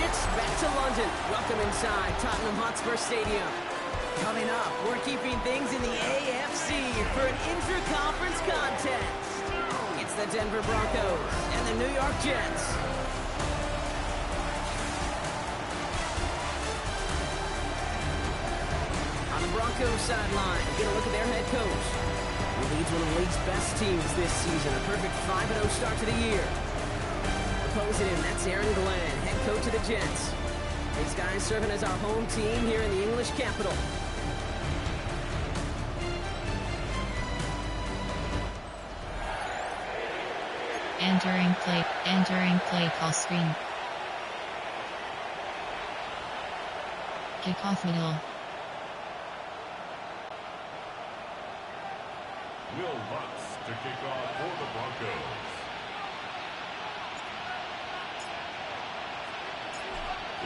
It's back to London. Welcome inside Tottenham Hotspur Stadium. Coming up, we're keeping things in the AFC for an intra-conference contest. It's the Denver Broncos and the New York Jets. On the Broncos sideline, get a look at their head coach. He leads one of the league's best teams this season, a perfect 5-0 start to the year. Opposing him, that's Aaron Glenn, head coach of the Jets. These guys serving as our home team here in the English capital. Entering play call screen. Kickoff middle. Will Lutz to kick off for the Broncos.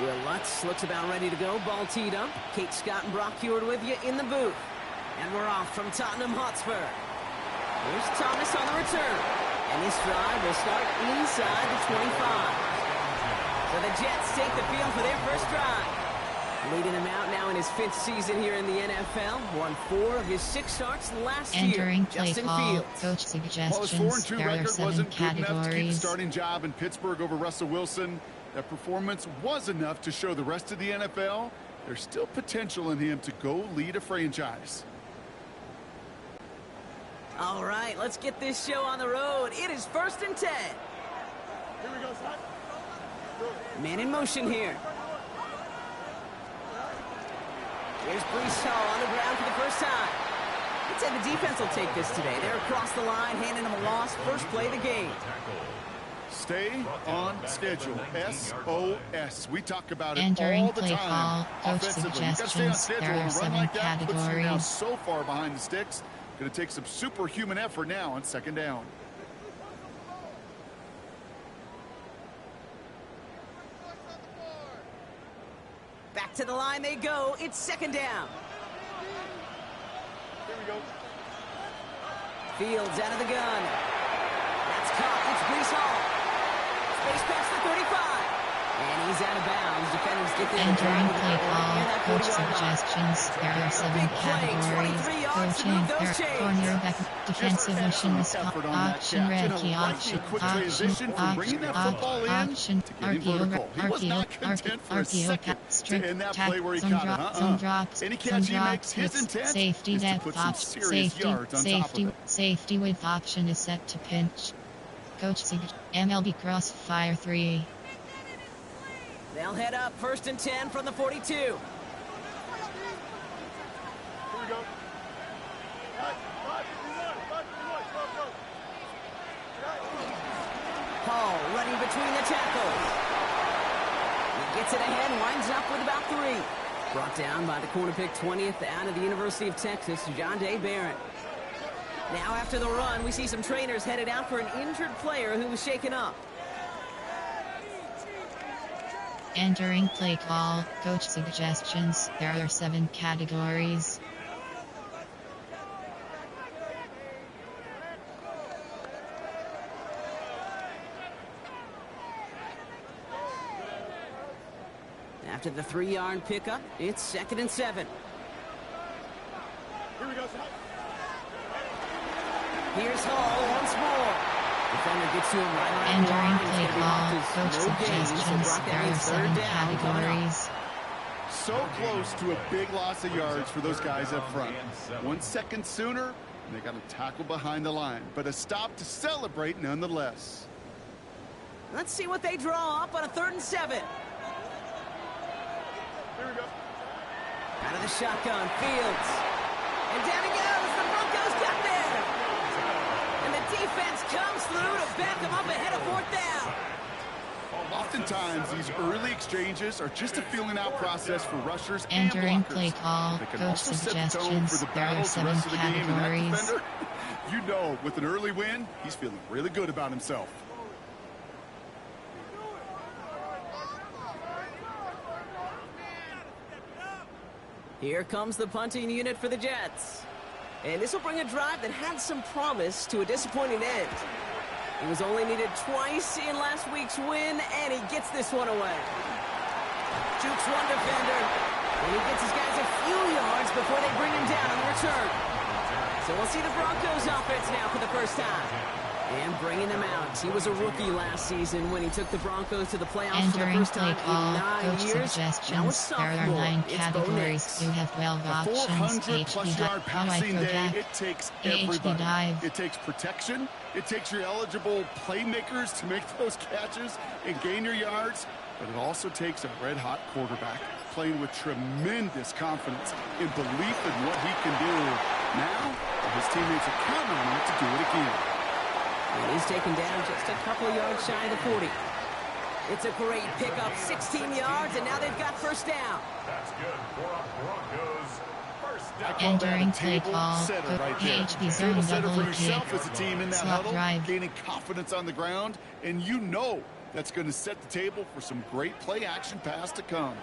Will Lutz looks about ready to go. Ball teed up. Kate Scott and Brock Heward with you in the booth. And we're off from Tottenham Hotspur. Here's Thomas on the return. And this drive will start inside the 25. So the Jets take the field for their first drive. Leading him out now in his 5th season here in the NFL. Won 4 of his 6 starts last year. Entering play Justin call. Fields. Coach suggestions. While his 4-2 there are record 7 wasn't good enough to keep the categories. starting job in Pittsburgh over Russell Wilson, that performance was enough to show the rest of the NFL there's still potential in him to go lead a franchise. All right, let's get this show on the road. It is 1st and 10. Here we go, son. Man in motion here. Here's Breece Hall on the ground for the first time. Let's say the defense will take this today. They're across the line, handing them a loss. First play of the game. Stay on schedule. SOS. We talk about it Entering all the play time. call. Coach Offensively, you gotta stay on suggestions. schedule. There are And a run 7 like that puts you now categories. so far behind the sticks. Going to take some superhuman effort now on 2nd down. Back to the line they go. It's 2nd down. Here we go. Fields out of the gun. That's caught. It's Breece Hall. Space past the 35. And he's out of bounds. Defenders get there. Entering play call. Coach suggestions. There are 7 categories. Coaching. There cornerback. Defensive options. Option red key. Option. Option. Option. RPO. Strict. Some drops. Any catch he makes, his intent Safety is to depth put some option. serious yards on top of it. Safety with option is set to pinch. Coach MLB Crossfire 3. They'll head up 1st and 10 from the 42. Here we go. Hall running between the tackles. He gets it ahead, winds up with about 3. Brought down by the corner pick 20th out of the University of Texas, John Day Barrett. Now after the run, we see some trainers headed out for an injured player who was shaken up. Entering play call. Coach suggestions. There are 7 categories. After the 3-yard pickup, it's 2nd and 7. Here we go, son. Here's Hall once more. Defender gets to him right around the Entering line. play It's call. gonna be Coach no gain, so suggestions. Brock, that There are means 7 3rd down coming up. categories. So close to a big loss of yards for those guys up front. 1 second sooner, and they got a tackle behind the line. But a stop to celebrate nonetheless. Let's see what they draw up on a 3rd and 7. Here we go. Out of the shotgun, Fields. And down he goes. The Broncos got there. And the defense comes through to back them up ahead of 4th down. Oftentimes, these early exchanges are just a feeling out process for rushers and Entering blockers. play call. They can Coach also set the tone for suggestions. the There are battles the 7 rest of the game, and that categories. defender, you know, with an early win, he's feeling really good about himself. Here comes the punting unit for the Jets. And this will bring a drive that had some promise to a disappointing end. He was only needed twice in last week's win, and he gets this one away. Jukes one defender. And he gets his guys a few yards before they bring him down on the return. So we'll see the Broncos offense now for the first time. And bringing him out. He was a rookie last season when he took the Broncos to the playoffs for the first time in 9 years. Now a sophomore. There are 9 categories. You have 12 options. 400-plus yard passing day. It takes everybody. Dive. It takes protection. It takes your eligible playmakers to make those catches and gain your yards. But it also takes a red-hot quarterback playing with tremendous confidence and belief in what he can do. Now, his teammates are counting on him to do it again. And he's taken down just a couple of yards shy of the 40. It's a great pickup, 16 yards, and now they've got first down. That's good for our Broncos. First down. Entering play call. PHP zone double yourself as a team in that slot huddle, drive. gaining confidence on the ground, and you know that's going to set the table for some great play-action pass to come.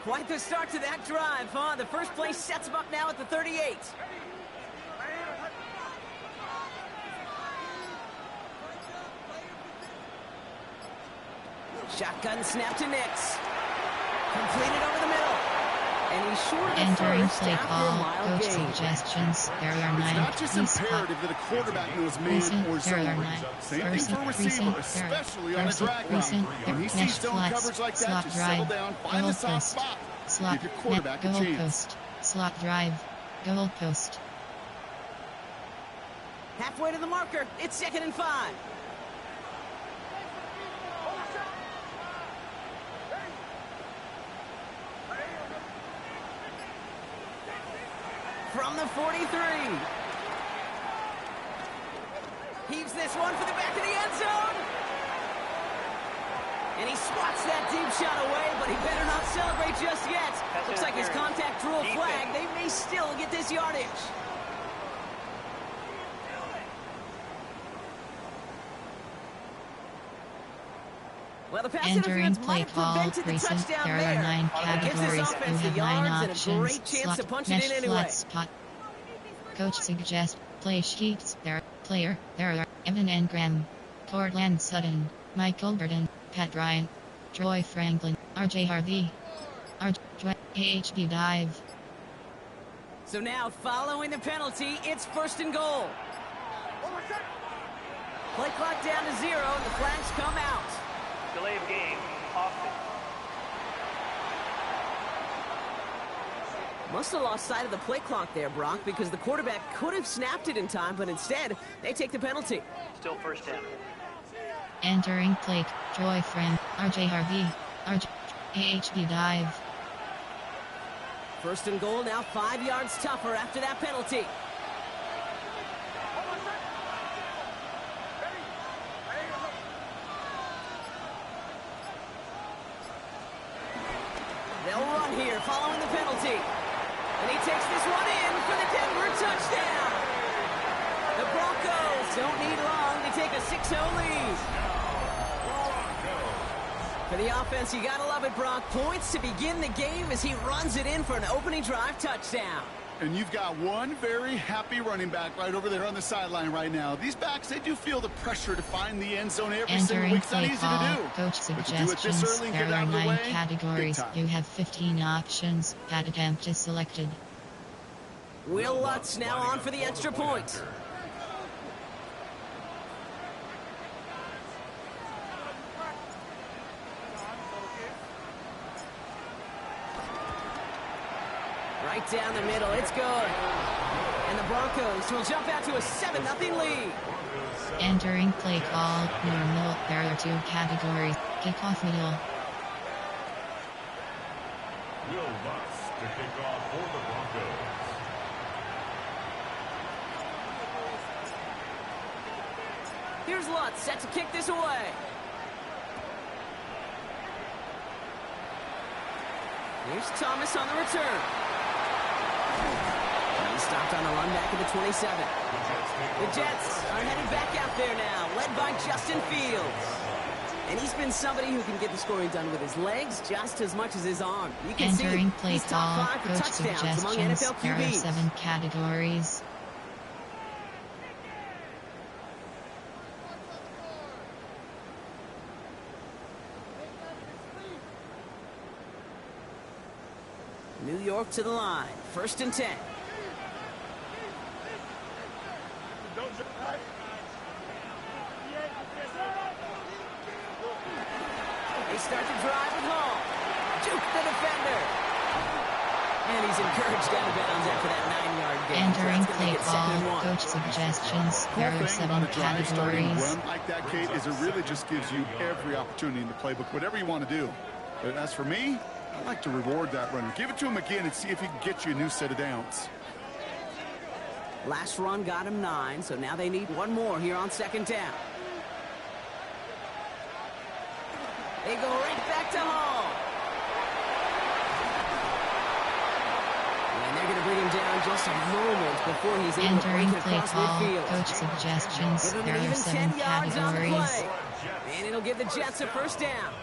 Quite the start to that drive, huh? The first play sets him up now at the 38. Shotgun snap to Nix. Completed over the middle. And he's short of the Entering first play after a call. mild Coach gain. suggestions. There are 9. It's not just imperative that a quarterback knows man or There are zone. 9. Same thing for a receiver, especially on a drag route. When he sees zone coverage like that, just settle down, find the soft spot. Give your quarterback a chance. Slot drive. Goal post. Halfway to the marker. It's 2nd and 5. From the 43. Heaves this one for the back of the end zone. And he swats that deep shot away, but he better not celebrate just yet. Looks like his contact drew a flag. They may still get this yardage. Well, the pass Entering interference play might have call. prevented the Recent. touchdown There there. are 9 It gives this categories. You offense the have 9 yards and a options. great chance Slot, to punch mesh, it in anyway. flat spot. Coach suggest play sheets. There are Evan Engram, Cortland Sutton, Michael Burton, Pat Bryant, Troy Franklin, RJ Harvey, AHB dive. So now, following the penalty, it's 1st and goal. Play clock down to 0, and the flags come out. Delay of game, offense. Must have lost sight of the play clock there, Brock, because the quarterback could have snapped it in time, but instead, they take the penalty. Still first down. Entering plate. Troy Friend, RJ Harvey, AHB dive. 1st and goal, now 5 yards tougher after that penalty. They'll run here following the penalty. And he takes this one in for the Denver touchdown. The Broncos don't need long to take a 6-0 lead. For the offense, you gotta love it, Brock. Points to begin the game as he runs it in for an opening drive touchdown. And you've got one very happy running back right over there on the sideline right now. These backs, they do feel the pressure to find the end zone every single Entering week. It's not play easy call. to do. Coach But you do it this suggestions. early and There get are out of the 9 way, categories. big time. You have 15 options. That attempt is selected. Will Lutz now on for the extra point. Right down the middle, it's good. And the Broncos will jump out to a 7-0 lead. Entering play call. Normal. There are 2 categories. Kickoff middle. Will Lutz to kick off for the Broncos. Here's Lutz set to kick this away. Here's Thomas on the return. He stopped on the run back at the 27. The Jets are headed back out there now, led by Justin Fields. And he's been somebody who can get the scoring done with his legs just as much as his arm. You can Entering see play he's top call. 5 for Coach touchdowns among suggestions. NFL There are QBs. 7 categories. York to the line. 1st and 10. They start to drive with Hall. Juke the defender. And he's encouraged out of bounds after that 9-yard gain. Entering play call, coach suggestions. There are 7 categories. Run like that, Kate, is it really just gives you every opportunity in the playbook, whatever you want to do. But as for me, I like to reward that runner. Give it to him again and see if he can get you a new set of downs. Last run got him 9, so now they need one more here on 2nd down. They go right back to Hall. And they're going to bring him down just a moment before he's able to break Entering it play across call, midfield. coach suggestions. Give him There an are even 7 10 yards on the categories. play. And it'll give the Jets a 1st down.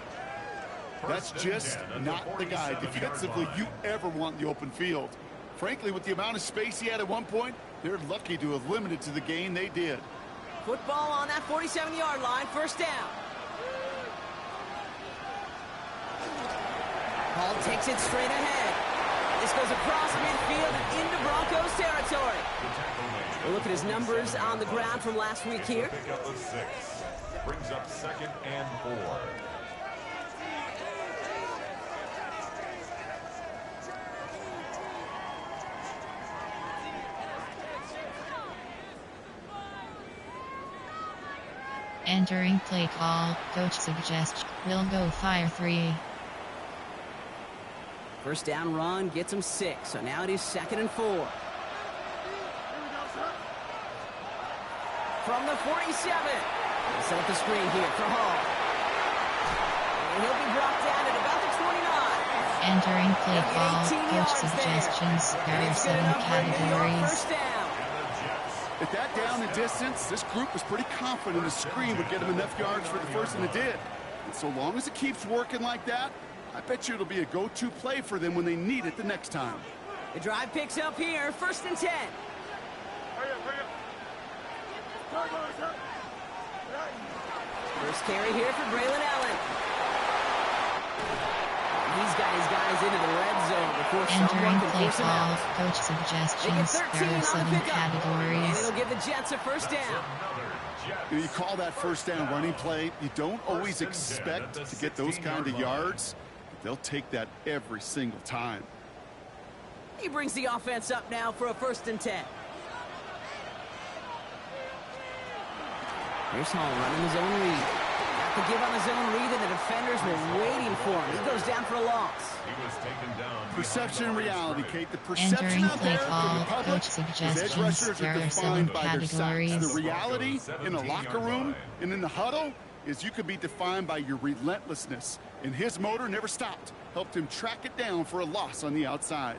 That's just not the guy defensively you ever want in the open field. Frankly, with the amount of space he had at one point, they're lucky to have limited to the gain they did. Football on that 47-yard line, 1st down. Hall takes it straight ahead. This goes across midfield and into Broncos territory. We'll look at his numbers on the ground from last week here. Pick up the 6. Brings up 2nd and 4. Entering play call, coach suggests. Will go fire 3. 1st down run gets him 6, so now it is 2nd and 4. From the 47. They set up the screen here for Hall. And he'll be brought down at about the 29. Entering play call, Get 18 coach yards suggestions. there. There And are it's good 7 enough for a New York categories. 1st down. At that down and distance, this group was pretty confident the screen would get them enough yards for the 1st, and it did. And so long as it keeps working like that, I bet you it'll be a go-to play for them when they need it the next time. The drive picks up here, 1st and 10. First carry here for Braylon Allen. He's got his guys into the red zone before someone Entering can play force him call, out. coach They get suggestions. 13 There on are the 7 pickup. And categories. it'll give the Jets a 1st down. You call that 1st down running play. You don't always expect to get those kind of yards, but they'll take that every single time. He brings the offense up now for a 1st and 10. Here's Hall running his own read. Got the give on his own read, and the defenders were waiting for him. He goes down for a loss. He was taken down. Perception and reality, Kate. The perception Entering out play there from call, the public coach is edge suggestions. rushers There are are 7 defined by their sacks. categories. The reality in a locker room and in the huddle is you could be defined by your relentlessness. And his motor never stopped. Helped him track it down for a loss on the outside.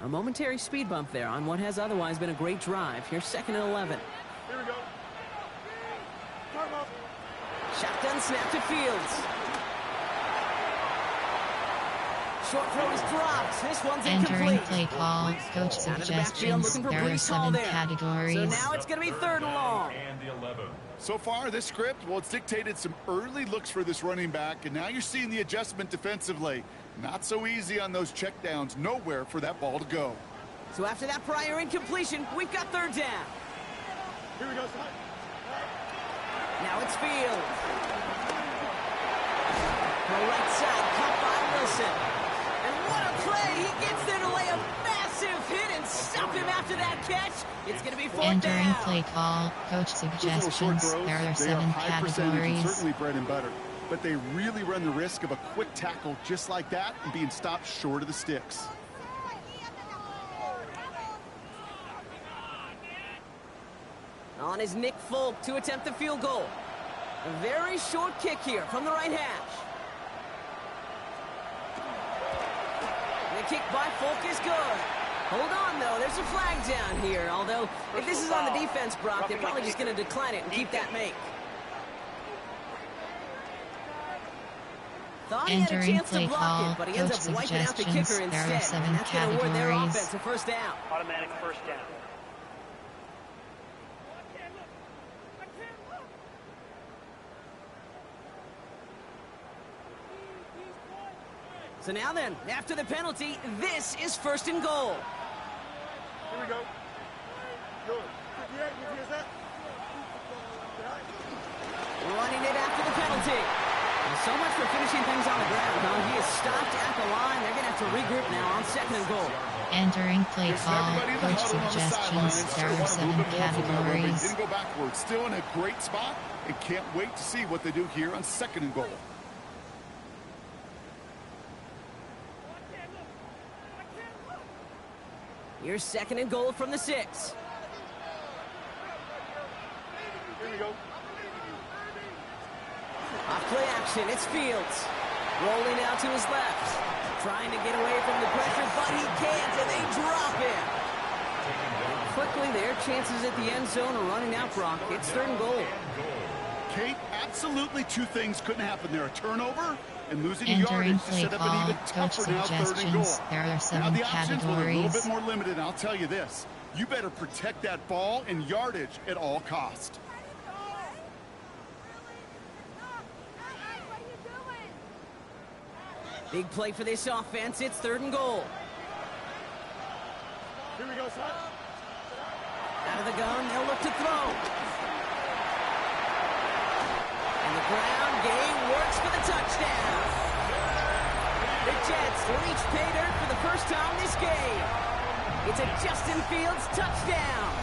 A momentary speed bump there on what has otherwise been a great drive. Here's 2nd and 11. Here we go. Shotgun snap to Fields. Short throw is dropped. This one's Entering incomplete. play call, coach Out of the backfield suggestions. looking for There are Brees Hall 7 there. So categories. now it's going to be 3rd and long. And the 11. So far, this script, well, it's dictated some early looks for this running back, and now you're seeing the adjustment defensively. Not so easy on those checkdowns. Nowhere for that ball to go. So after that prior incompletion, we've got 3rd down. Here we go. Now it's Fields. The right side, caught by Wilson. And what a play! He gets there to lay a massive hit and stop him after that catch. It's going to be 4th Entering down. play call, coach Those little short suggestions. throws, There are they 7 high percentage and categories. certainly bread and butter. But they really run the risk of a quick tackle just like that and being stopped short of the sticks. On is Nick Folk to attempt the field goal. A very short kick here from the right hash. The kick by Folk is good. Hold on, though. There's a flag down here. Although, if this is on the defense, Brock, they're probably just going to decline it and keep that make. Thought he had a Entering chance to play block call, it, but he ends coach up wiping out the suggestions. kicker There are instead. 7 And that's going to award their categories. offense a 1st down. Automatic 1st down. So now then, after the penalty, this is first and goal. Here we go. Good. Running it after the penalty. Well, so much for finishing things on the ground, though. He is stopped at the line. They're going to have to regroup now on second and goal. Entering play call, coach suggestions. There are 7 categories. Didn't go backwards. Still in a great spot, and can't wait to see what they do here on second and goal. Here's second and goal from the 6. Here we go. Off play action, it's Fields. Rolling out to his left. Trying to get away from the pressure, but he can't, and they drop him. And quickly, their chances at the end zone are running out, Brock. It's third and goal. Kate, absolutely 2 things couldn't happen there. A turnover and losing Entering yardage to play set up call, an even coach tougher now third and goal. suggestions. There are Now 7 the options were a little categories. bit more limited, and I'll tell you this. You better protect that ball and yardage at all costs. Big play for this offense. It's third and goal. Here we go, son. Out of the gun, they'll look to throw. And the ground game works for the touchdown. The Jets reach pay dirt for the first time this game. It's a Justin Fields touchdown.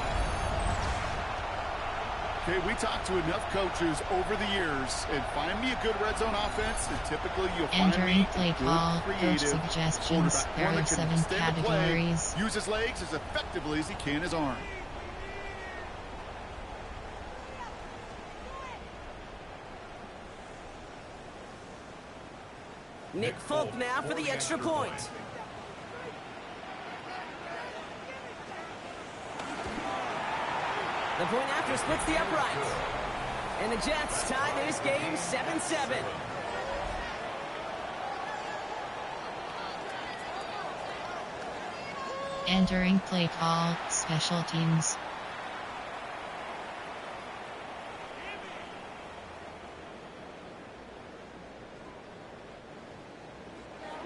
Okay, we talked to enough coaches over the years, and find me a good red zone offense, and typically you'll find Entering me play a good, call, coach creative suggestions. quarterback. There One are that can 7 extend the play, categories. use his legs as effectively as he can his arm. Nick Folk now for the extra point. The point after splits the uprights. And the Jets tie this game 7-7. Entering play call, special teams.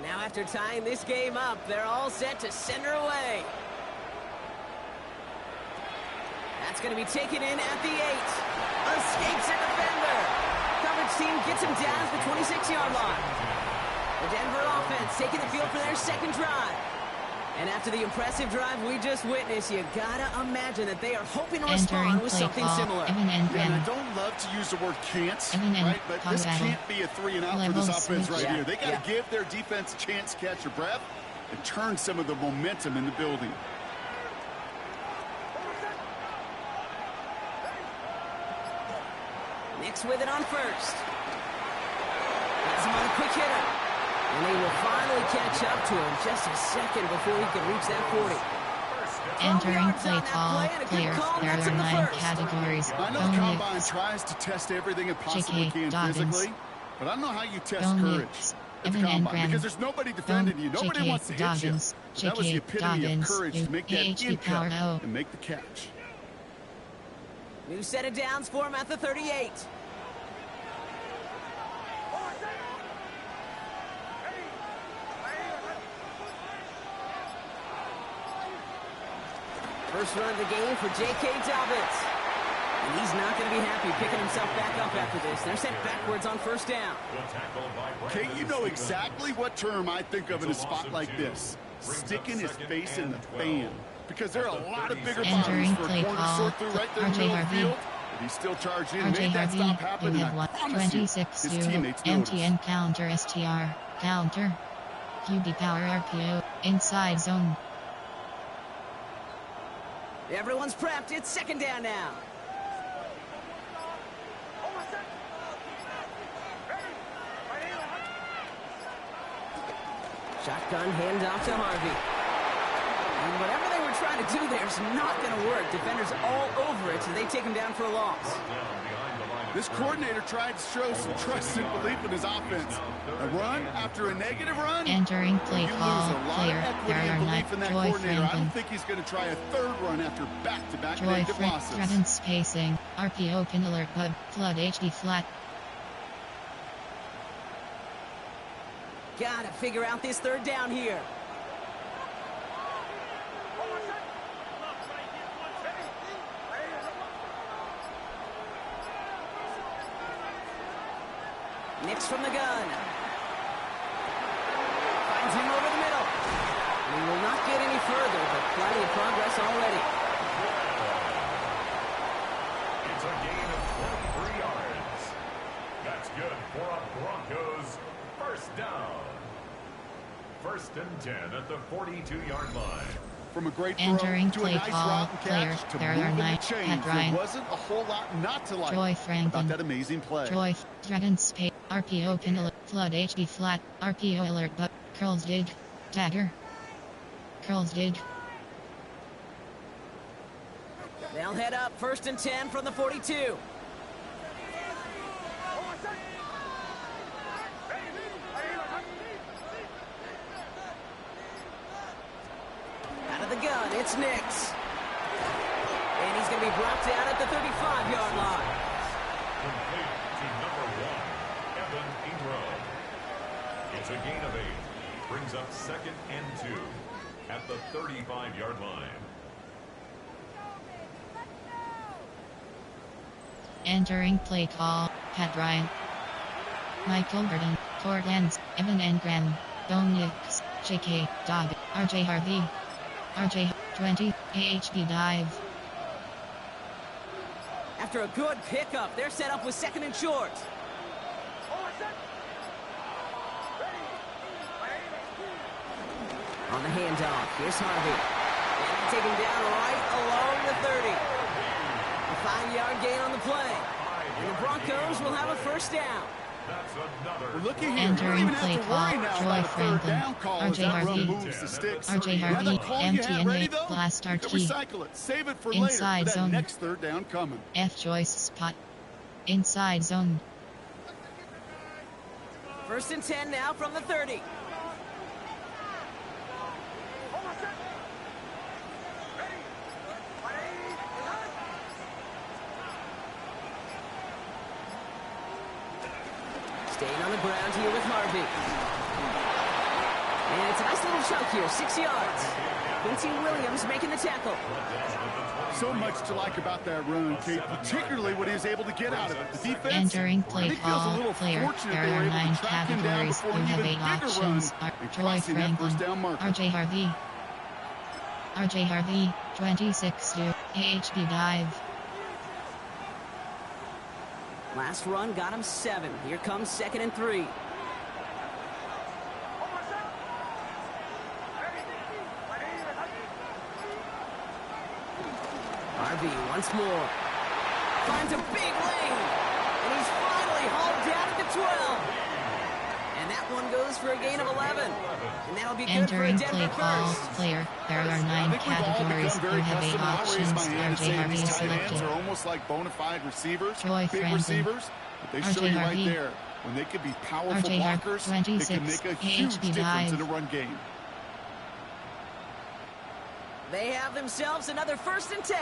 Now after tying this game up, they're all set to send her away. That's going to be taken in at the 8. Escapes a defender. Coverage team gets him down at the 26-yard line. The Denver offense taking the field for their second drive. And after the impressive drive we just witnessed, you gotta imagine that they are hoping to respond with something similar. Yeah, and I don't love to use the word can't, right? But this can't be a 3-and-out for this offense right here. They got to give their defense a chance to catch their breath and turn some of the momentum in the building. Nick's with it on first. Has him on a quick hitter. And they will finally catch up to him just a second before he can reach that 40. Entering play call, players. There are 9 categories. I know the Combine tries to test everything it possibly can physically, but I don't know how you test courage at the Combine, because there's nobody defending you. Nobody wants to hit you. But that was the epitome of courage to make that in-cut and make the catch. New set of downs for him at the 38. First run of the game for J.K. Dobbins. And he's not going to be happy picking himself back up after this. They're sent backwards on first down. Okay, you know exactly what term I think of in a spot like this. Sticking his face in the fan. Because there are a lot of bigger bodies for a corner sort through right there in the middle of the field. But he's still charged in. Made that stop happen, and I promise you, his teammates notice. MTN counter STR. Counter. QB power RPO. Inside zone. Everyone's prepped. It's second down now. Shotgun handoff to Harvey. And whatever they were trying to do there is not going to work. Defenders all over it, so they take him down for a loss. This coordinator tried to show some trust and belief in his offense. A run after a negative run, entering play you call, lose a lot player, of equity and belief in that Joy coordinator. I don't Franklin. think he's going to try a third run after back-to-back Joy negative Frank losses. threatens spacing. RPO pin alert pub, flood HD flat. Gotta figure out this third down here. Nix from the gun. Finds him over the middle. He will not get any further, but plenty of progress already. It's a gain of 23 yards. That's good for a Broncos first down. 1st and 10 at the 42-yard line. From a great throw Entering to a play nice call, route and catch to player, moving the Pat chains. Ryan. There wasn't a whole lot not to like Joy about Franklin. that amazing play. Joy, Dragon Space, RPO pin alert, flood HB flat, RPO alert, but, curls dig, dagger, curls dig. They'll head up 1st and 10 from the 42. Out of the gun, it's Nix. And he's going to be brought down at the 35-yard line. Complete to number 1, Evan Ingram. It's a gain of 8. Brings up 2nd and 2 at the 35-yard line. Entering play call, Pat Ryan. Michael Burton, Cortland, Evan Engram, Bone Nix, J.K. Dog, R.J. Harvey, R.J. 20, AHB dive. After a good pickup, they're set up with 2nd and short. On the handoff, here's Harvey. And they take him down right along the 30. A 5-yard gain on the play. And the Broncos will have a first down. That's another. Well, looky here. You don't Entering even have play to worry call, now Joy about a third Franklin, down call as R.J. that run Harvey, moves the sticks. R.J. You have Harvey, that call you have ready, MTNA, though? blast You can RT. recycle it. Save it for Inside later for that zone. next third down coming. F. Joyce spot. Inside zone. 1st and 10 now from the 30. Staying on the ground here with Harvey. And it's a nice little chunk here, 6 yards. Quincy Williams making the tackle. So much to like about that run, Kate, particularly what he was able to get out of it. The defense, Entering I play think feels a call, little player, fortunate there they were are able to 9 track him down categories, before you an have even 8 bigger options, run and Joy crossing that Franklin, first down marker. R.J. Harvey, R.J. Harvey, 26 to AHB dive. Last run got him 7. Here comes 2nd and 3. Harvey once more. Finds a big lane. And he's finally hauled down at the 12. And that one goes for a gain of 11. And that'll be good for a Entering Denver play call, first. player, there are 9 categories, you have 8 options, R.J. Harvey is Tight ends selected. are almost like bona fide receivers, Joy big Franklin. receivers. But they show R.J. you right Harvey. there, when they can be powerful R.J. Harvey, blockers, 26, they can make a huge AHB difference dive. in a run game. They have themselves another 1st and 10.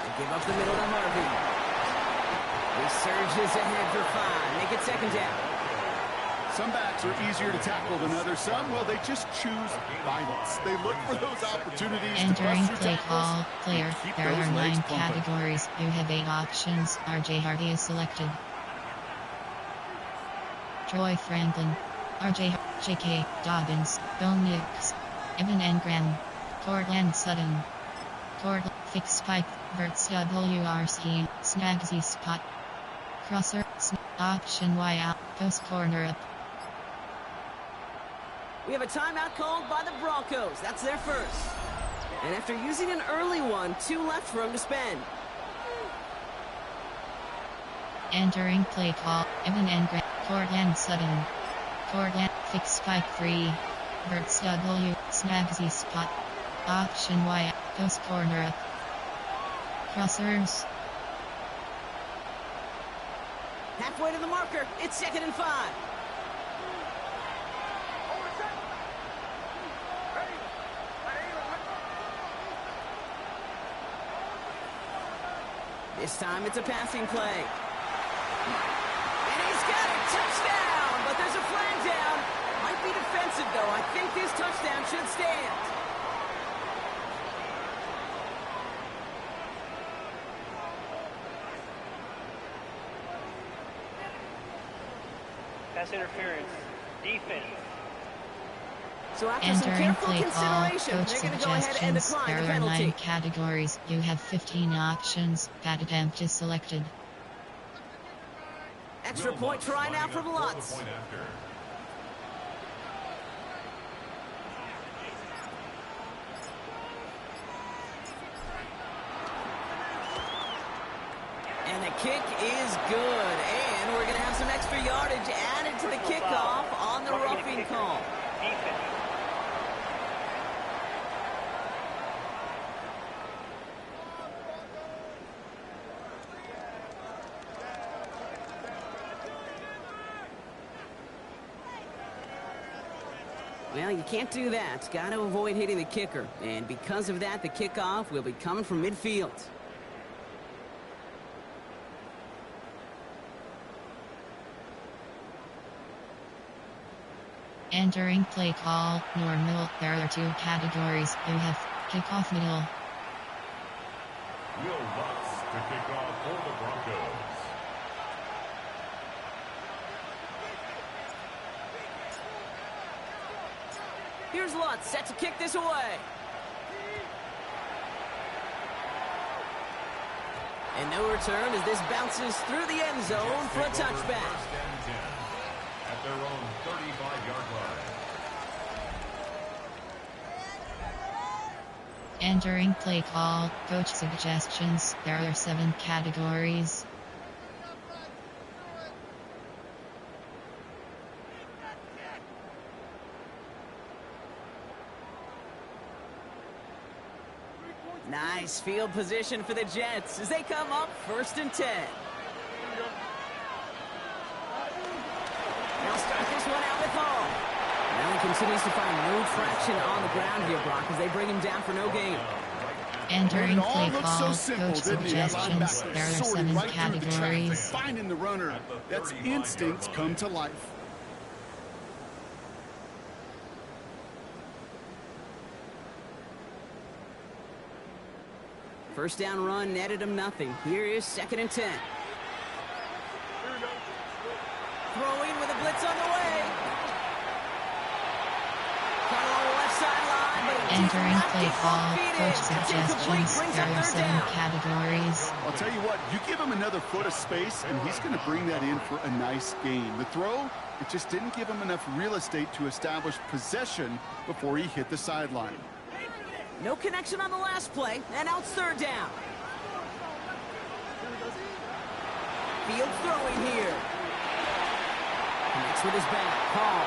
They give up the middle to Harvey. He surges ahead for 5. Make it 2nd down. Some backs are easier to tackle than others. Some, well, they just choose violence. They look for those opportunities to Entering bust play through call, tackles player, and keep there those are 9 legs pumping. categories, you have 8 options, R.J. Harvey is selected. Joy Franklin, R.J. J.K. Dobbins, Bone Nix, Evan Engram, Cortland Sutton, Cortland Fix Spike, Verts WRC, Snagsy Spot, Crosser, Option Y out, Post Corner up. We have a timeout called by the Broncos. That's their first. And after using an early one, 2 left for them to spend. Entering play call, Evan Engram, Cortland Sutton, Cortland Fix Spike free, Verts W, Snagsy Spot, Option Y, Post Corner up. Crossers. Halfway to the marker. It's 2nd and 5. This time it's a passing play. And he's got a touchdown, but there's a flag down. Might be defensive, though. I think this touchdown should stand. Pass interference. Defense. So after some Entering careful play call, consideration, coach they're going to go ahead and suggestions. decline the There are 9 penalty. categories. You have 15 options. Bad attempt is selected. Extra point try now from Lutz. And the kick is good. And we're going to have some extra yardage added to the kickoff on the roughing call. Defense. Well, you can't do that. Got to avoid hitting the kicker. And because of that, the kickoff will be coming from midfield. Entering play call, normal. There are 2 categories. You have kickoff middle. Will Lutz to kick off for the Broncos. Here's Lutz, set to kick this away. And no return as this bounces through the end zone for a touchback. First and 10 at their own 35-yard line. Entering play call, coach suggestions. There are 7 categories. Nice field position for the Jets as they come up 1st and 10. Now start this one out with home. Now he continues to find no traction on the ground here, Brock, as they bring him down for no gain. Entering It all play looked so call, simple, coach didn't it? That suggestions. linebacker There are sorting 7 right through the traffic, categories. finding the runner. That's instincts come to life. First down run netted him nothing. Here is 2nd and 10. Throwing with a blitz on the way. Caught along the left sideline, but he did Entering not play get call, offbeat. coach That's incomplete, suggestions. brings There up are 3rd 7 down. categories. I'll tell you what, you give him another foot of space, and he's going to bring that in for a nice gain. The throw, it just didn't give him enough real estate to establish possession before he hit the sideline. No connection on the last play, and now it's 3rd down. Fields throwing here. Connects with his back. Paul.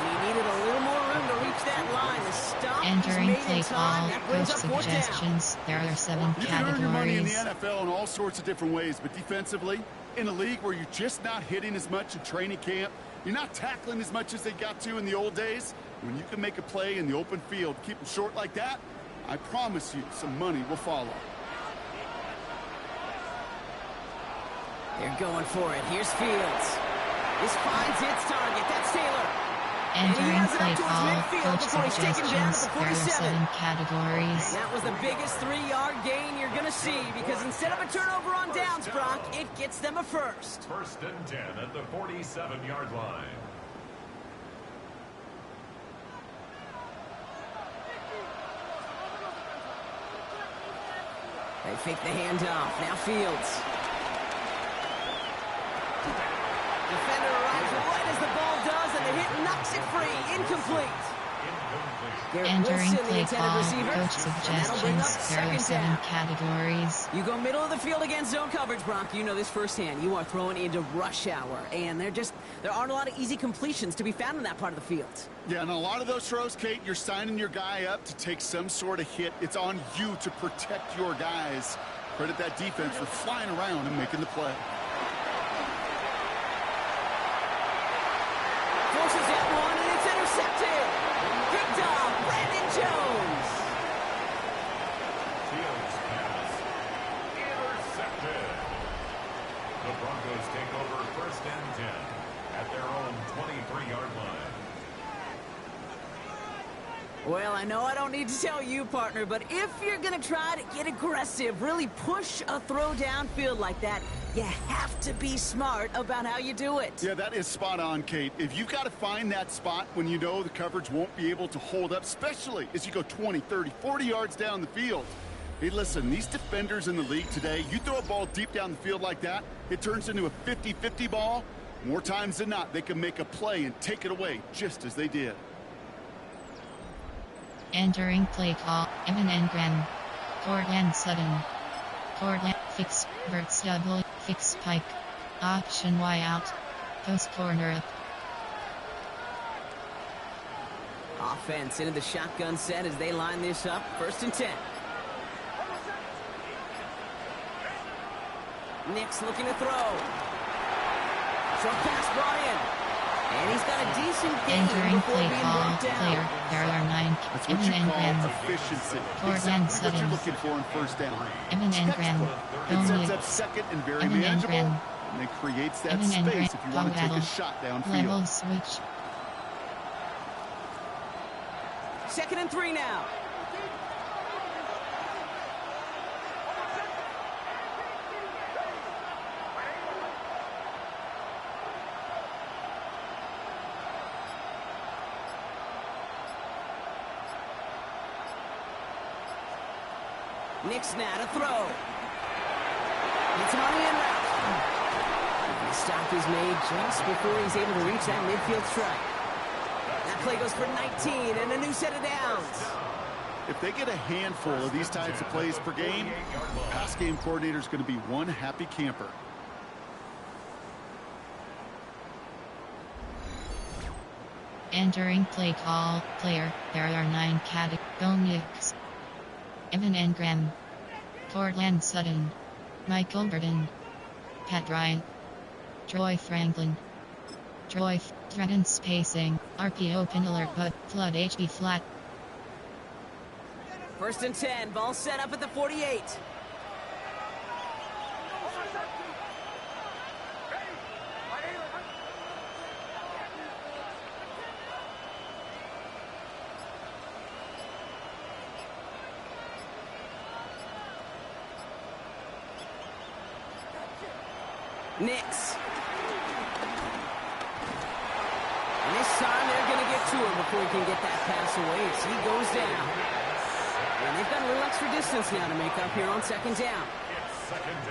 He needed a little more room to reach that line. The stop is Entering made play in time. call, That brings coach up 4th down. suggestions. There are 7 You can earn your money in the categories. NFL in all sorts of different ways, but defensively, in a league where you're just not hitting as much in training camp, you're not tackling as much as they got to in the old days, when you can make a play in the open field, keep them short like that, I promise you some money will follow. They're going for it. Here's Fields. This finds its target. That's Taylor. Entering has it play up towards call, midfield coach before he's taken down at the suggestions. There are 47. 7 categories. That was the biggest 3-yard gain you're going to see because instead of a turnover on downs, Brock, it gets them a first. 1st and 10 at the 47-yard line. They fake the handoff. Now Fields. Defender arrives right as the ball does, and the hit knocks it free. Incomplete. Garrett Entering Wilson, the play intended call, receiver. coach And that'll bring up suggestions. There are 2nd 7 down. categories. You go middle of the field against zone coverage, Brock. You know this firsthand. You are throwing into rush hour, and there aren't a lot of easy completions to be found in that part of the field. Yeah, and a lot of those throws, Kate, you're signing your guy up to take some sort of hit. It's on you to protect your guys. Credit that defense for flying around and making the play. Forces that one, and it's intercepted. Picked off, Brandon Jones. Fields pass intercepted. Well, I know I don't need to tell you, partner, but if you're going to try to get aggressive, really push a throw downfield like that, you have to be smart about how you do it. Yeah, that is spot on, Kate. If you've got to find that spot when you know the coverage won't be able to hold up, especially as you go 20, 30, 40 yards down the field. Hey, listen, these defenders in the league today, you throw a ball deep down the field like that, it turns into a 50-50 ball. More times than not, they can make a play and take it away just as they did. Entering play call, Evan Engram. Cortland Sutton. Cortland, fix, Verts double, fix pike. Option Y out. Post corner up. Offense into the shotgun set as they line this up. 1st and 10. Nick's looking to throw. Short pass brought in. And he's got a decent game. Entering play call, player. There are 9. That's what Evan you call Engram. efficiency. Cortland Exactly what Sutton. you're looking for in 1st down. Evan Engram. It sets up 2nd and very Evan manageable. Engram. And it creates that Evan space Engram. if you want to take a Powell. shot downfield. Level switch. 2nd and 3 now. Nick's now to throw. It's on the end route. The stop is made just before he's able to reach that midfield strike. That play goes for 19 and a new set of downs. If they get a handful of these types of plays per game, pass game coordinator is going to be one happy camper. Entering play call, player. There are 9 categories. Evan Engram. Cortland Sutton. Michael Burton. Pat Bryant. Troy Franklin. Troy threaten spacing. RPO pin alert but flood HB flat. 1st and 10. Ball set up at the 48. Nix. And this time they're going to get to him before he can get that pass away as he goes down. And they've got a little extra distance now to make up here on 2nd down.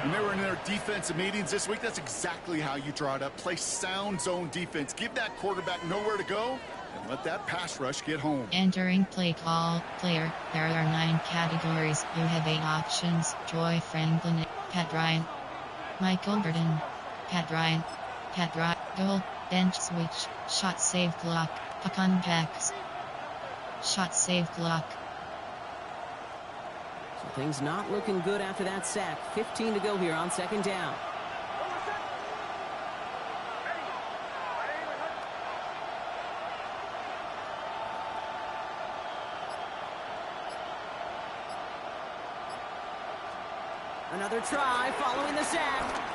When they were in their defensive meetings this week, that's exactly how you draw it up. Play sound zone defense. Give that quarterback nowhere to go and let that pass rush get home. Entering play call, player. There are 9 categories. You have 8 options. Troy Franklin. Pat Bryant. Michael Burton. Pat Bryant. Pat Bryant. Goal. Bench switch. Shot save block. Puck on backs. Shot save block. So things not looking good after that sack. 15 to go here on 2nd down. Another try following the sack.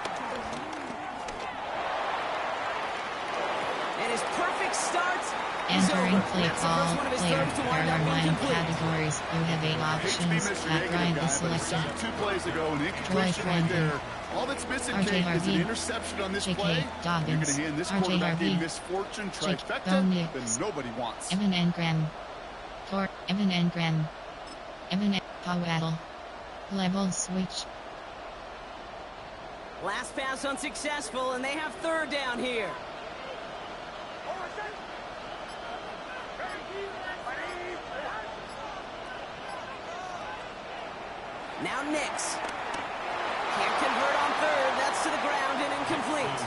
And his perfect start is Entering over. play That's the call, first one of his player. throws to There wind are up 9 incomplete. categories. You have 8 Hate to be options. Mr. Pat Negative Bryant guy, is but it selected. stopped 2 plays ago, an incompletion right Franklin. there. All that's missing, RJ Kate, is an Harvey. interception on this JK play. You're going Dobbins. to hand this RJ quarterback Harvey. a misfortune Jake trifecta Dobbins. that nobody wants. Evan Engram. Evan Engram. Evan Powell. Level switch. Last pass unsuccessful, and they have 3rd down here. Now Nix. Can't convert on 3rd. That's to the ground and incomplete.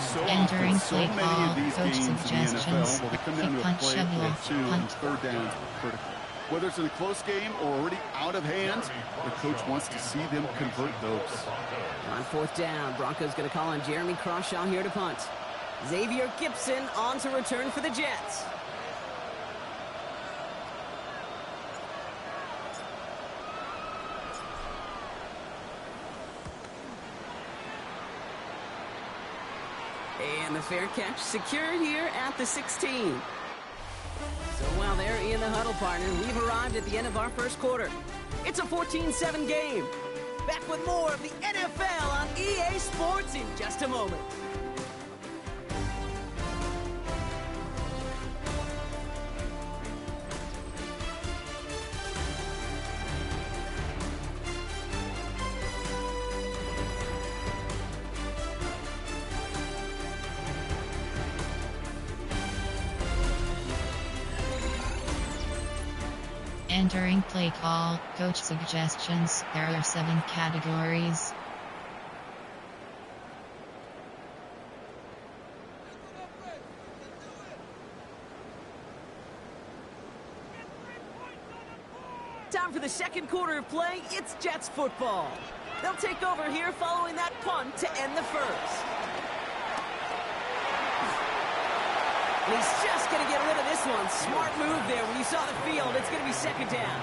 So Entering often, so play many call, of these coach games in the suggestions. NFL, well, they come down to a Punt play shovel, or 2 and punt. 3rd down is critical. Whether it's in a close game or already out of hand, the coach wants to see them convert those. On 4th down, Broncos going to call on Jeremy Crawshaw here to punt. Xavier Gibson on to return for the Jets. And the fair catch secured here at the 16. So Now they're in the huddle, partner. We've arrived at the end of our first quarter. It's a 14-7 game. Back with more of the NFL on EA Sports in just a moment. Entering play call, coach suggestions. There are 7 categories. Time for the second quarter of play. It's Jets football. They'll take over here following that punt to end the first. And he's just going to get rid of this one. Smart move there. When you saw the field, it's going to be second down.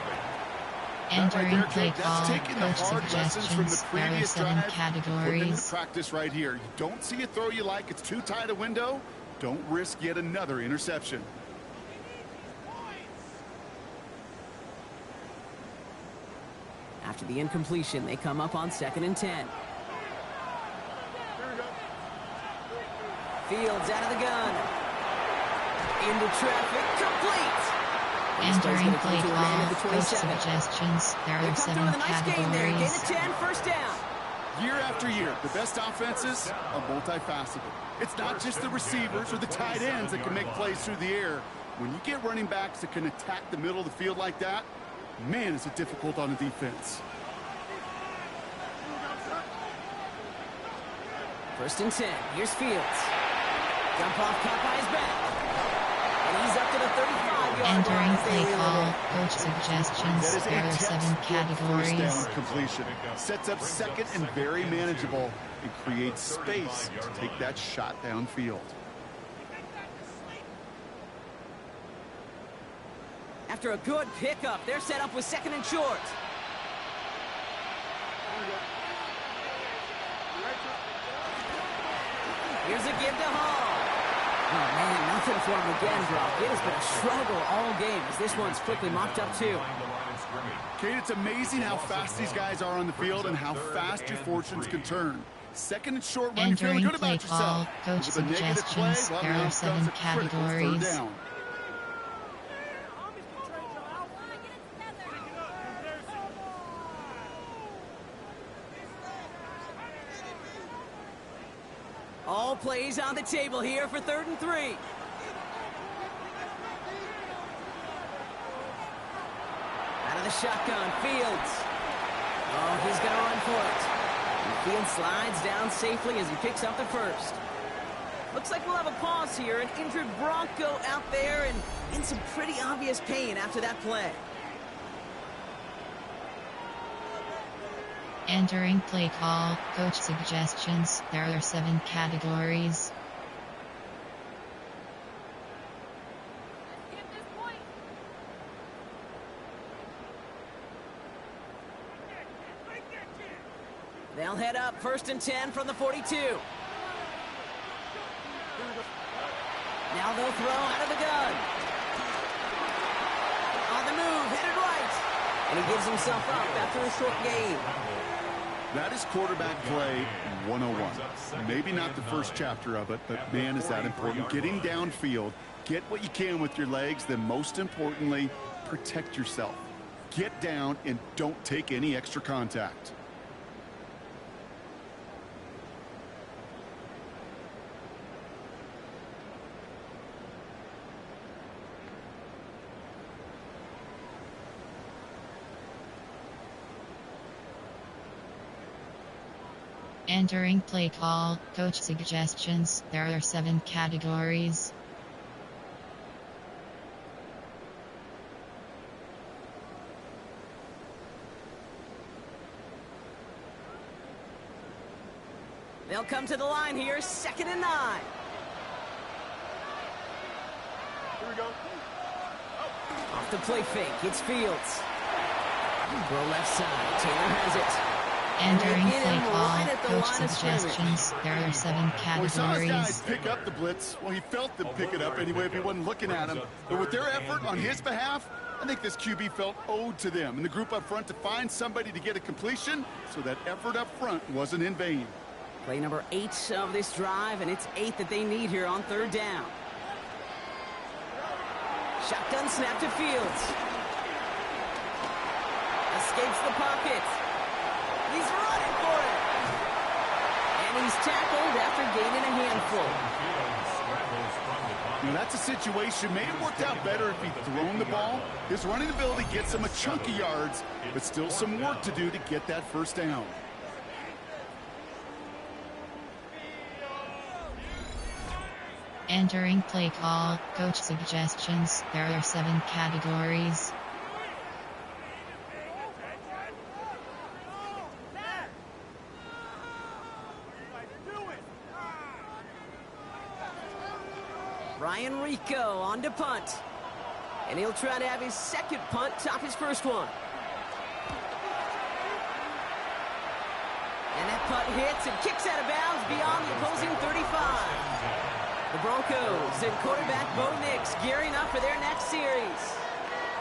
Entering play call, coach suggestions. There are 7 categories. Practice right here. You don't see a throw you like. It's too tight a window. Don't risk yet another interception. After the incompletion, they come up on 2nd and 10. Fields out of the gun. Into traffic, complete. Entering play call, coach suggestions. There are 7 categories. Gain of 10, first down. Year after year, the best offenses are multifaceted. It's not just the receivers or the tight ends that can make plays through the air. When you get running backs that can attack the middle of the field like that, man, is it difficult on the defense. 1st and 10. Here's Fields. Jump off, caught by his back. And he's up to the 35-yard line. Entering play call, coach suggestions. There are 7 categories. First down completion. Sets up second and very manageable and creates space to take that shot downfield. After a good pickup, they're set up with 2nd and short. Here's a give to Hall. Oh, man, nothing for him again, Brock. It has been a struggle all game as this one's quickly mopped up, too. Kate, it's amazing how fast these guys are on the field and how fast your fortunes can turn. 2nd and short run, you're feeling good about yourself. Coach suggestions. There are 7 categories. All plays on the table here for 3rd and 3. Out of the shotgun, Fields. Oh, he's going to run for it. And Fields slides down safely as he picks up the first. Looks like we'll have a pause here. An injured Bronco out there and in some pretty obvious pain after that play. Entering play call, coach suggestions. There are 7 categories. They'll head up 1st and 10 from the 42. Now they'll throw out of the gun. On the move, headed right. And he gives himself up after a short gain. That is quarterback play 101. Maybe not the first chapter of it, but man, is that important. Getting downfield, get what you can with your legs, then most importantly, protect yourself. Get down and don't take any extra contact. Entering play call, coach suggestions. There are 7 categories. They'll come to the line here, 2nd and 9. Here we go. Off the play fake, it's Fields. Throw left side, Taylor has it. Entering play call, coach suggestions, there are 7 Well, he saw his guys categories. pick up the blitz. Well, he felt them pick it up anyway if he wasn't looking at him. But with their effort on his behalf, I think this QB felt owed to them and the group up front to find somebody to get a completion so that effort up front wasn't in vain. Play number 8 of this drive, and it's 8 that they need here on 3rd down. Shotgun snap to Fields. Escapes the pocket. He's running for it. And he's tackled after gaining a handful. You know, that's a situation. May have worked out better if he'd thrown the ball. His running ability gets him a chunk of yards, but still some work to do to get that 1st down. Entering play call, coach suggestions, there are 7 categories. Ryan Rico on to punt. And he'll try to have his 2nd punt top his 1st one. And that punt hits and kicks out of bounds beyond the opposing 35. The Broncos and quarterback Bo Nix gearing up for their next series.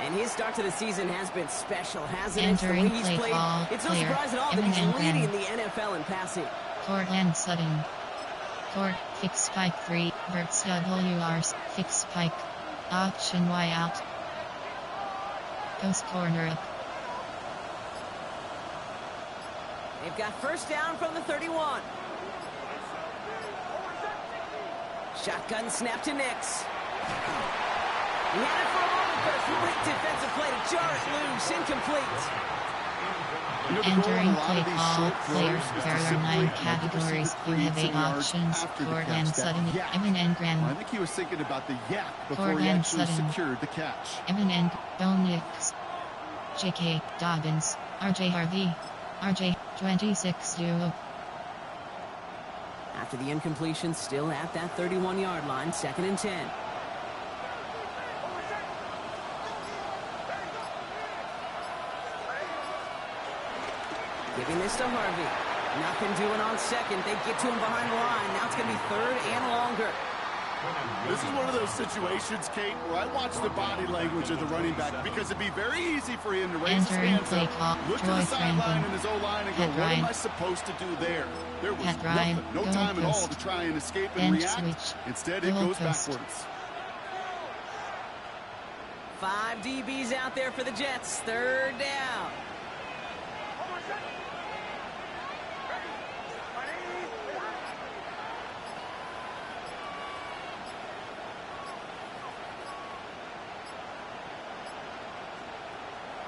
And his start to the season has been special, hasn't it? The way he's played, it's no surprise at all that he's leading the NFL in passing. Cortland Sutton. Court, fix spike 3, Bert's WR's, fix spike. Option Y out. Post corner up. They've got 1st down from the 31. Shotgun snap to Nix. He had it for a moment, but a great defensive play to jar it loose. Incomplete. Entering play call, players, there are 9 categories. You have 8 options. Cortland Sutton, Evan Engram. I think he was thinking about the yak before he Cortland actually Sutton. secured the catch. Evan and Bo Nix. J.K. Dobbins. R.J. Harvey. R.J. 26 duo. After the incompletion, still at that 31-yard line, 2nd and 10. Giving this to Harvey. Nothing doing on 2nd. They get to him behind the line. Now it's going to be 3rd and longer. This is one of those situations, Kate, where I watch the body language of the running back because it'd be very easy for him to raise his Entering hands play up, call, look to the Troy sideline Franklin. and his O-line and go, Pat what am Ryan. I supposed to do there? There was Pat nothing, Ryan, no Gold time at all Coast. to try and escape and Bench react. switch. Instead, it Gold goes Coast. backwards. 5 DBs out there for the Jets. 3rd down.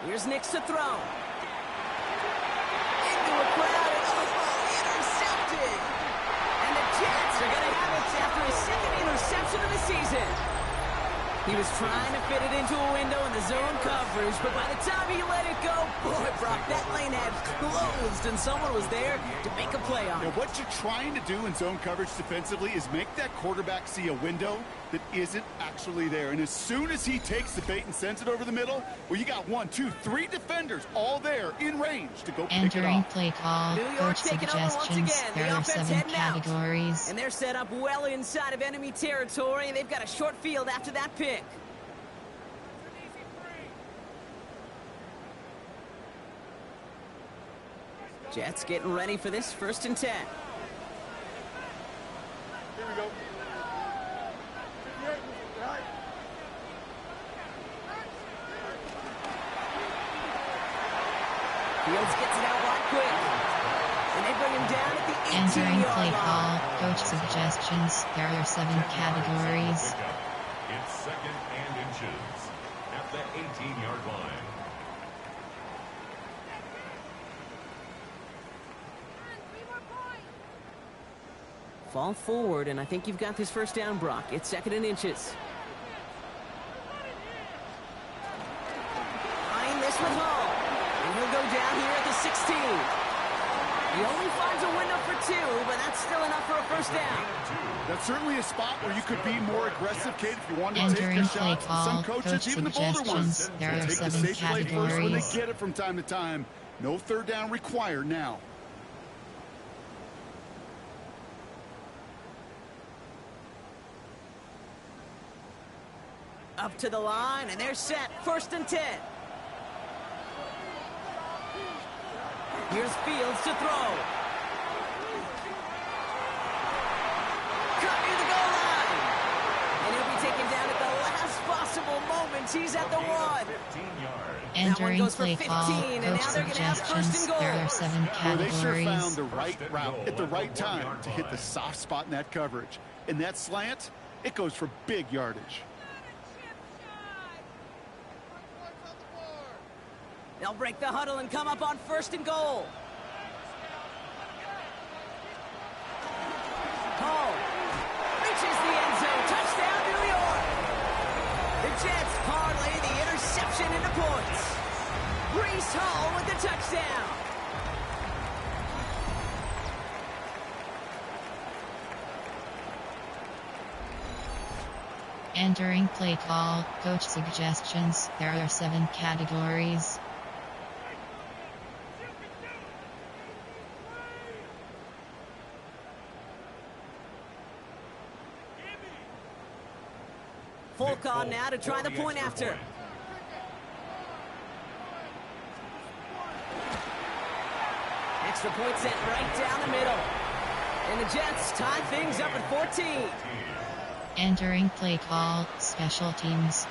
Here's Nix to throw. Into a crowd, and intercepted. And the Jets are going to have it after his 2nd interception of the season. He was trying to fit it into a window in the zone coverage, but by the time he let it go, boy, Brock, that lane had closed, and someone was there to make a play on it. Now, what you're trying to do in zone coverage defensively is make that quarterback see a window that isn't actually there. And as soon as he takes the bait and sends it over the middle, well, you got 1, 2, 3 defenders all there in range to go pick it Entering off. play call, New York coach taking over once suggestions, again. there The are offense 7 heading out. categories. And they're set up well inside of enemy territory. They've got a short field after that pick. Jets getting ready for this 1st and 10. Here we go. Fields gets it out wide quick. And they bring him down at the Entering 18-yard play line. call, coach suggestions, there are 7 categories. It's 2nd and inches at the 18-yard line. Fall forward, and I think you've got this 1st down, Brock. It's 2nd and inches. Behind this with Hall. And he'll go down here at the 16. He only finds a window for 2, but that's still enough for a 1st down. That's certainly a spot where you could be more aggressive, Kate, if you wanted to take Entering your play shots. call, Some coaches, coach even the bolder ones, suggestions, there will are take the 7 safe play first when they categories. get it from time to time. No 3rd down required now. Up to the line, and they're set. 1st and 10. Here's Fields to throw. Cut near the goal line. And he'll be taken down at the last possible moment. He's at the 1. Entering play call, coach suggestions, there are 7 categories. They sure found the right route at the right time to hit the soft spot in that coverage. And that slant, it goes for big yardage. They'll break the huddle and come up on 1st and goal. Hall reaches the end zone. Touchdown, New York. The Jets parlay the interception into points. Breece Hall with the touchdown. Entering play call, coach suggestions, there are 7 categories. Folk on now to try the point after. Extra point sent right down the middle. And the Jets tie things up at 14. Entering play call, special teams.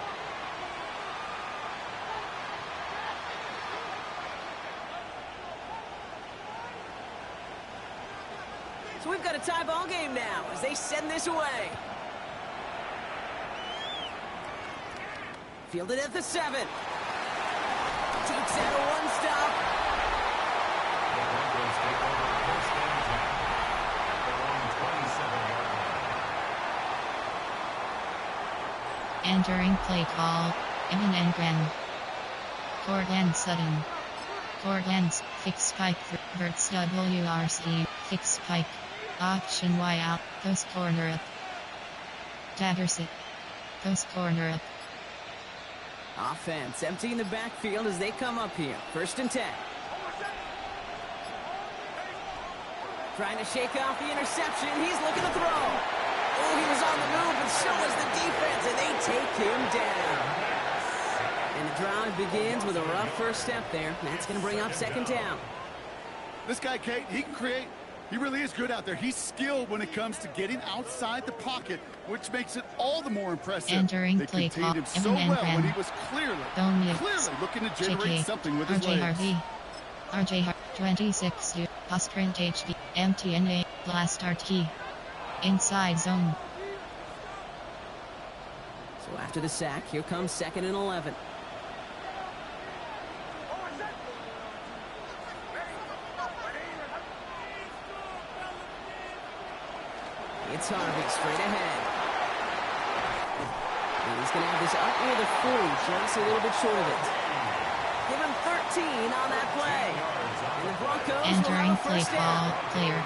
So we've got a tie ball game now as they send this away. Fielded at the 7. Takes out a 1-stop. The Broncos take over 1st and 10. The 27-yard line. Entering play call, Evan Engren. Cortland Sutton. Cortland's fix pike verts WRC, fix pike. Option Y out, post corner up. Tattersit. Post corner up. Offense emptying the backfield as they come up here. 1st and 10. Trying to shake off the interception. He's looking to throw. Oh, he was on the move, and so was the defense, and they take him down. And the drive begins with a rough first step there. That's going to bring up 2nd down. This guy, Kate, he can create. He really is good out there. He's skilled when it comes to getting outside the pocket, which makes it all the more impressive. Entering they play contained him call, so Evan well when Engren. he was clearly looking to generate something with his RJ legs. Harvey. RJ Harvey, 26 to Postrent HB, MTNA, last start key. Inside zone. So after the sack, here comes 2nd and 11. It's Harvey straight ahead. And he's going to have this up near the 40, just a little bit short of it. Give him 13 on that play. And the Broncos Entering will play first call, down. player,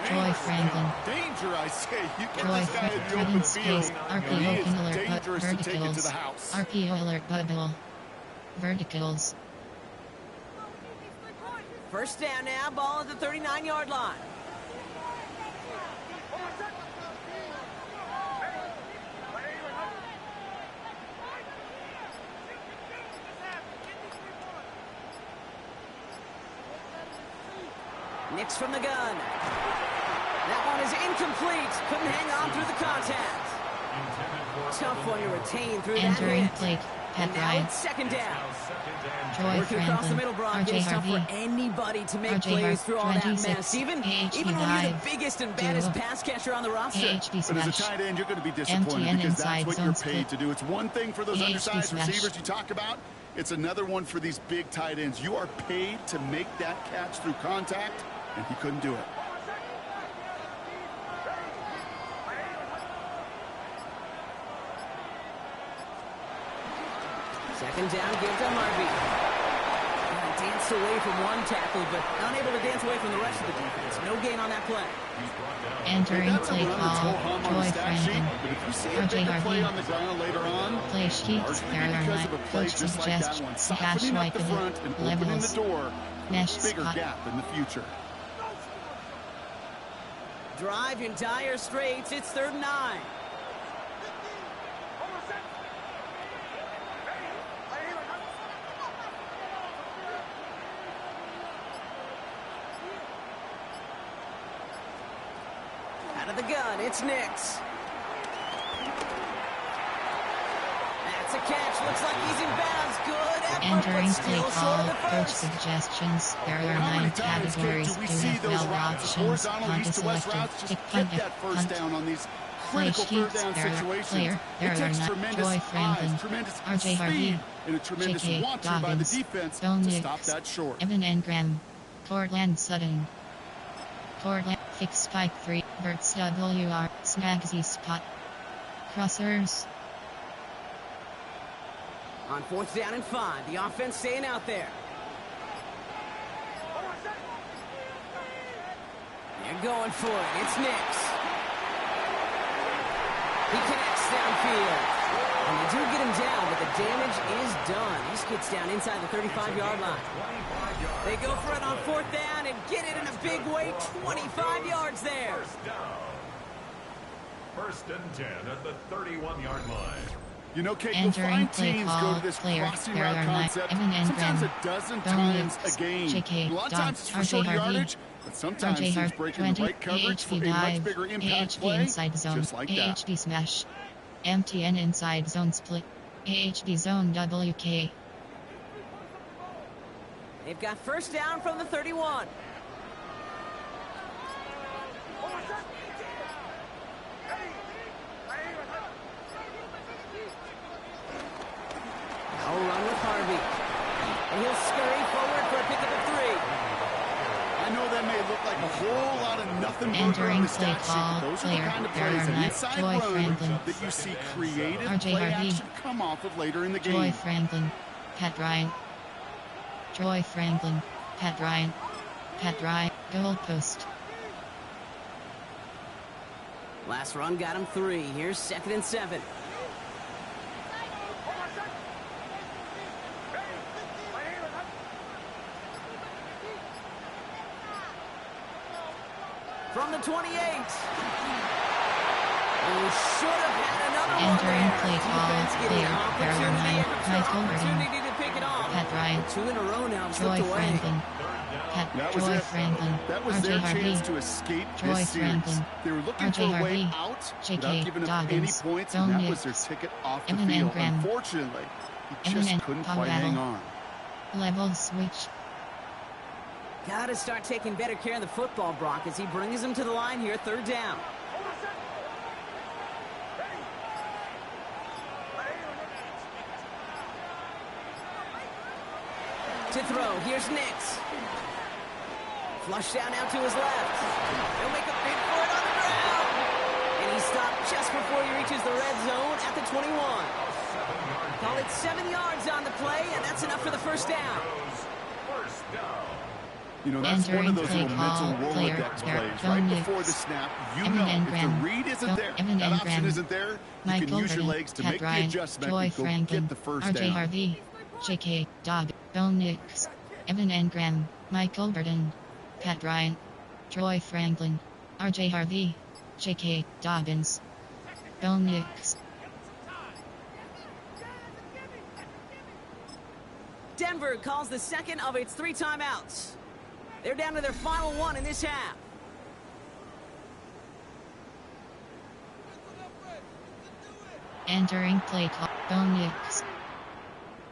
Troy Franklin. Danger, I say. You get Troy this guy in the Franklin, open space, field, RPO and he is can alert dangerous to take it to verticals. the house. RPO alert bubble. Verticals. 1st down now, ball at the 39-yard line. Nix from the gun. That one is incomplete. Couldn't hang on through the contact. Tough one to retain through Entering that hit. plate, Pat And now Ryan. it's 2nd down. Troy Working across the Franklin. middle, Brock. RJ It's tough for Harvey. anybody to make RJ plays Harvey, through all that 26, mess. Even AHB when you're the dive, biggest and baddest duo. pass catcher on the roster. AHB But as a smash. tight end, you're going to be disappointed MTN because that's inside what zone you're split. paid to do. It's one thing for those AHB undersized smash. receivers you talk about. It's another one for these big tight ends. You are paid to make that catch through contact, and he couldn't do it. Second down, give to Harvey. Danced away from one tackle, but unable to dance away from the rest of the defense. No gain on that play. Entering That's play another that's call, whole hum on the Troy stat sheet, Franklin. but if you see a RJ bigger play Harvey. on the ground later on, Play sheet, largely there are because nine. of a play Coach just like that suggests, one, hash softening up the wipe front and opening the levels. door, Mesh bigger spot. gap in the future. Drive in dire straits. It's 3rd and 9. gun, it's Nix. That's a catch. Looks like he's in bounds. Good effort, Entering but play still short call, of the coach first. suggestions. There are How 9 many times, Kate, categories do we to see those FL routes, options. horizontal Punt east is to west selected. routes, just Kick, get punt, that first punt. down on these Play critical third sheets. down There are situations. player. There It are takes 9. tremendous Joy eyes, Franklin. tremendous RJ Harvey. speed, and a tremendous JK want-to by the Dobbins. defense Bill to Nix. stop that short. Evan Engram. Cortland Sutton. Cortland. Fix Spike 3. Verts WR. Snagsy Spot. Crossers. On 4th down and 5, the offense staying out there. They're going for it. It's Nix. He connects downfield. And they do get him down, but the damage is done. This gets down inside the 35-yard line. They go for it on 4th down and get it in a big way. 25 yards there. First and 10 at the 31-yard line. You know, Kate, you'll Entering find play teams call, go to this player, crossing there route are 9. concept Evan Engram. sometimes a dozen Bill times Nix. a game. JK A lot of Dobbins. times it's for RJ short Harvey. yardage, but sometimes RJ teams Harvey. break in the 20. right coverage for a AHP much dive. bigger impact AHP play, inside zone. just like that. AHP smash. MTN inside zone split. AHP zone WK. They've got first down from the 31. Now run with Harvey. And he'll scurry forward for a pickup of 3. I know that may look like a whole lot of nothing burger on Entering the play stat sheet, call, but those are the player, kind of there plays, are an 9. inside Joy run Franklin. that you see creative RJ play Harvey. action come off of later in the Joy game. Franklin. Pat Ryan. Joy Franklin. Pat Ryan. Pat Ryan. Goalpost. Last run got him 3. Here's 2nd and 7. From the 28. Oh, should have had another one Entering there. play call, Defense getting player, there are opportunity 9. after Michael Burton. opportunity to pick it off. Pat Ryan. 2 in a row now, Joy slipped away. Franklin. Pat That was Joy it. Franklin. That was RJ their Harvey. chance to escape Joy this series. Franklin. They were looking RJ for a way Harvey. out JK without giving up any Dobbins. points, Bill and that was their Nix. ticket off the Evan field. Engram. Unfortunately, he Evan just couldn't quite hang on. Level switch. Got to start taking better care of the football, Brock, as he brings him to the line here, 3rd down. To throw, here's Nix. Flush down now to his left. He'll make a big for it on the ground. And he stopped just before he reaches the red zone at the 21. Call it 7 yards on the play, and that's enough for the first down. First down. You know, that's one of those Entering little play mental call, player, Rolodex there, plays. Bill Right Nix. before the snap, you Evan know if Engram. the read isn't Bill- there, Evan that option Engram. isn't there, you Michael can use your Burton. legs to Pat make Ryan. the adjustment Joy and go Franklin. get the first RJ down. Harvey. JK Dobbins. Bill Nix. Evan Engram. Michael Burton. Pat Ryan. Joy Franklin. RJ Harvey. JK Dobbins. Bill Nix. Denver calls the second of its 3 timeouts. They're down to their final 1 in this half. Entering play call. Bill Nix.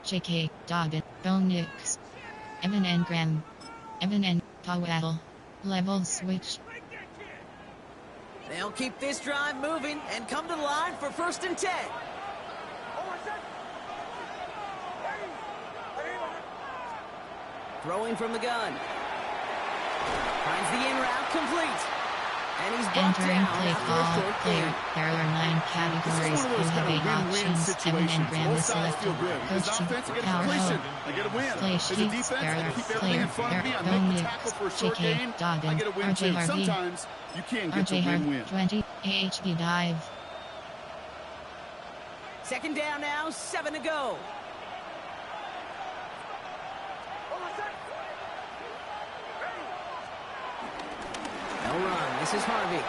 JK Dobbins. Bill Nix. Evan Engram. Evan N. Powell. Level switch. They'll keep this drive moving and come to the line for 1st and 10. Throwing from the gun. Finds the in route complete. And he's brought Entering down play after a call, short player. gain. There are 9 categories. You have 8 options. Evan Engram is Both sides selected. feel good. As Coach offense, I get a Power completion. Hope. I get a win. Play As a sheets. defense, There I are keep everything player. in front of me. I Bill make the Nix. tackle for a short JK gain. I Dobbins. get a win RJ too. Harvey. Sometimes you can't get RJ the Harvey. win-win. 20. AHP dive. 2nd down now, 7 to go. No run. This is Harvey.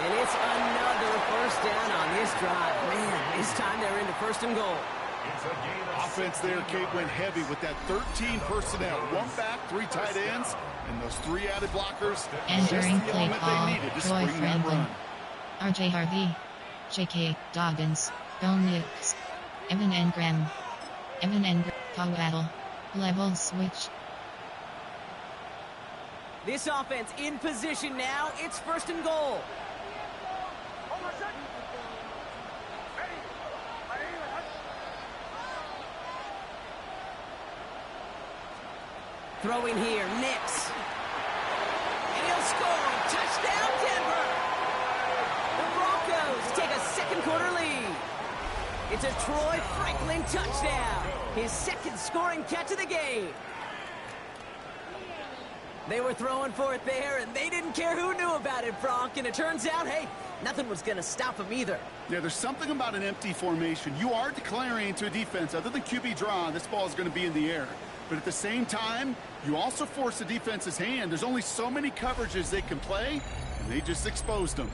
And it's another first down on this drive. Man, this time they're into 1st and goal. It's a gain of Offense there, Kate, went heavy with that 13 personnel. One back, 3 tight ends, and those 3 added blockers. Entering Just the play element call, they needed to Joy spring that Franklin, run. RJ Harvey, JK Dobbins, Bo Nix, Evan Engram, Cowell, level switch. This offense in position now. It's 1st and goal. Throwing here, Nix. And he'll score. Touchdown, Denver. The Broncos take a second quarter lead. It's a Troy Franklin touchdown. His 2nd scoring catch of the game. They were throwing for it there, and they didn't care who knew about it, Bronk. And it turns out, hey, nothing was going to stop them either. Yeah, there's something about an empty formation. You are declaring to a defense, other than QB draw, this ball is going to be in the air. But at the same time, you also force the defense's hand. There's only so many coverages they can play, and they just exposed them.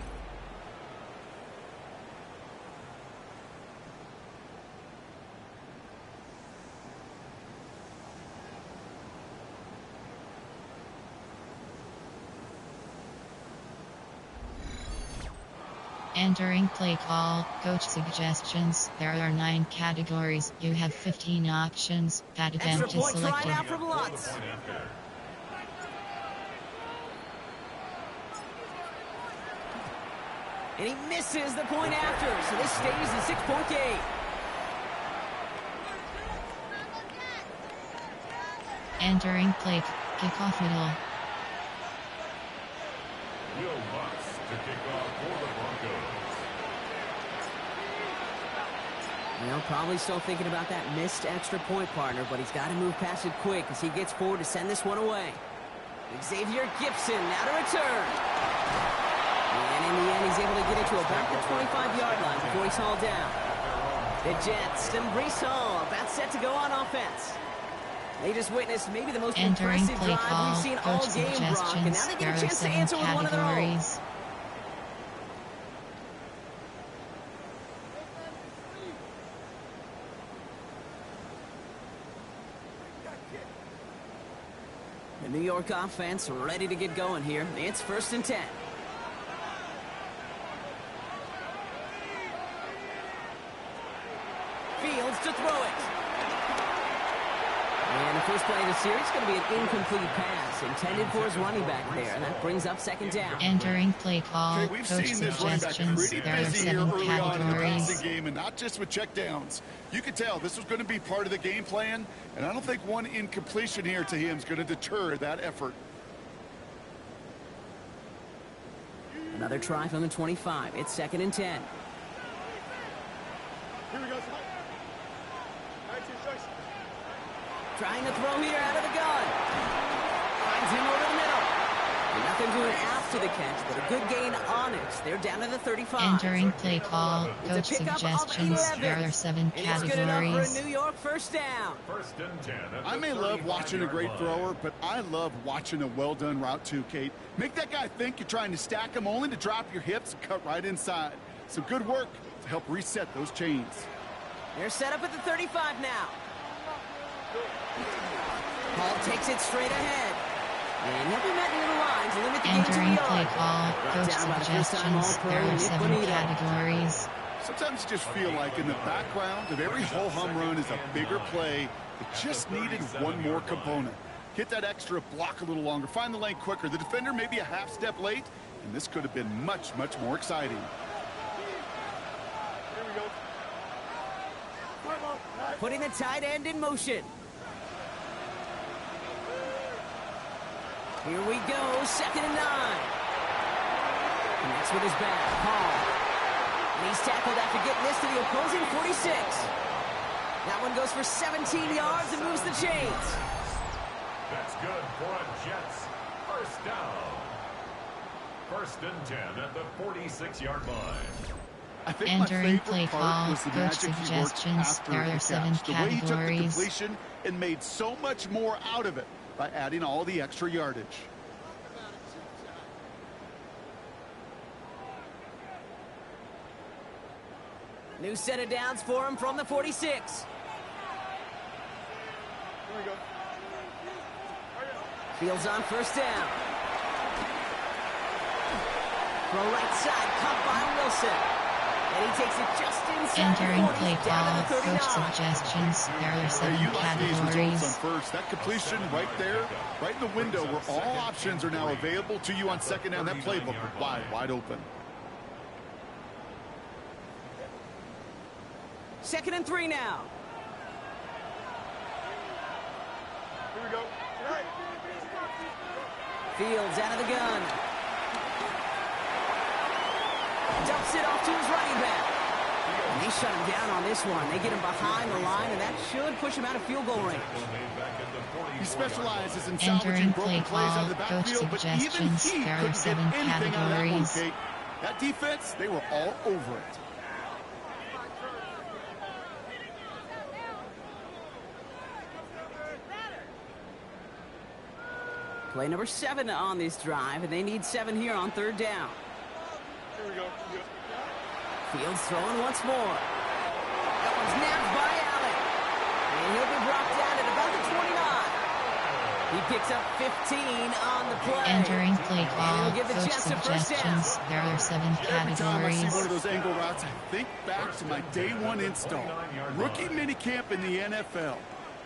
Entering play call, coach suggestions. There are 9 categories. You have 15 options. Add them Extra to point try selected. now from Lutz. And he misses the point after, so this stays the 6-point game. Entering play kickoff middle. Will Lutz to kick off for the Broncos. Well, probably still thinking about that missed extra point, partner, but he's got to move past it quick as he gets forward to send this one away. Xavier Gibson now to return. And in the end, he's able to get it to about the 25-yard line before he's hauled down. The Jets and Brees Hall about set to go on offense. They just witnessed maybe the most Entering impressive play drive call, we've seen coach all game, Brock, and now suggestions. they There get a are chance to 7 answer with one of their own. categories. The New York offense ready to get going here. It's 1st and 10. Fields to throw it. And the first play of the series is going to be an incomplete pass intended for his running back there, and that brings up 2nd down. Entering play call, Okay, we've coach seen this running back suggestions. pretty There are busy here 7 early on in the categories. passing game, and not just with checkdowns. You could tell this was going to be part of the game plan, and I don't think one incompletion here to him is going to deter that effort. Another try from the 25. It's 2nd and 10. Here we go. Nice choice. Trying to throw here out of the gun. Finds him over the middle. And nothing doing after the catch, but a good gain on it. They're down to the 35. Entering play call, coach It's a pickup of suggestions. 11. There are 7 And it's good enough for categories. a New York first down. 1st and 10 at the I may love watching a 35-yard great line. thrower, but I love watching a well-done route too, Kate. Make that guy think you're trying to stack him only to drop your hips and cut right inside. Some good work to help reset those chains. They're set up at the 35 now. Hall takes it straight ahead. And he'll be met near the line to limit the gain to Entering a play yard. call, coach Down by the first-time suggestions. All-Pro There are Nick 7 Bonito. categories. Sometimes you just feel like in the background of every ho-hum run is a bigger play that just needed one more component. Hit that extra block a little longer. Find the lane quicker. The defender may be a half step late, and this could have been much, much more exciting. Here we go. Putting the tight end in motion. Here we go, 2nd and 9. Connects with his back, Hall. And he's tackled after getting this to the opposing 46. That one goes for 17 yards and moves the chains. That's good for a Jets first down. 1st and 10 at the 46-yard line. I think Entering my play favorite part call, was the coach magic he worked suggestions. after There the are 7 catch. The way he took the categories. completion and made so much more out of it by adding all the extra yardage. New set of downs for him from the 46. Here we go. Fields on first down. Throw right side, caught by Wilson. And he takes it just inside Entering the 40, play down to call, the 39. coach suggestions. There are 7 Hey, you like these results on categories. first. That completion right there, right in the window where all options are now available to you on second down. That playbook wide open. 2nd and 3 now. Here we go. Fields out of the gun. Dumps it off to his running back. And they shut him down on this one. They get him behind the line, and that should push him out of field goal range. He specializes in Entering salvaging play broken plays out of the call, coach backfield, but even suggestions. he There are couldn't get 7 anything out of that one, categories. Kate. That defense, they were all over it. Play number 7 on this drive, and they need 7 here on 3rd down. Here we go. Fields throwing once more. That one's nabbed by Allen. And he'll be brought down at about the 29. He picks up 15 on the play. Entering play And call, he'll give the coach Jets a first down. suggestions. There are 7 Every time I see one of categories. those angle routes, I think back to my day 1 install. Rookie minicamp in the NFL.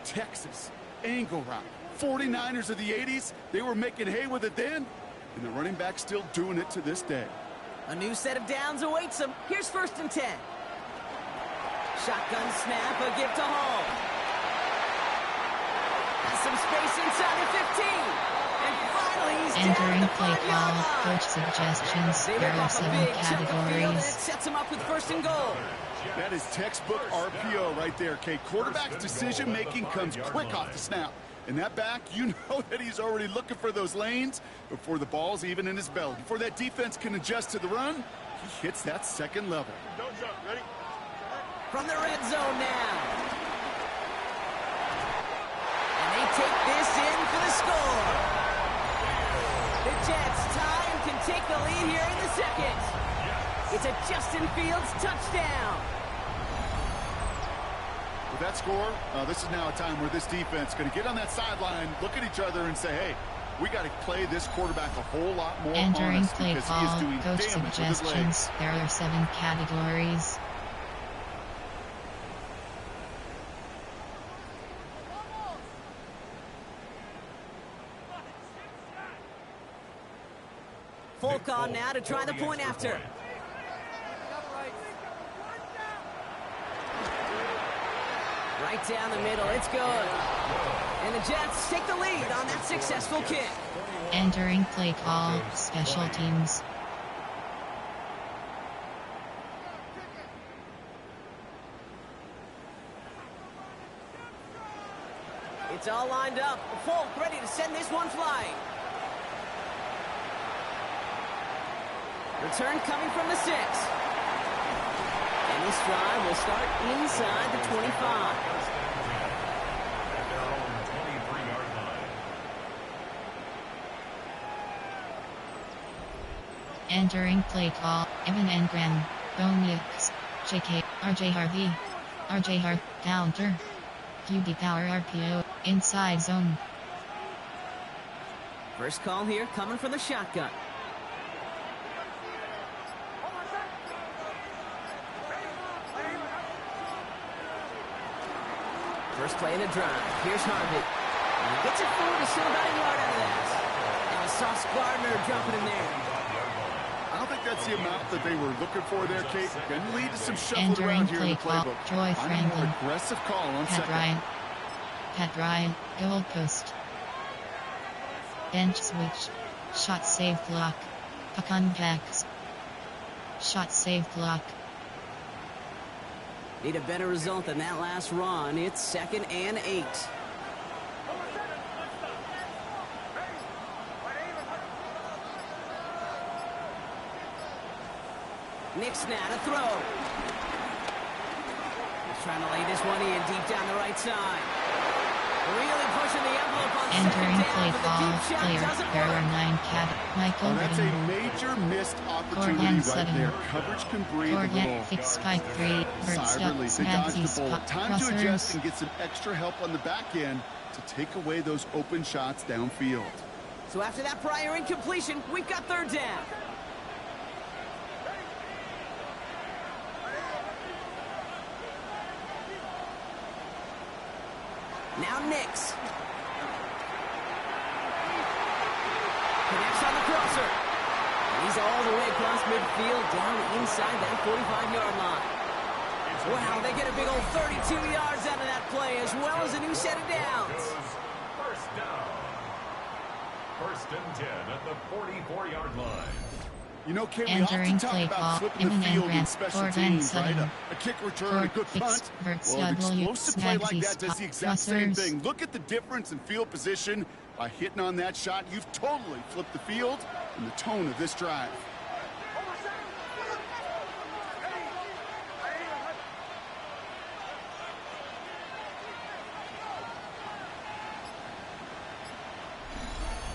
Texas, angle route. 49ers of the 80s, they were making hay with it then, and the running back's still doing it to this day. A new set of downs awaits him. Here's 1st and 10. Shotgun snap, a give to Hall. Has some space inside the 15. And finally, he's down Entering at the play 5-yard call, line. coach suggestions. They There rip are off a 7 big chunk of field, and it categories. sets him up with 1st and goal. That is textbook RPO right there, Kate. Quarterback's decision-making comes quick off the snap. And that back, you know that he's already looking for those lanes before the ball's even in his belly. Before that defense can adjust to the run, he hits that 2nd level. Don't jump. Ready? From the red zone now. And they take this in for the score. The Jets tie and can take the lead here in the 2nd. It's a Justin Fields touchdown. With that score, this is now a time where this defense is going to get on that sideline, look at each other, and say, hey, we got to play this quarterback a whole lot more Entering honest play because he is call, doing coach damage with his legs. suggestions. There are 7 categories. Folk on now to try the point after. Right down the middle, it's good. And the Jets take the lead on that successful kick. Entering play call, special teams. It's all lined up. Folk ready to send this one flying. Return coming from the 6. And this drive will start inside the 25. Entering play call, Evan Engram, Boniaks, JK, RJ Harvey, RJ Hart, counter. QB power RPO, inside zone. First call here coming from the shotgun. First play of the drive. Here's Harvey. And he gets it forward to still about a yard out of that. And Sauce Gardner jumping in there. I don't think that's the amount that they were looking for there, Kate. Can lead to some shuffling Entering around here in play the call, playbook. Troy I'm a more Franklin. aggressive call on Pat second. Ryan. Pat Ryan, Gold Coast. Bench switch. Shot save block. Puck on backs. Shot save block. Need a better result than that last run. It's 2nd and 8. Nick's now to throw. He's trying to lay this one in deep down the right side. Really pushing the envelope on Entering second play down, but the call, deep shot player, doesn't there work. are 9 Michael Oh, that's a Whittingham. major missed opportunity Corgan right Sutton. there. Coverage can breathe a Corgan, little fix spike 3, sigh of relief. They dodged the bullet. Time to adjust and get some extra help on the back end to take away those open shots downfield. So after that prior incompletion, we've got third down. Now Nix. Connects on the crosser. He's all the way across midfield, down inside that 45-yard line. Wow, they get a big old 32 yards out of that play, as well as a new set of downs. First down. First and 10 at the 44-yard line. You know, Kate, we Entering often talk play about call, flipping the field in special teams, right? Sutton. A kick return, a good punt. Well, an explosive play like that does the exact same thing. Look at the difference in field position. By hitting on that shot, you've totally flipped the field and the tone of this drive.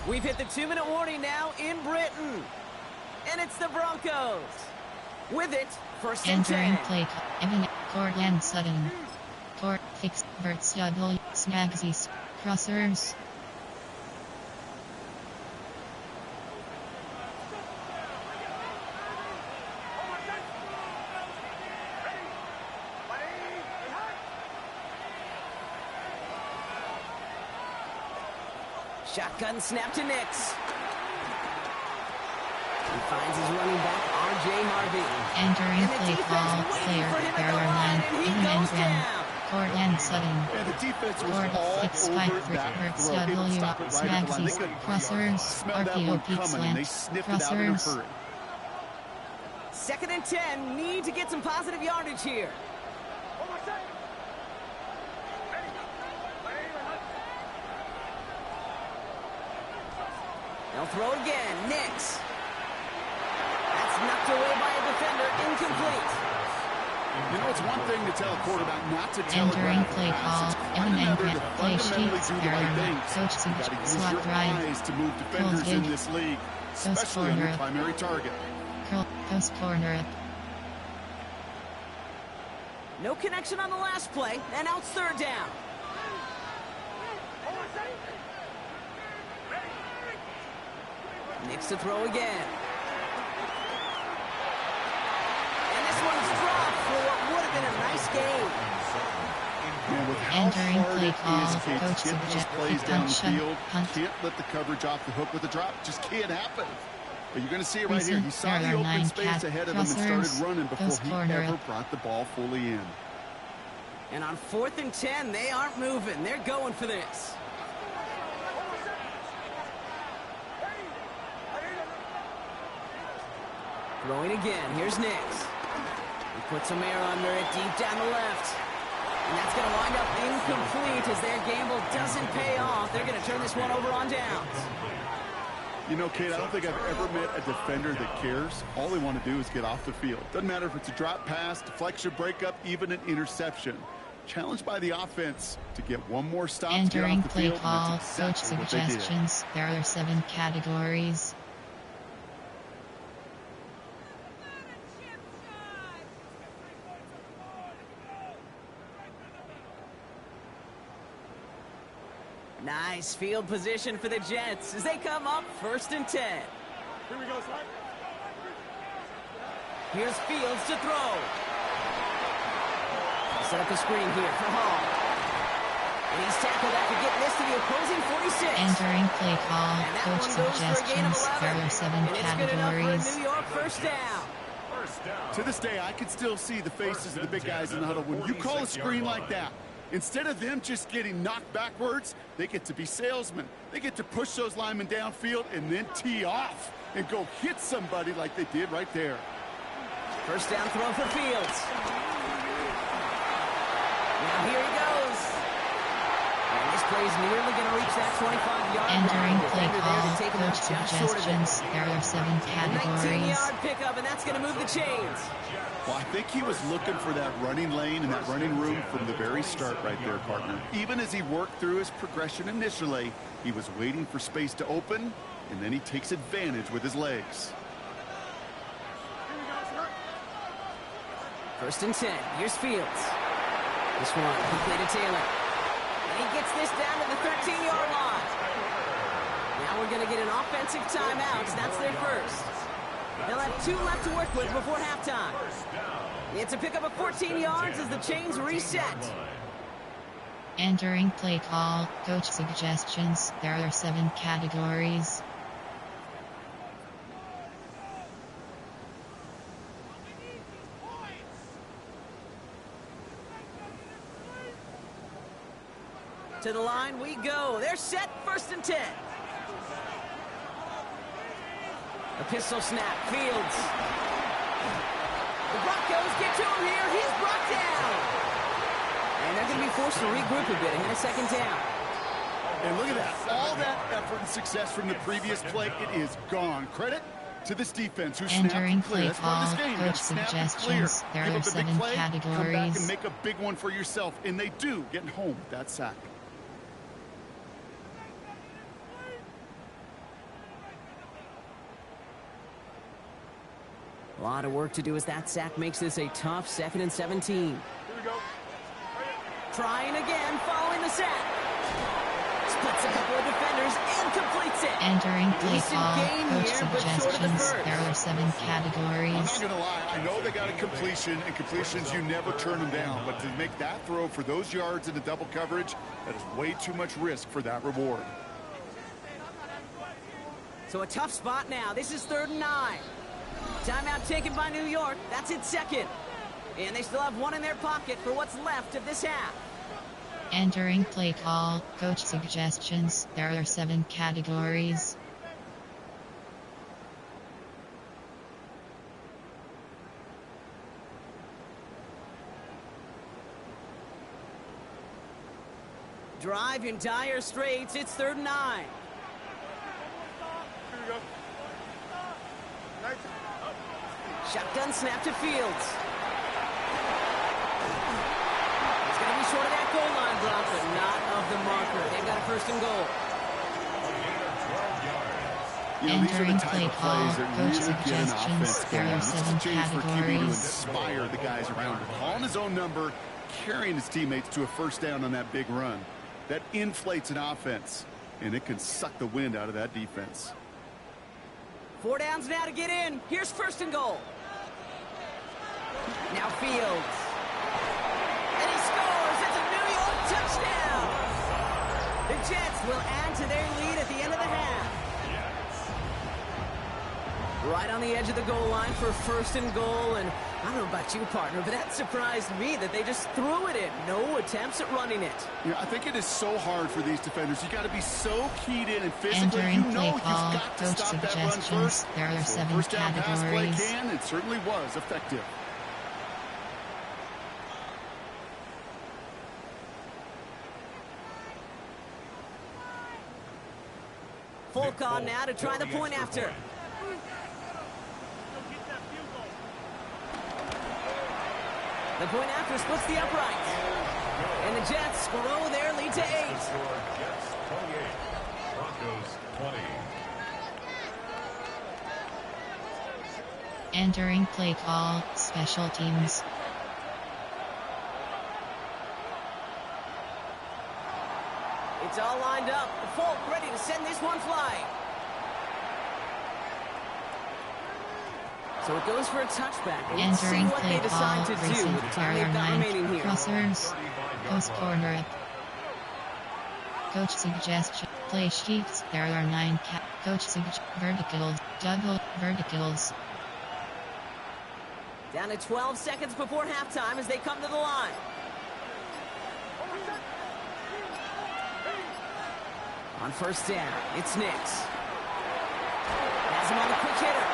We've hit the 2-minute warning now in Britain. And it's the Broncos. With it, first and 10. Entering play call, Evan Corgan Sutton. Court fix Verts W Snagsy crossers. Shotgun snap to Nix. He finds his running back, R.J. Harvey. Entering play call, player, barrier 9, Evan Engram. Corgan Sutton. And the defense was Court all fix over spike that throw. Verts Able to W stop it right at the line. They Snagsy could crossers. smell that one RPO peak coming, and they slant sniffed it out in a crossers. hurry. Second and 10. Need to get some positive yardage here. They'll throw it again. Nix. That's knocked away by a defender. Incomplete. You know, it's one thing to tell a quarterback not to tell Entering a play pass. call, It's quite Evan another Engram. to Play fundamentally sheets, do the right barrier 9. things. Coach You gotta use slot your drive. eyes to move defenders in this league, especially on your corner. primary target. Curl, post corner. No connection on the last play, and now it's third down. Nix to throw again. And this one's dropped for what would have been a nice game. And with how Entering hard play it call, is to coach get these suggest plays a down the punt, field, punt. can't let the coverage off the hook with a drop. Just can't happen. But you're going to see it right here. Recent He saw the barrier open 9 space ahead of him and started crossers, running before post he corner. ever brought the ball fully in. And on 4th and 10, they aren't moving. They're going for this. Throwing again. Here's Nix. He puts some air under it deep down the left. And that's going to wind up incomplete as their gamble doesn't pay off. They're going to turn this one over on downs. You know, Kate, I don't think I've ever met a defender that cares. All they want to do is get off the field. Doesn't matter if it's a drop pass, deflection, breakup, even an interception. Challenged by the offense to get one more stop to get Entering off the play field. and call, that's coach exactly what they did. suggestions. There are 7 categories. Nice field position for the Jets as they come up 1st and 10. Here we go, Slide. Here's Fields to throw. Set up a screen here for Hall. And he's tackled after getting this to the opposing 46. Entering play call, And that coach one goes for a gain of suggestions. 11. There are 7 And it's good enough for a categories. New York first down. First down. To this day, I can still see the faces of the big guys in the huddle. When you call a screen like that, instead of them just getting knocked backwards, they get to be salesmen. They get to push those linemen downfield and then tee off and go hit somebody like they did right there. First down throw for Fields. Now here he goes. And this play's nearly going to reach that 25-yard line. Entering play Defender there call, to take him out coach just short of it. suggestions. There are 7 categories. 19-yard pickup, and that's going to move the chains. Well, I think he was looking for that running lane and that running room from the very start right there, partner. Even as he worked through his progression initially, he was waiting for space to open, and then he takes advantage with his legs. First and 10. Here's Fields. This one complete to Taylor. And he gets this down to the 13-yard line. Now we're going to get an offensive timeout. That's their first. They'll have 2 left to work with before halftime. It's a pickup of 14 yards as the chains reset. Entering play call, coach suggestions. There are 7 categories. To the line we go. They're set. First and 10. A pistol snap. Fields. The Broncos get to him here. He's brought down. And they're going to be forced to regroup a bit ahead of second down. And look at that. All that effort and success from the previous play, it is gone. Credit to this defense who snapped Entering and clear. play That's part of call, this game. coach Snap and clear. suggestions. There Give are up a big 7 play, come back categories. and make a big one for yourself. And they do, getting home with that sack. A lot of work to do as that sack makes this a tough 2nd and 17. Here we go. Trying again following the sack. Splits a couple of defenders and completes it. Entering play Decent call, game coach here, but short of the suggestions. first. There are 7 I'm categories. not going to lie. I know they got a completion, and completions, you never turn them down. But to make that throw for those yards in the double coverage, that is way too much risk for that reward. So a tough spot now. This is 3rd and 9. Timeout taken by New York. That's its second. And they still have 1 in their pocket for what's left of this half. Entering play call, coach suggestions. There are 7 categories. Drive in dire straits. It's 3rd and 9. Here we go. Nice. Shotgun snap to Fields. He's going to be short of that goal line, Brock, but not of the marker. They've got a 1st and goal. You know, these are the Entering type play of call, plays that coach really get an suggestions. offense There going. are This is a 7 chance for QB to categories. inspire the guys around him. Calling his own number, carrying his teammates to a 1st down on that big run. That inflates an offense, and it can suck the wind out of that defense. 4 downs now to get in. Here's 1st and goal. Now Fields. And he scores. It's a New York touchdown. The Jets will add to their lead at the end of the half. Right on the edge of the goal line for 1st and goal. And I don't know about you, partner, but that surprised me that they just threw it in. No attempts at running it. You know, I think it is so hard for these defenders. You got to be so keyed in and physically. Entering You know play you've call, got to coach stop that run suggestions. first. There are So 7 first down pass play categories. can, it certainly was effective. Folk on now to try the point after. The point after splits the upright. And the Jets grow their lead to 8. Jets 28, Broncos 20. Entering play call, special teams. It's all lined up. Folk ready to send this one flying. So it goes for a touchback. Let's see Entering what play they decide call, to do recent with the time there they've are got 9 remaining here. crossers. Post corner up. Coach suggestion. Play sheets. There are 9 coach verticals. Double verticals. Down to 12 seconds before halftime as they come to the line. On 1st down, it's Nix. Has him on the quick hitter.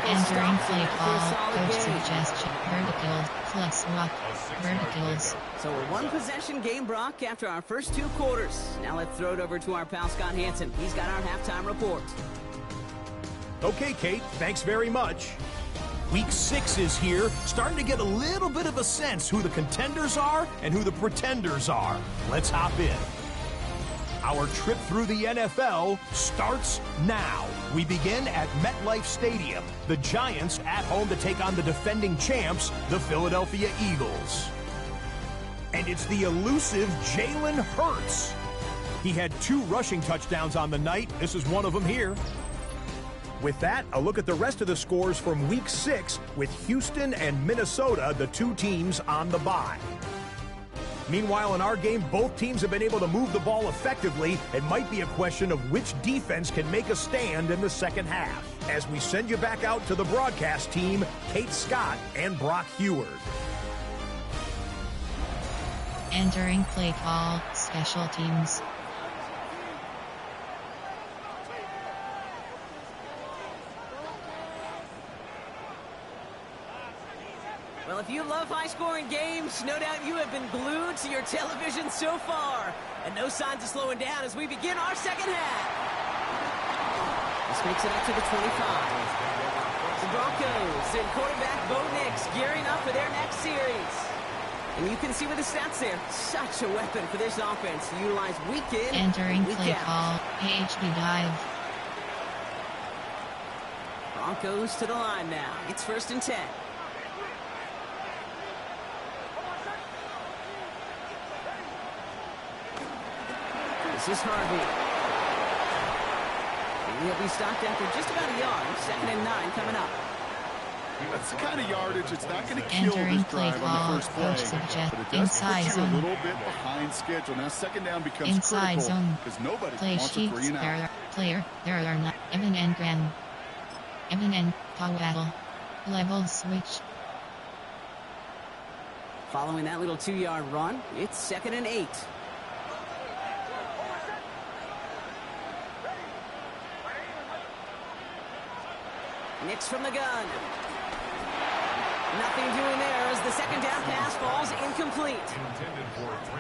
Entering play call, coach suggestion, verticals, plus walk, verticals. So a one-possession game, Brock, after our first 2 quarters. Now let's throw it over to our pal Scott Hansen. He's got our halftime report. Okay, Kate, thanks very much. Week 6 is here, starting to get a little bit of a sense who the contenders are and who the pretenders are. Let's hop in. Our trip through the NFL starts now. We begin at MetLife Stadium. The Giants at home to take on the defending champs, the Philadelphia Eagles. And it's the elusive Jalen Hurts. He had 2 rushing touchdowns on the night. This is one of them here. With that, a look at the rest of the scores from Week 6 with Houston and Minnesota, the 2 teams on the bye. Meanwhile, in our game, both teams have been able to move the ball effectively. It might be a question of which defense can make a stand in the second half. As we send you back out to the broadcast team, Kate Scott and Brock Heward. Entering play call, special teams. Well, if you love high-scoring games, no doubt you have been glued to your television so far. And no signs of slowing down as we begin our second half. This makes it up to the 25. The Broncos and quarterback Bo Nix gearing up for their next series. And you can see with the stats there, such a weapon for this offense to utilize week in, Entering week play out. call, HB dive. Broncos to the line now. It's 1st and 10. This is Harvey. And he'll be stopped after just about a yard. 2nd and 9 coming up. That's the kind of yardage it's not going to kill Entering this play drive on call, the first play, coach suggest but it does inside put you zone. a little bit behind schedule. Now second down becomes Inside critical zone. because nobody Play wants a sheets, 3 and out. there are not, Evan and Graham. Evan and Powell. Level switch. Following that little 2-yard run, it's 2nd and 8. Nix from the gun. Nothing doing there as the second down pass falls incomplete.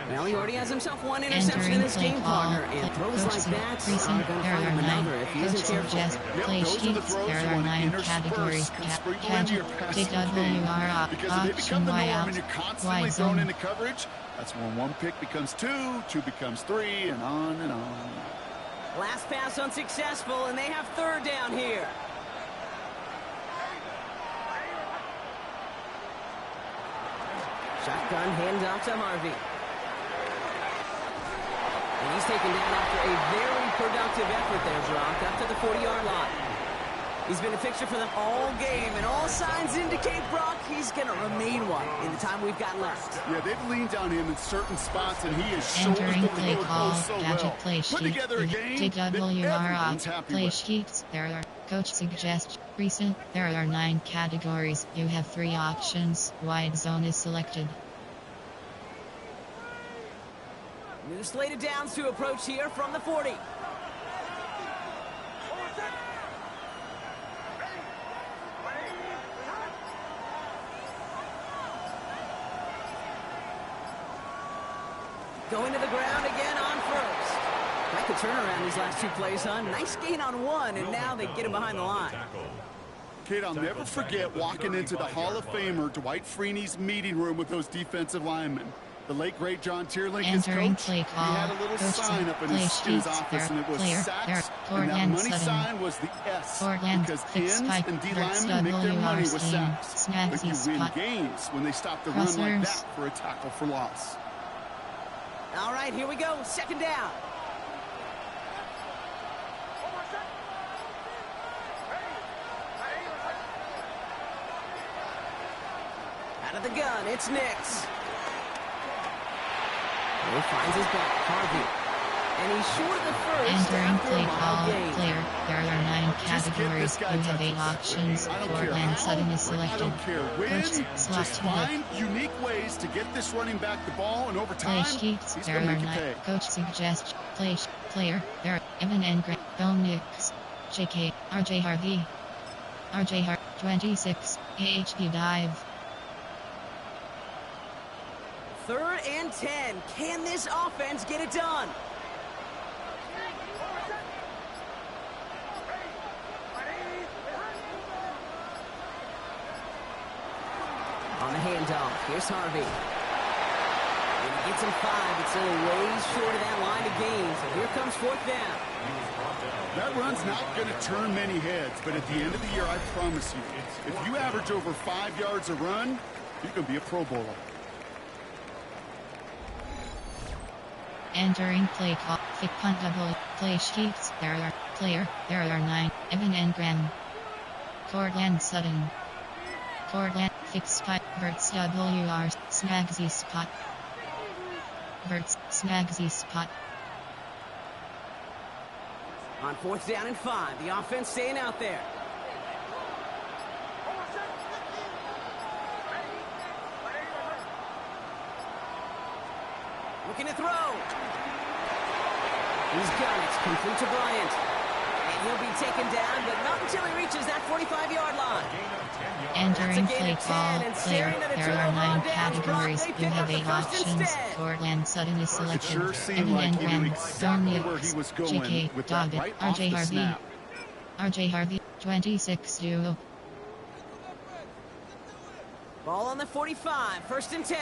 Well, he already has himself 1 interception in this game, partner, and throws like that are going to find him another if he isn't careful. Play sheets, there are 9 categories. TWR, because if they become the Y norm out, and you're Y constantly thrown zone. into coverage, that's when 1 pick becomes 2, 2 becomes 3, and on and on. Last pass unsuccessful, and they have 3rd down here. Shotgun handoff to Harvey. And he's taken down after a very productive effort there, Brock, up to the 40-yard line. He's been a fixture for them all game, and all signs indicate, Brock, he's going to remain one in the time we've got left. Yeah, they've leaned on him in certain spots, and he has shouldered Entering the play load call, so gadget well. play Put sheet, together a game that everyone's happy play with. sheets, there are, coach suggests, recent, there are 9 categories, you have 3 options, wide zone is selected. New slated downs to approach here from the 40. Going to the ground again on 1st. Quite the turnaround these last 2 plays, huh? Nice gain on 1, and now they get him behind the line. Kate, I'll never forget walking into the Hall of Famer Dwight Freeney's meeting room with those defensive linemen. The late, great John Tierlink, his Entering coach, play he call, had a little coach sign up in play his sheets, office, and it was sacks, and that money sign was the S, because ends and D linemen make their money with sacks. But you win games when they stop the run like that for a tackle for loss. All right, here we go. 2nd down. Out of the gun, it's Nix. He finds his back, Harvey. And he's short of the first. Entering after a play wild call, game. player, there are 9 categories, you have 8 options, Portland Sutton is I selected. don't care when, Coach, slot just to the find unique ways to get this running back the ball, and over play time, sheets, he's there going are to make 9, you pay. coach suggests, player, there are, Evan and Graham, Bo Nix, JK, RJ Harvey. RJ Hart, 26, AHP dive. 3rd and 10. Can this offense get it done? On the handoff, here's Harvey. And he gets him 5. It's still a ways short of that line of gain. So here comes 4th down. That run's not going to turn many heads, but at the end of the year, I promise you, if you average over 5 yards a run, you're going to be a Pro Bowler. Entering play call, fit punt double, play sheets, there are 9, Evan and Graham. Cortland Sutton. Cortland, fix spot, Verts WR, Snagsy spot. Verts, Snagsy spot. On 4th down and 5, the offense staying out there. Looking to throw. He's got it. Complete to Bryant. And he'll be taken down, but not until he reaches that 45-yard line. Entering play call, player, there are 9 categories, you have 8 options. Cortland Sutton is selected. Evan and Graham, Dorniaks, JK, Doggett, RJ Harvey. RJ Harvey, 26 duo. Ball on the 45, 1st and 10.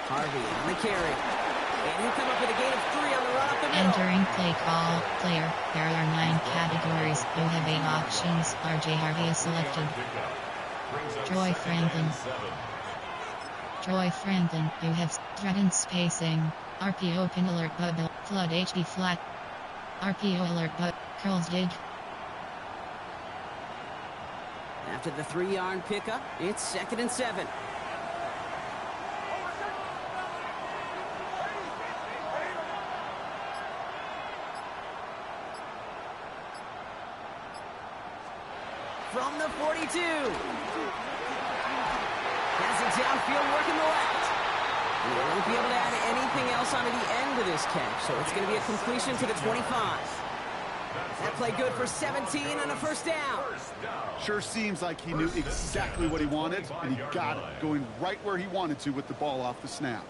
Harvey on the carry. And he'll come up with a gain of 3 on the run up the middle. Entering play call, player, there are 9 categories, you have 8 options. RJ Harvey is selected. Troy Franklin. Troy Franklin, you have threatened spacing. RPO pin alert bubble, flood HD flat. RPO alert but curls dig. After the 3-yard pickup, it's 2nd and 7. From the 42. Has it downfield, working the left. And he won't be able to add anything else onto the end of this catch, so it's going to be a completion to the 25. That play good for 17 and a 1st down. Sure seems like he knew exactly what he wanted, and he got it, going right where he wanted to with the ball off the snap.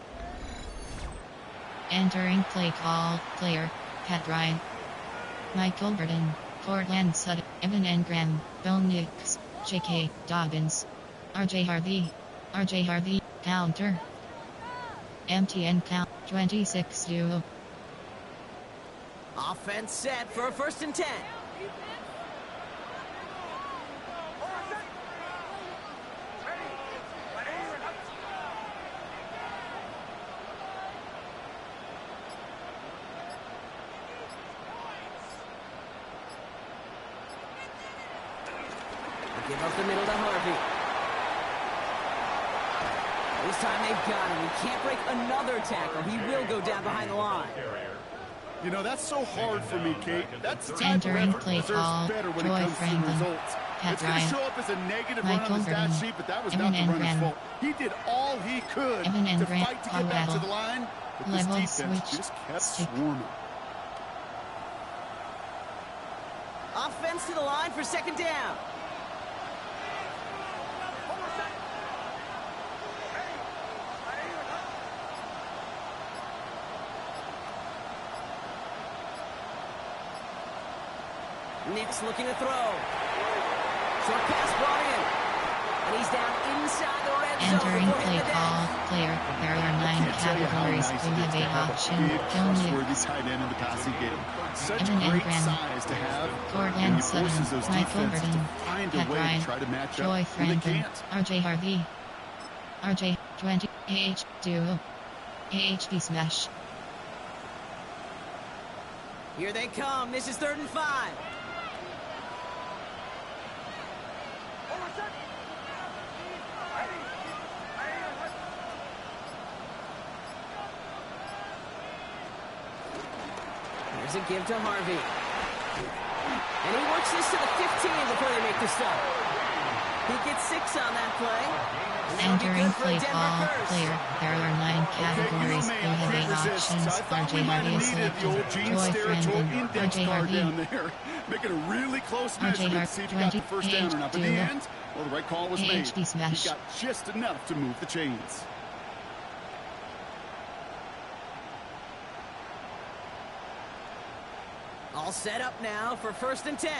Entering play call, player, Pat Ryan. Michael Burton, Cortland Sutton, Evan and Graham, Bone Nix, JK, Dobbins. RJ Harvey. RJ Harvey, counter. MTN count, 26 duo. Offense set for a 1st and 10. Give up the middle to Harvey. This time they've got him. He can't break another tackle. He will go down behind the line. You know, that's so hard for me, Kate. That's the type Entering of effort play deserves call, better when Troy it comes Franklin, to the results. Pat It's going to Ryan, show up as a negative Michael run on the stat Burton, sheet, but that was Evan not the and runner's Graham. fault. He did all he could Evan and to Graham, fight to get back to Colorado. the line, but this Level defense switch, just kept stick. swarming. Offense to the line for 2nd down. Nix looking to throw. Short pass brought in. And he's down inside the red zone. Entering before play hitting the call, deck. player, there are 9 categories, you have 8 options. Big, Bone trustworthy Nix, tight end in the passing game. Such Evan and great Graham. size to have, and Cortland he forces Sutton, those Michael defenses Burton, to find a Pat way Ryan, to try to match Troy up when they Franklin, can't. RJ Harvey. RJ, 20, AH, duo. AHB smash. Here they come. This is 3rd and 5. Here's a give to Harvey. And he works this to the 15 before they make the stop. He gets 6 on that play. Entering play call player. There are 9 categories. You have 8 options. RJ Harvey is selected. Joy Franklin. RJ Harvey. Making a really close measurement to see if he got the first down or not. But in the end, well, the right call was made. He got just enough to move the chains. All set up now for 1st and 10.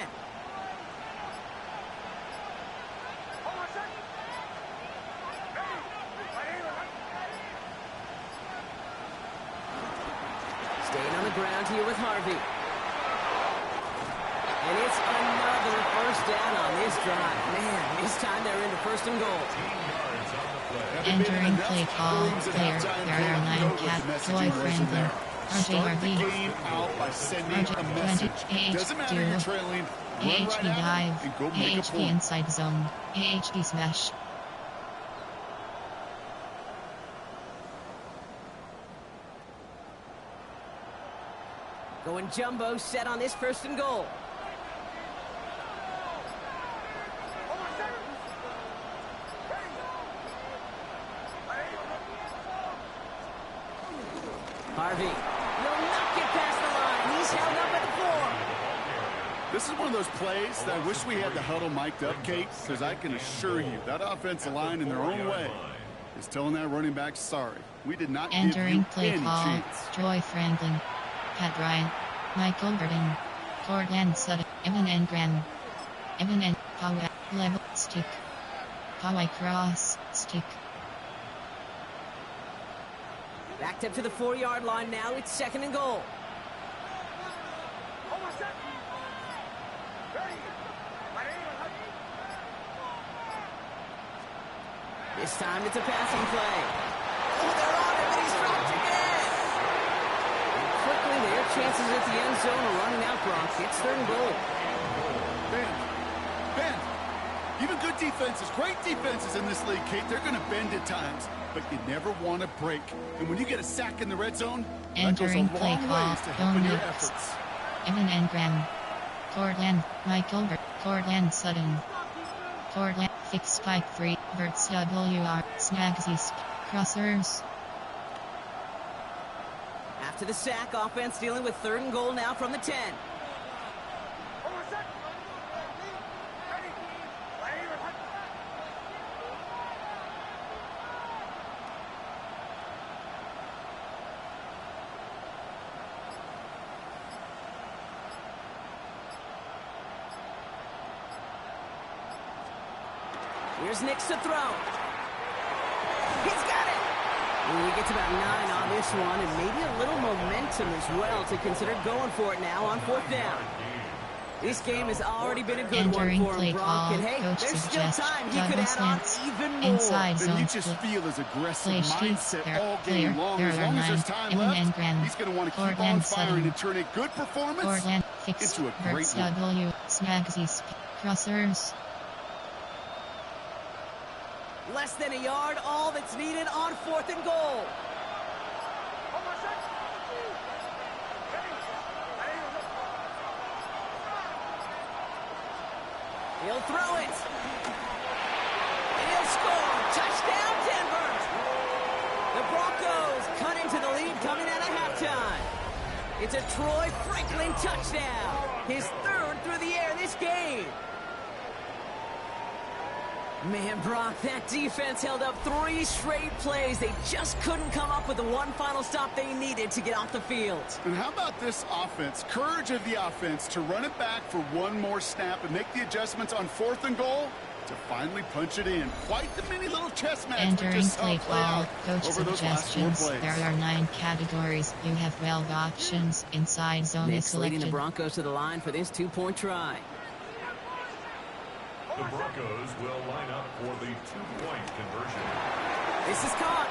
Staying on the ground here with Harvey. And it's another first down on this drive. Man, this time they're into 1st and goal. Entering play call player. There are 9 categories. Joy Franklin. RJ Harvey. RJ 20. AHD dive. AHD inside zone. AHD smash. Going jumbo set on this 1st and goal. Harvey will not get past the line. He's held up at the 4. This is one of those plays that I wish we had the huddle mic'd up, Kate, because I can assure you that offensive line in their own way is telling that running back, sorry, we did not give you any chance. Joy Franklin. Pat Bryant. Michael Burton. Cortland Sutton. Evan Engram. Evan and Poway. Level stick. Poway cross stick. Backed up to the 4-yard line now. It's 2nd and goal. This time it's a passing play. Oh, they're on him, and he's dropped again. And quickly, their chances at the end zone are running out, Brock. It's 3rd and goal. Bend. Even good defenses, great defenses in this league, Kate, they're going to bend at times, but you never want to break. And when you get a sack in the red zone, entering that goes a play long call. ways to helping your efforts. Evan Engram. Cortland. Michael Burton. Cortland Sutton. Cortland. Fix spike 3. Verts WR. Snagsy. Crossers. After the sack, offense dealing with 3rd and goal now from the 10. Here's Nix to throw. He's got it. He gets about 9 on this one, and maybe a little momentum as well to consider going for it now on 4th down. This game has already been a good entering one for him, Brock. And hey, there's still time. He could add on even more. Inside zone. You just feel his aggressive mindset all player. game long. There As are long as 9. there's time Evan left, Engram. he's going to want to keep Cortland on firing Sutton. and turn a good performance Cortland fix into a great Verts one. W. Snagsy. Crossers. Less than a yard, all that's needed on 4th and goal. He'll throw it. And he'll score. Touchdown, Denver. The Broncos cut into the lead coming out of halftime. It's a Troy Franklin touchdown. His 3rd through the air this game. Man, Brock, that defense held up 3 straight plays. They just couldn't come up with the one final stop they needed to get off the field. And how about this offense? Courage of the offense to run it back for one more snap and make the adjustments on 4th and goal to finally punch it in. Quite the mini little chess match we entering just saw play play call. out Coach over those last 4 suggestions. plays. There are 9 categories. You have 12 options. Inside zone is Nick's leading selected. the Broncos to the line for this 2-point try. The Broncos will line up for the 2-point conversion. This is caught.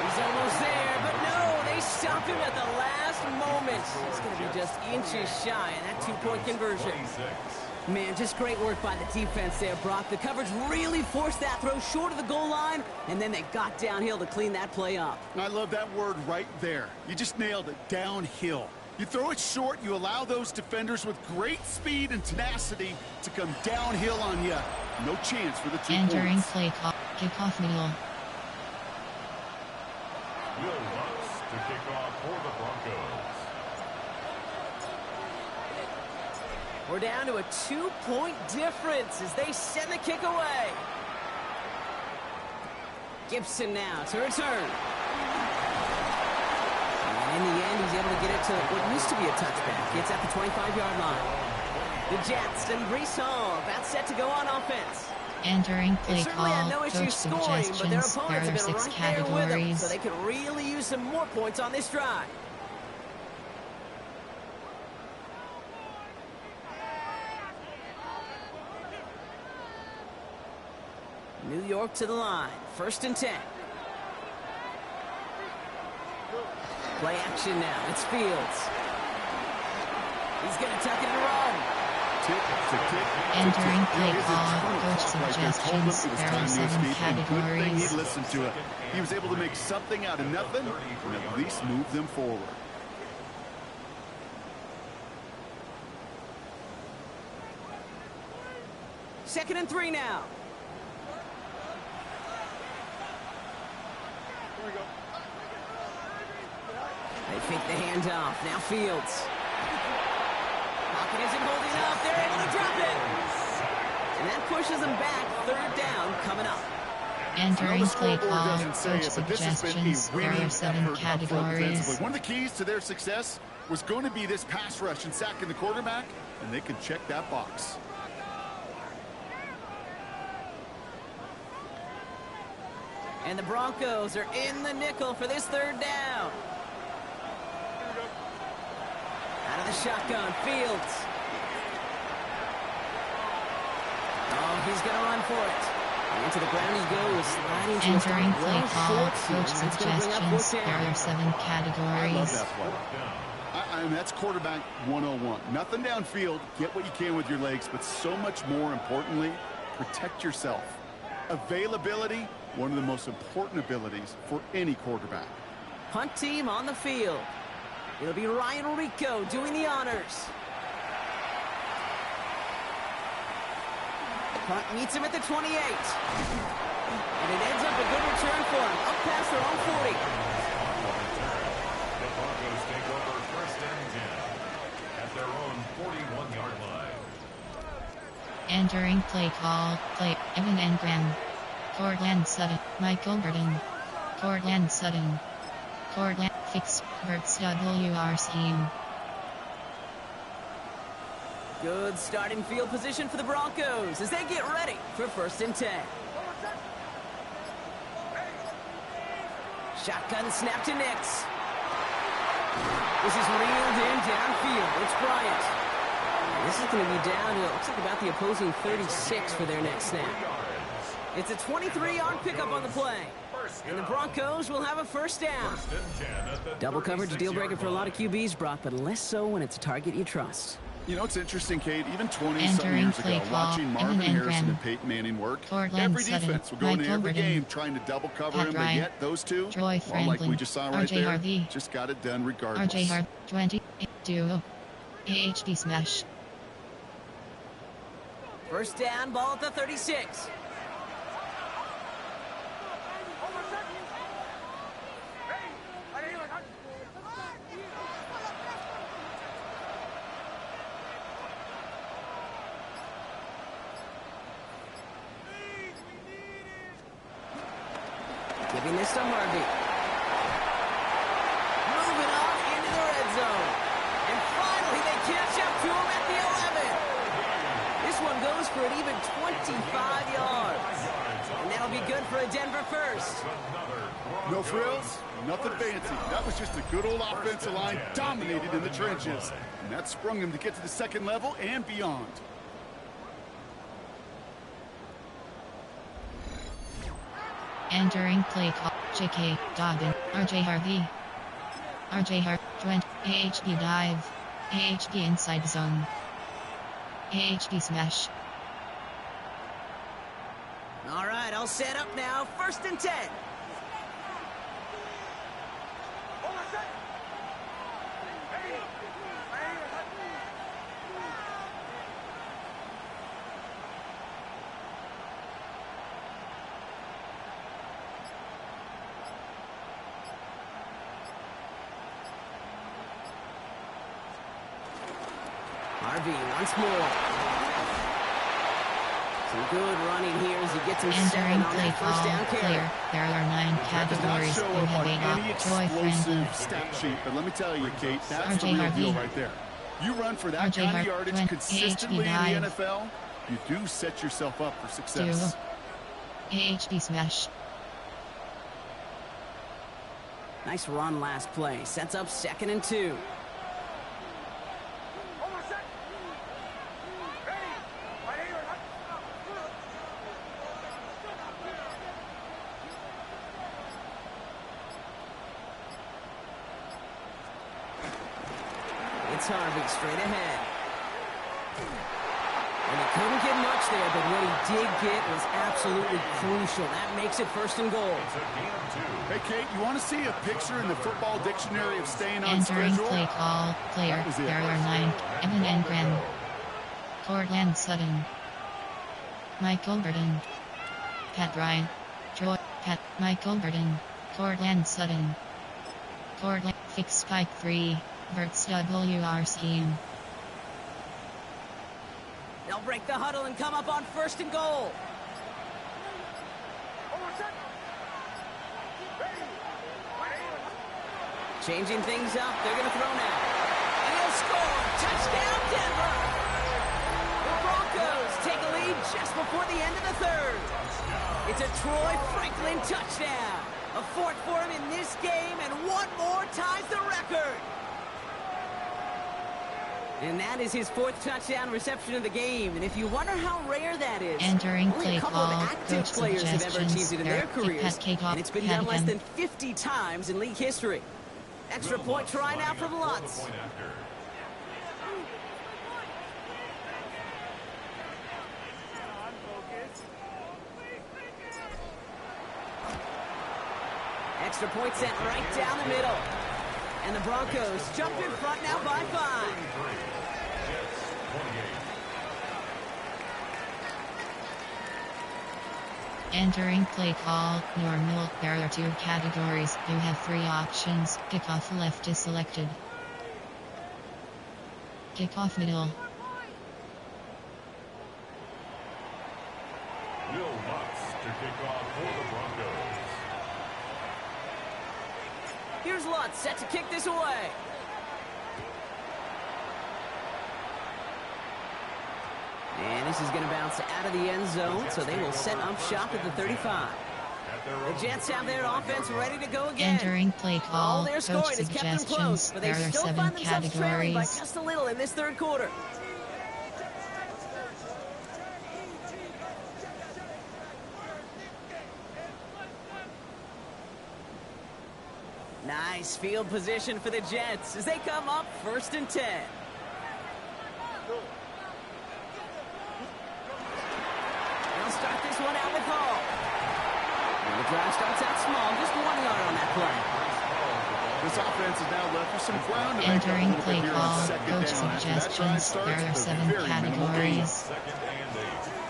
He's almost there, but no, they stopped him at the last moment. He's going to be just inches shy in that 2-point conversion. 26. Man, just great work by the defense there, Brock. The coverage really forced that throw short of the goal line, and then they got downhill to clean that play up. I love that word right there. You just nailed it, downhill. You throw it short, you allow those defenders with great speed and tenacity to come downhill on you. No chance for the 2 Entering points. play clock. Kickoff middle. Will Lutz to kick off for the Broncos. We're down to a 2-point difference as they send the kick away. Gibson now to return. And in the end, he's able to get it to what used to be a touchback. It's at the 25-yard line. The Jets and Brees Hall about set to go on offense. Entering They play certainly had call. no issue Coach scoring, but their suggestions. opponents There are have been 6 right there with them, categories. so they could really use some more points on this drive. New York to the line. 1st and 10. Play action now. It's Fields. He's going to tuck it and run. Entering play call. Coach suggestions. There are 7 categories. He listened to it. He was able to make something out of nothing and at least move them forward. Second and 3 now. They fake the handoff. Now Fields. Pocket isn't holding up. They're able to drop it. And that pushes them back. 3rd down coming up. Entering play call. Doesn't say Coach it, but this has been a suggestions. There winning are 7 effort up front categories. defensively. One of the keys to their success was going to be this pass rush and sacking the quarterback, and they can check that box. And the Broncos are in the nickel for this 3rd down. Out of the shotgun, Fields. Oh, he's going to run for it. And into the ground he goes, sliding to Entering a play call. Coach It's going to bring up suggestions. 4th There down. are 7 I love categories. that play. I mean, that's quarterback 101. Nothing downfield. Get what you can with your legs, but so much more importantly, protect yourself. Availability, one of the most important abilities for any quarterback. Punt team on the field. It'll be Ryan Rico doing the honors. Punt meets him at the 28. And it ends up a good return for him. Up past their own 40. The Broncos take over 1st and 10 at their own 41-yard line. Entering play call. Play Evan Engram. Cortland Sutton. Michael Burton. Cortland Sutton. Cortland Fix. Bert's WR scheme. Good starting field position for the Broncos as they get ready for 1st and 10. Shotgun snap to Nix. This is reeled in downfield. It's Bryant. This is going to be down to, it looks like about the opposing 36 for their next snap. It's a 23-yard pickup on the play. And the Broncos will have a 1st down. 1st and 10 at the Double coverage deal breaker 36-yard for a lot of line. QBs, Brock, but less so when it's a target you trust. You know, it's interesting, Kate, even 20-some Entering years play ago, call, watching Evan Marvin Harrison Engram. and Peyton Manning work, Cortland every Sutton, defense will go into Michael every Burton, game trying to double cover Pat him, but Ryan, yet those two, Troy well, like Franklin, we just saw right RJ there, Harvey, just got it done regardless. RJ Hart, 20, duo, AHD smash. 1st down, ball at the 36. Giving this to Harvey. Moving on into the red zone. And finally they catch up to him at the 11. This one goes for an even 25 yards. And that'll be good for a Denver 1st. No frills, nothing fancy. That was just a good old offensive line dominated in the trenches. And that sprung him to get to the 2nd level and beyond. Entering play call. JK, Dobbin, RJ Harvey. RJ Hart, 20, AHD dive. AHD inside zone. AHD smash. All right, all set up now. 1st and 10. RV once more. Some good running here as he gets him Entering 7 on play that first call, down carry. clear. There are 9 That does not categories. show You up have on 8 any Joy friendly. explosive stat sheet, but let me tell you, Kate, that's the RJ real deal Harvey. right there. You run for that RJ kind of Harvey, yardage 20, consistently in AHD the NFL, you do set yourself up for 2. success. AHD smash. Nice run last play. Sets up 2nd and 2. It's Harvey straight ahead. And he couldn't get much there, but what he did get was absolutely crucial. That makes it 1st and goal. Hey, Kate, you want to see a picture in the football dictionary of staying on Entering schedule? play call, player. That was it. There are 9. Evan Engram. Cortland Sutton. Michael Burton. Pat Bryant. Troy. Pat. Michael Burton. Cortland Sutton. Cortland. Fix Spike 3. Verts WR scheme. They'll break the huddle and come up on 1st and goal. Changing things up. They're going to throw now. And he'll score. Touchdown, Denver. The Broncos take a lead just before the end of the 3rd. It's a Troy Franklin touchdown. A 4th for him in this game, and 1 more ties the record. And that is his 4th touchdown reception of the game. And if you wonder how rare that is, Entering only play a couple call, of active coach players have ever achieved suggestions. it in There, their careers, kickoff, and it's been done less Hannigan. than 50 times in league history. Extra point try now from Lutz. Extra point sent right down the middle. And the Broncos jump in front now by 5. Entering play call, normal. There are 2 categories. You have 3 options. Kickoff left is selected. Kickoff middle. Will Lutz to kick off for the Broncos. Here's Lutz set to kick this away. And this is going to bounce out of the end zone, so they will set up shop at the 35. The Jets have their offense ready to go again. Entering play All call, their coach scoring has kept them close, suggestions. but There they are still 7 find themselves trailing by categories. just a little in this 3rd quarter. Nice field position for the Jets as they come up 1st and 10. They'll start this one out with Hall. And the drive starts out small, just 1 yard on that play. This offense is now left with some ground to make up a Entering little play bit here on call, 2nd coach down. After that drive suggestions. starts, There are a 7 very minimal gain. categories. 2nd and 8.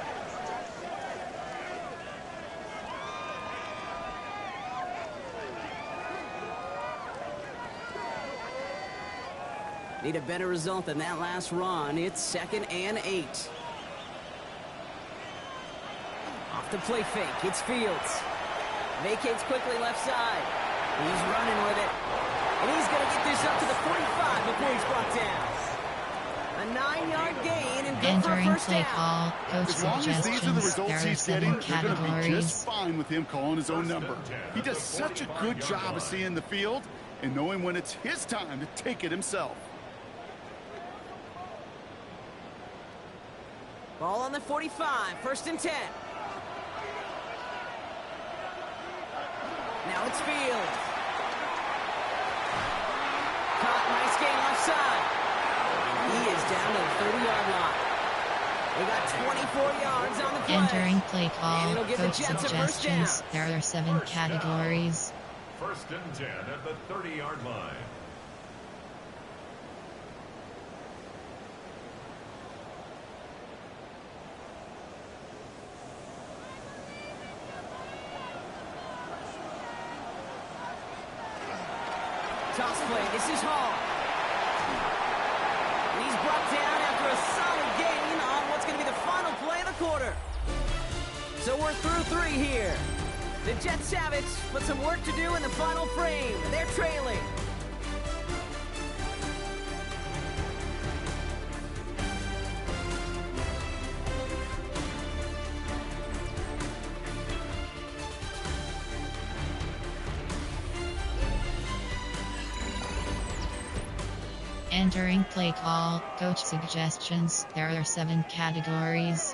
Need a better result than that last run. It's 2nd and 8. Off the play fake. It's Fields. Vacates quickly left side. He's running with it. And he's going to get this up to the 45 before he's brought down. A 9-yard gain and good for a Entering 1st play down. call, coach As long as these are the suggestions. results There are he's 7 getting, you're going to be categories. just fine with him calling his own number. He does such a good job of seeing the field and knowing when it's his time to take it himself. Ball on the 45, 1st and 10. Now it's Fields. Caught, nice gain left side. He is down to the 30-yard line. They got 24 yards on the play. Entering play And call, it'll give the coach Jets a first suggestions. down. There are 7 categories. 1st and 10 at the 30-yard line. Toss play. This is Hall. And he's is brought down after a solid gain on what's going to be the final play of the quarter. So we're through 3 here. The Jets have it, but some work to do in the final frame. They're trailing. Entering play call, coach suggestions. There are 7 categories.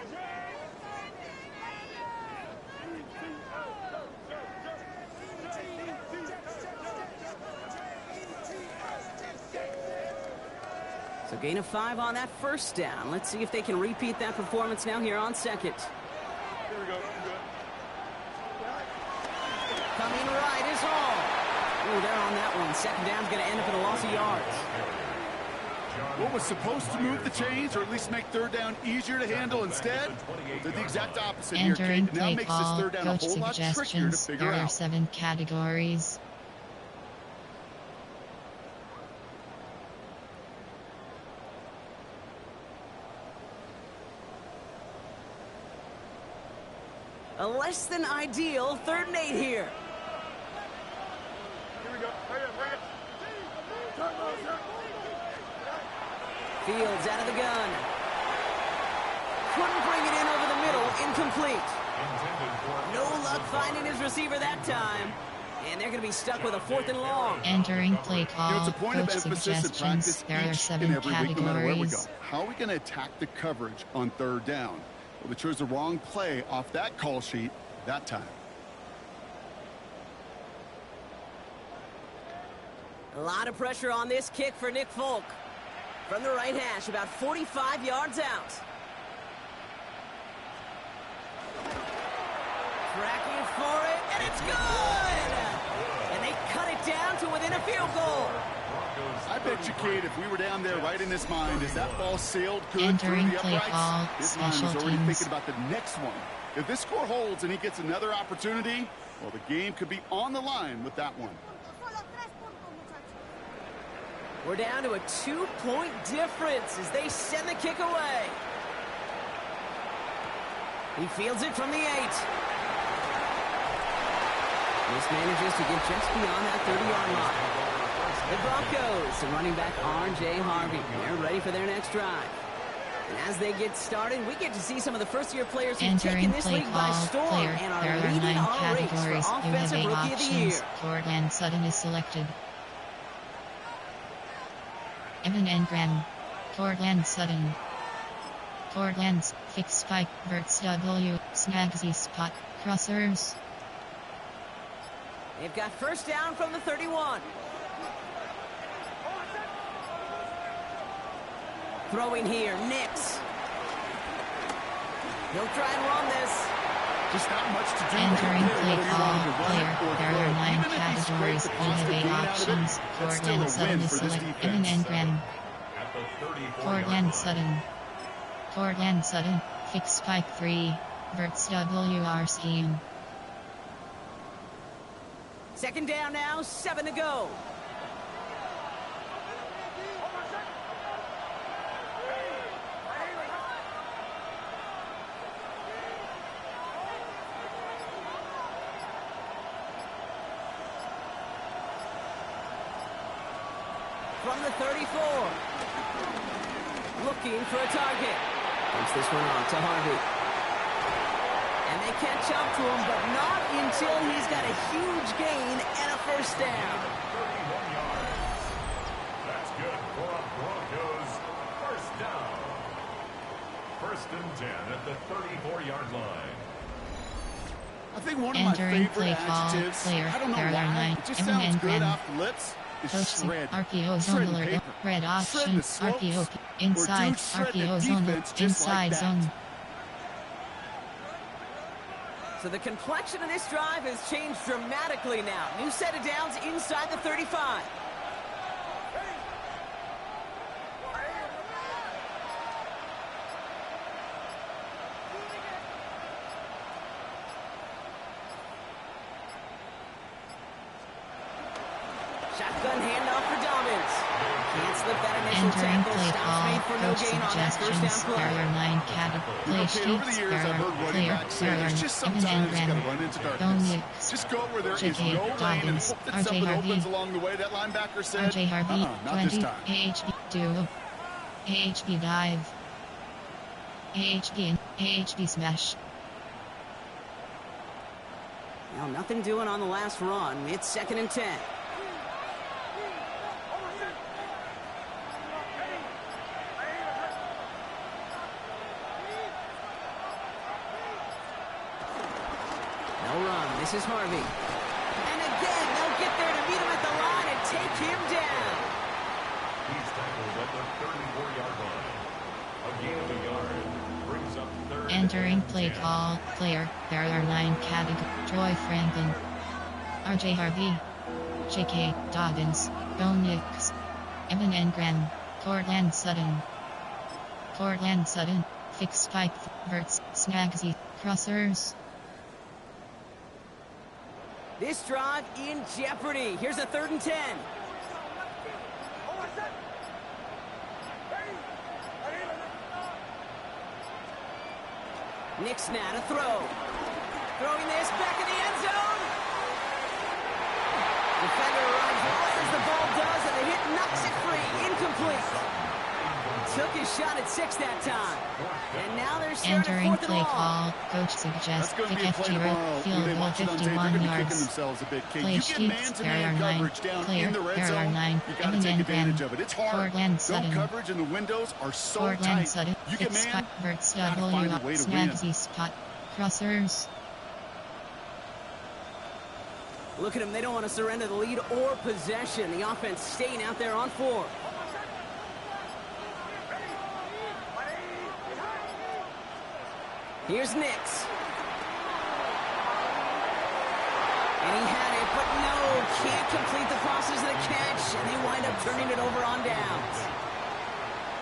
So gain of 5 on that first down. Let's see if they can repeat that performance now here on second. Here we go. Coming right is Hall. Ooh, they're on that one. Second down's going to end up in a loss of yards. What was supposed to move the chains, or at least make third down easier to handle instead, did the exact opposite here, Entering Kate. Now play makes this call, third down a coach whole lot trickier to suggestions. figure There are out. 7 categories. A less than ideal 3rd and 8 here. Here we go. Bring it. Fields out of the gun. Couldn't bring it in over the middle. Incomplete. No luck finding his receiver that time. And they're going to be stuck with a 4th and long. Entering play You know, call, it's a point of coach emphasis in suggestions. practice There are each 7 and every week, no matter where we go. categories. How are we going to attack the coverage on third down? Well, they chose the wrong play off that call sheet that time. A lot of pressure on this kick for Nick Folk. From the right hash, about 45 yards out. Tracking for it, and it's good! And they cut it down to within a field goal. I bet you, Kate, if we were down there right in his mind, as that ball sailed good Entering through the play uprights, call, his mind was special already teams. thinking about the next one. If this score holds and he gets another opportunity, well, the game could be on the line with that one. We're down to a 2-point difference as they send the kick away. He fields it from the 8. This manages to get just beyond that 30-yard line. The Broncos and running back R.J. Harvey. They're ready for their next drive. And as they get started, we get to see some of the first-year players who've taken this league by storm player. and are There are leading 9 our race for categories. You have Offensive 8 Rookie of the Year. options. Cortland Sutton is selected. Evan Engram. Cortland Sutton. Cortland's fix spike. Verts W. Snagsy spot. Crossers. They've got first down from the 31. Throwing here, Nix. He'll try and run this. Just not much to do. Entering right there, play whether you call, wanted to run player. or There throw. are 9 Even if he categories. scraped You the have 8 gain out of it, options. that's still Cortland a Sutton win is for this selected. defense. Evan Engram. At the 34-yard Cortland line. Sutton. Cortland Sutton. Fix spike 3. Verts WR scheme. Second down now, 7 to go. From the 34. Looking for a target. Takes this one on to Harvey. And they catch up to him, but not until he's got a huge gain and a first down. 31 yards. That's good for a Broncos first down. First and 10 at the 34-yard line. I think one of my Entering favorite play call, adjectives, player. I don't know There are why, 9. it just Evan sounds good Engram. off the lips, is Coaching shred. RPO Shredding zone alert. paper. Red option. Shredding the slopes. RPO Or inside. dude, shred the RPO zone. defense just like Inside that. zone. So the complexion of this drive has changed dramatically now. New set of downs inside the 35. Shotgun handoff for Dobbins. Can't slip That initial Entering tackle, play stops call, made for no coach gain on that first suggestions, down play. Barrier 9 category, play Kate, over the sheets, years, I've Barrier, heard running player, backs say Barrier, there's just Evan sometimes you got to Engren, run into darkness. Donix, Just go where there is JK, no lane and Dobbins, hope that RJ something Harvey, opens along the way. That linebacker said, RJ Harvey, not this 20, time. AHP, duo, AHP dive, AHP smash. Now, nothing doing on the last run. It's 2nd and 10. No run. This is Harvey. And again, they'll get there to meet him at the line and take him down. He's tackled at the 34-yard line. A gain of a yard brings up 3rd. Entering play call, player, Barrier 9 category, Troy Franklin, RJ Harvey, JK, Dobbins, Donix, Evan Engren, Cortland Sutton, fixed spike, Verts, Snagsy, crossers. This drive in jeopardy. Here's a 3rd and 10. Nick's now to throw. Throwing this back in the end zone. Defender arrives right as the ball does, and the hit knocks it free. Incomplete. Took his shot at 6 that time. And now they're sharing Entering 4th and play long. call, coach suggests, That's going to kick be a play FG tomorrow. field When they goal watch it on tape, they're 51 going to be kicking yards. themselves a bit. Kate, Play you get sheets, man-to-man Barrier 9, coverage down player, in the red Barrier zone. 9, You got to Evan take advantage Engren, of it. It's hard. Cortland Zone Sutton, coverage and the windows are so Cortland tight. Sutton, You get fixed man, spike, Verts, gotta find a way to win. Snagsy spot, crossers. Look at them. They don't want to surrender the lead or possession. The offense staying out there on 4. Here's Nix. And he had it, but no, can't complete the process of the catch, and they wind up turning it over on downs.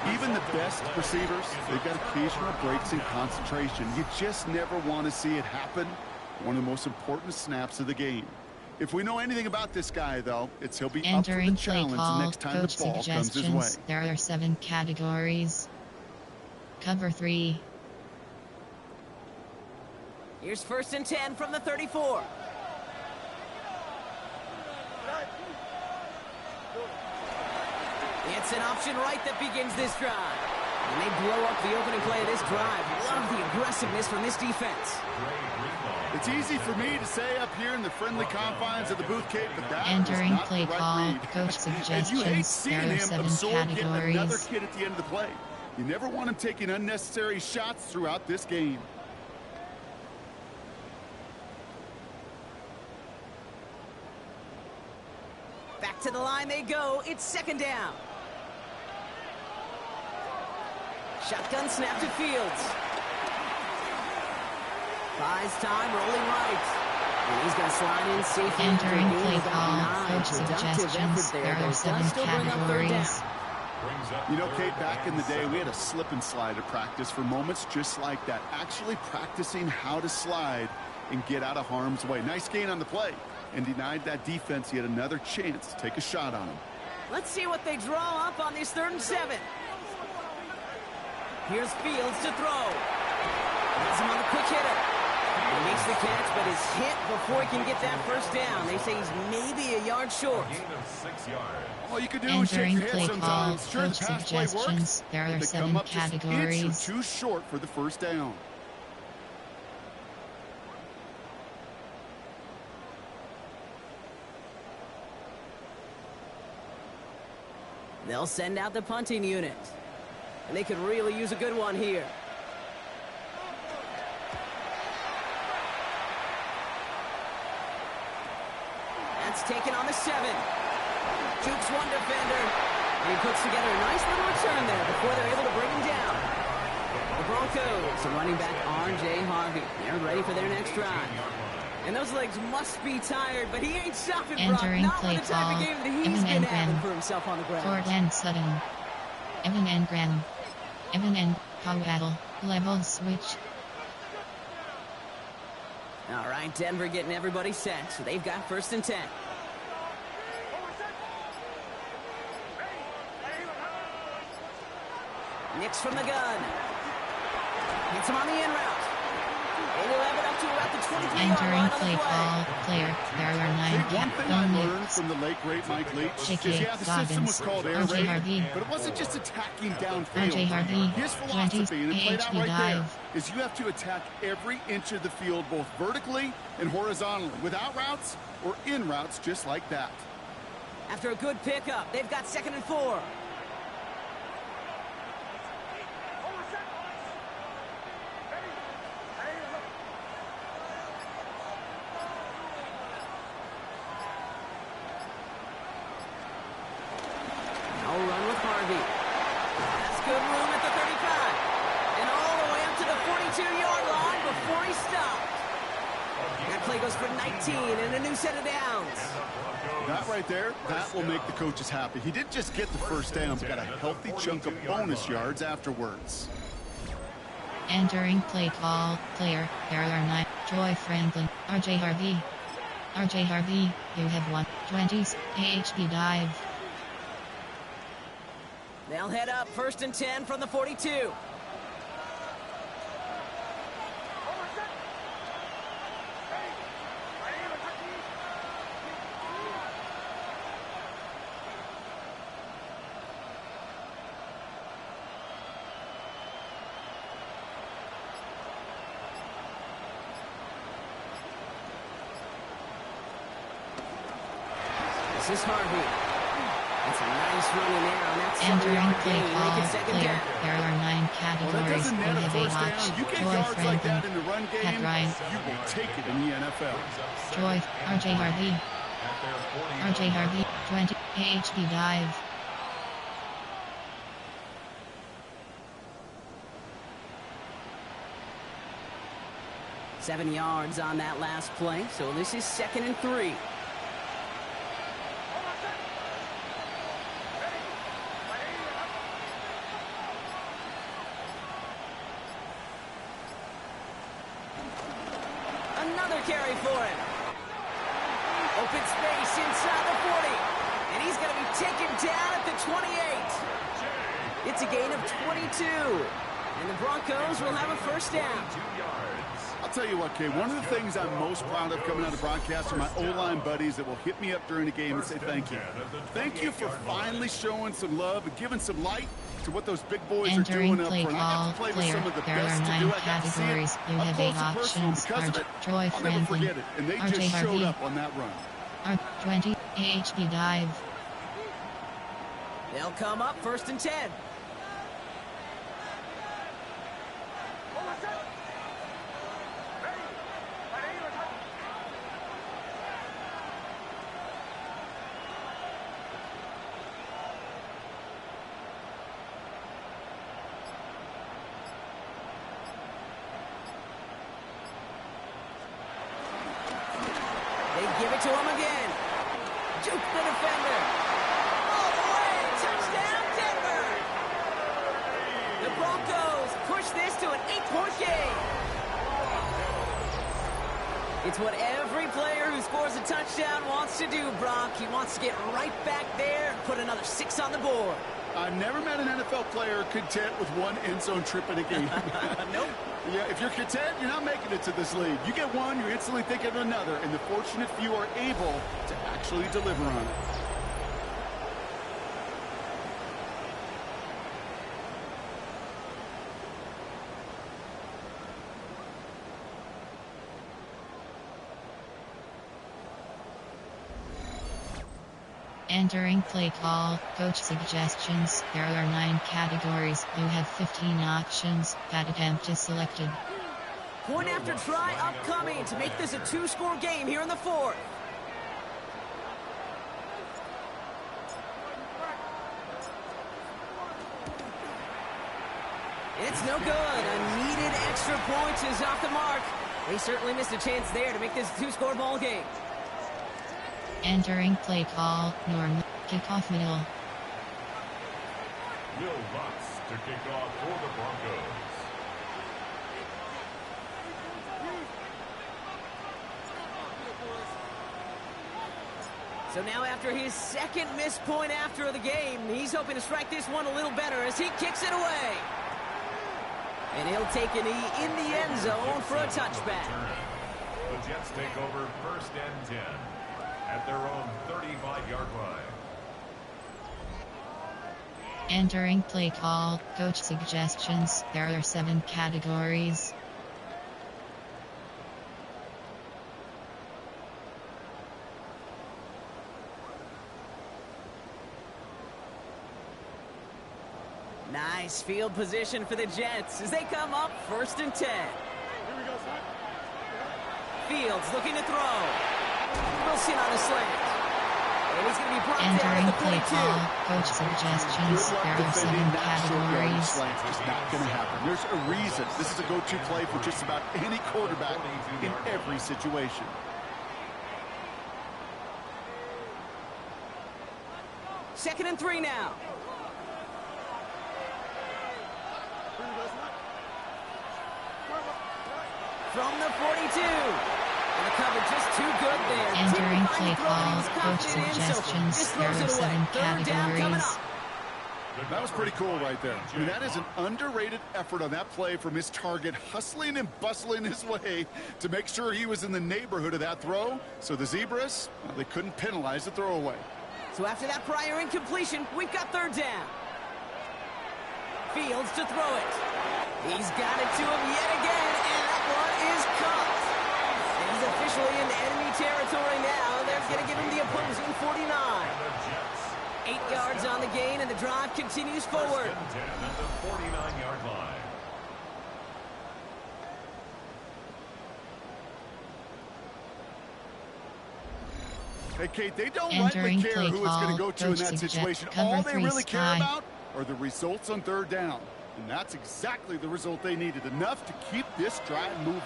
even the best receivers, they've got occasional breaks in concentration. You just never want to see it happen. One of the most important snaps of the game. If we know anything about this guy, though, it's he'll be up for the challenge next time the ball comes his way. There are 7 categories. Cover 3. Here's 1st and 10 from the 34. It's an option right that begins this drive. And they blow up the opening play of this drive. Love the aggressiveness from this defense. It's easy for me to say up here in the friendly confines of the booth, Kate, but that Entering was not play the right call, read. coach And you hate suggestions. seeing There are him 7 absorb getting another categories. kid at the end of the play. You never want him taking unnecessary shots throughout this game. Back to the line they go. It's 2nd down. Shotgun snap to Fields. Buys time, rolling right. And he's going to slide in safely. Entering play call, coach Productive effort suggestions. there, There but are it 7 does still bring up 3rd down. categories. You know, Kate, back in the day, we had a slip and slide at practice for moments just like that. Actually practicing how to slide and get out of harm's way. Nice gain on the play. And denied that defense yet another chance to take a shot on him. Let's see what they draw up on this 3rd and 7. Here's Fields to throw. Has him on a quick hitter. He makes the catch, but is hit before he can get that 1st down. They say he's maybe a yard short. Gain of 6 yards. All you can do is shake Entering your head play call, sometimes. Sure, the coach pass play works, suggestions. There but are they 7 come up just an inch or categories. too short for the 1st down. They'll send out the punting unit. And they could really use a good one here. That's taken on the 7. Jukes one defender. And he puts together a nice little return there before they're able to bring him down. The Broncos are running back R.J. Harvey. They're ready for their next drive. And those legs must be tired, but he ain't stopping, Brock. Entering Not play with the type call, of game that he's Evan been having Engren. for himself on the ground. Cortland Sutton. Evan Engren. Evan and Powell. Level switch. All right, Denver getting everybody set. So they've got 1st and 10. Nicks from the gun. Hits him on the in route. And he'll have it up to about the 23-yard line on the Entering play call, player, there are 9 One thing I learned from the late, great Mike Leach is, yeah, the system was called air raid, but it wasn't just attacking downfield. His philosophy, and it played out right there, is you have to attack every inch of the field, both vertically and horizontally, without routes or in routes, just like that. After a good pickup, they've got 2nd and 4. For 19 and a new set of downs. That right there, that will make the coaches happy. He didn't just get the first down, but got a healthy chunk of bonus yards afterwards. Entering play call, player, there are 9, Joy Franklin, RJ Harvey. RJ Harvey, you have 120s, AHP dive. They'll head up 1st and 10 from the 42. This is Harvey. That's a nice run in there on that entering play call, player, there are 9 categories, you have a watch, Joy Franklin, Pat Ryan, you will take it in the NFL. Joy, RJ Harvey, RJ Harvey, 20, AHP dive. Seven yards on that last play, so this is 2nd and 3. Another carry for him. Open space inside the 40. And he's going to be taken down at the 28. It's a gain of 22. And the Broncos will have a first down. I'll tell you what, Kay, one of the things I'm most proud of coming out of broadcast are my O-line buddies that will hit me up during the game and say thank you. Thank you for finally showing some love and giving some light to what those big boys are doing up front. I got to play with some of the best to do it. I got to see it up close and personal because of it. I'll never forget it. And they just showed up on that run. R20, AHP dive. They'll come up 1st and 10. Give it to him again. Juke the defender. All the way. Touchdown, Denver. The Broncos push this to an 8-point game. It's what every player who scores a touchdown wants to do, Brock. He wants to get right back there and put another 6 on the board. I've never met an NFL player content with one end zone trip in a game. Nope. Yeah, if you're content, you're not making it to this league. You get one, you're instantly thinking of another, and the fortunate few are able to actually deliver on it. Entering play call, coach suggestions, there are 9 categories, you have 15 options, that attempt is selected. Point after try upcoming to make this a 2-score game here in the 4th. It's no good. A needed extra point is off the mark. They certainly missed a chance there to make this a 2-score ball game. Entering play call, normal, kickoff middle. Will Lutz to kick off for the Broncos. So now after his second missed point after the game, he's hoping to strike this one a little better as he kicks it away. And he'll take a knee in the end zone for a touchback. The Jets take over 1st and 10 at their own 35-yard line. Entering play call, coach suggestions. There are 7 categories. Nice field position for the Jets as they come up 1st and 10. Here we go, son. Fields looking to throw. Wilson on a slant. And he's going to be brought down Entering at the play 42. call, coach suggestions. Good luck There are 7 defending that short yardage categories. slant. It's not going to happen. There's a reason. This is a go-to play for just about any quarterback in every situation. Second and 3 now. From the 42. And the cover just too good there. Entering Didn't play find the throw that he call, was coach confident in, so suggestions. just There throws are it away. 7 Third down coming categories. up. That was pretty cool right there. I mean, that is an underrated effort on that play from his target, hustling and bustling his way to make sure he was in the neighborhood of that throw. So the Zebras, well, they couldn't penalize the throwaway. So after that prior incompletion, we've got 3rd down. Fields to throw it. He's got it to him yet again, and that one is caught. And he's officially in enemy territory now. They're going to give him the opposing 49. 8 yards on the gain, and the drive continues forward. 1st and 10 at the 49-yard line. Hey, Kate, they don't Entering rightly care play who it's going to call, go to in coach that suggest situation. cover All they 3 really care Sky. about are the results on 3rd down. And that's exactly the result they needed. Enough to keep this drive moving.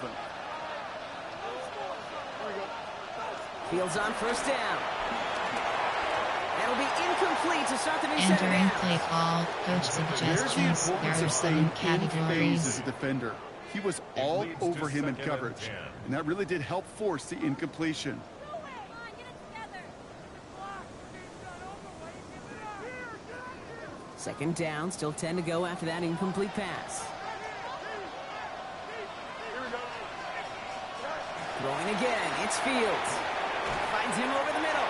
Fields on 1st down. That'll be incomplete to start the new set of Entering downs. play call, coach There's the suggestions. There importance are of 7 staying in phase as categories. a defender. He was all leads to over him in 2nd and coverage. 10. And that really did help force the incompletion. Second down, still 10 to go after that incomplete pass. Throwing again, it's Fields. Finds him over the middle.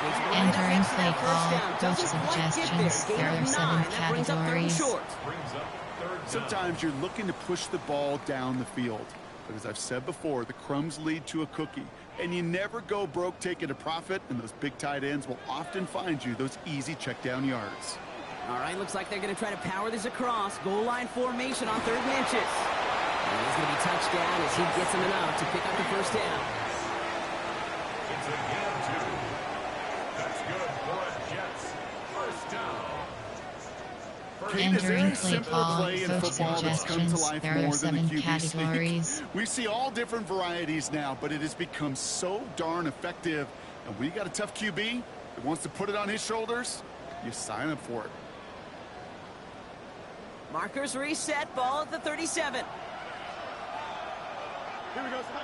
He's right up Entering next to play that first call, down. coach Doesn't quite get there. suggestions. Gain There of are 7 9. That brings up 3rd and categories. short. Brings up 3rd down. Sometimes you're looking to push the ball down the field. But as I've said before, the crumbs lead to a cookie. And you never go broke taking a profit, and those big tight ends will often find you those easy check down yards. All right, looks like they're going to try to power this across. Goal line formation on 3rd and inches. And he's going to be touched down as he gets him enough to pick up the 1st down. It's a gain of 2. That's good for a Jets 1st down. Kate, is there Entering a play simpler call, play in coach football that's come to suggestions. life There more are than 7 the QB sneak? categories. We see all different varieties now, but it has become so darn effective. And when you got a tough QB that wants to put it on his shoulders, you sign up for it. Markers reset, ball at the 37. Here we go, son.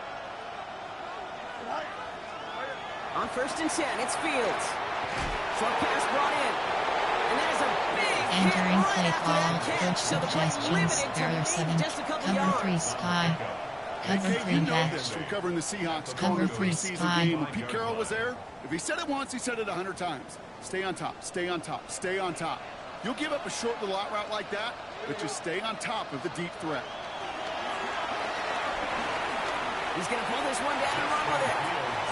Right. On 1st and 10, it's Fields. Short pass brought in. And that is a big Entering hit right play after call, that catch. coach So the play's suggestions. limited to There are maybe 7. just a couple Cover yards. 3 Sky. Cover Kate, 3 you know back. this from covering the Seahawks, Cover calling a 3 preseason Sky. game. When Pete Carroll was there, if he said it once, he said it 100 times. Stay on top, stay on top, stay on top. You'll give up a short little out route like that, but just stay on top of the deep threat. He's going to pull this one down and run with it.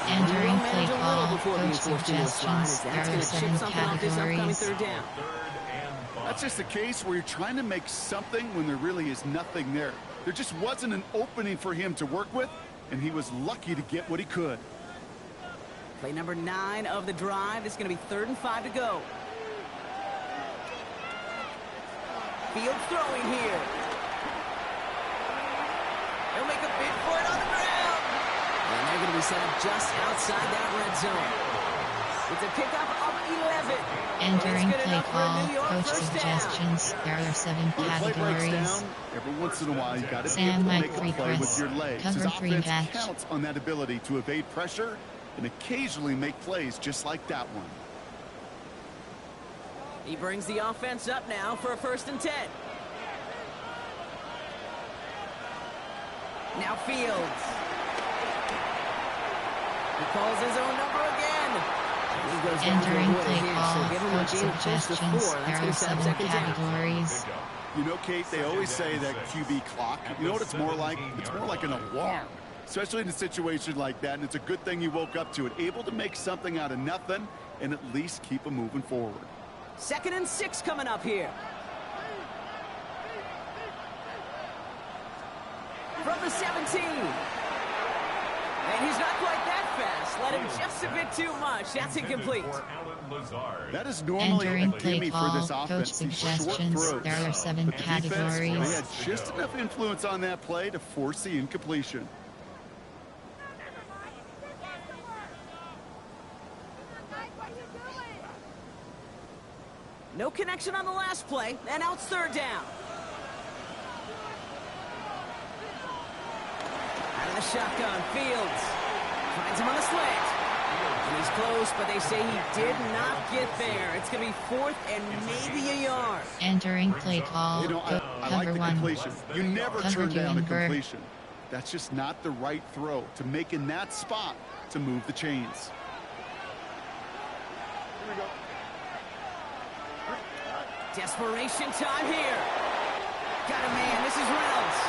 Entering He'll play manage a little call, before being coach forced into a slide, as suggestions. There that's are going to 7 chip something off this upcoming categories. 3rd down. 3rd and 5. That's just a case where you're trying to make something when there really is nothing there. There just wasn't an opening for him to work with, and he was lucky to get what he could. Play number 9 of the drive. It's going to be 3rd and 5 to go. Fields throwing here. He'll make a big play on the ground. And they're going to be set up just outside that red zone. It's a pickup of 11. Entering It's good play enough for a call, New York coach first down. suggestions. There are 7 When a play breaks categories. down, every once in a while, you got to be Sam able to Mike make a 3 play with press. your legs. Cover His 3 offense back. counts on that ability to evade pressure and occasionally make plays just like that one. He brings the offense up now for a 1st and 10. Now Fields. He calls his own number again. He goes down Entering to play here, call, so give him a coach gain of close to 4. suggestions. That's There going are to set up 7 2nd down. categories. You know, Kate, they always say that QB clock, you know what it's more like? It's more like an alarm, especially in a situation like that, and it's a good thing you woke up to it, able to make something out of nothing and at least keep them moving forward. 2nd and 6 coming up here. From the 17. And he's not quite that fast. Let him just a bit too much. That's incomplete. That is normally Entering a play gimme for call, this coach offense. These short suggestions. throws. There are 7 But the defense, they categories. had just enough influence on that play to force the incompletion. No connection on the last play, and now it's 3rd down. Out of the shotgun, Fields finds him on the slant. And he's close, but they say he did not get there. It's going to be 4th and maybe a yard. Entering play call, You know, I like cover the 1. completion. You never Cover turn 2 down a invert. completion. That's just not the right throw to make in that spot to move the chains. Here we go. Desperation time here. Got a man. This is Reynolds.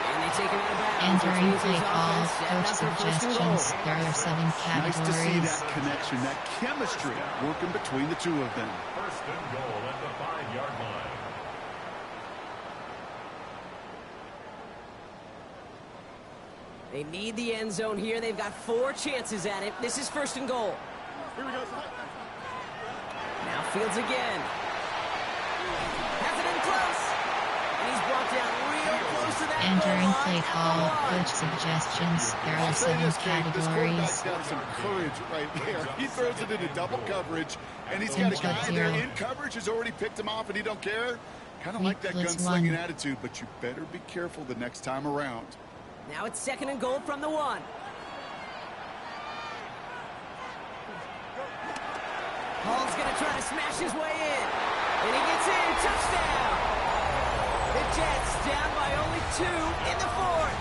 And they take him out of bounds. Entering Which play means his call, offense setting coach up for 1st and goal. suggestions. There are 7 Nice to see categories. that connection, that chemistry working between the two of them. 1st and goal at the 5-yard line. They need the end zone here. They've got 4 chances at it. This is 1st and goal. Here we go, son. Now Fields again. Has it in close. And he's brought down real close to that Entering goal line play at the call, line. coach suggestions. There are I'll say 7 this, Kate, this quarterback's categories. got some courage right there. He throws it into double coverage, and he's got a guy Input there 0. in coverage who's already picked him off, and he don't care. Kind of like that Weak plus gunslinging 1. attitude, but you better be careful the next time around. Now it's 2nd and goal from the 1. Hall's going to try to smash his way in. And he gets in. Touchdown. The Jets down by only 2 in the 4th.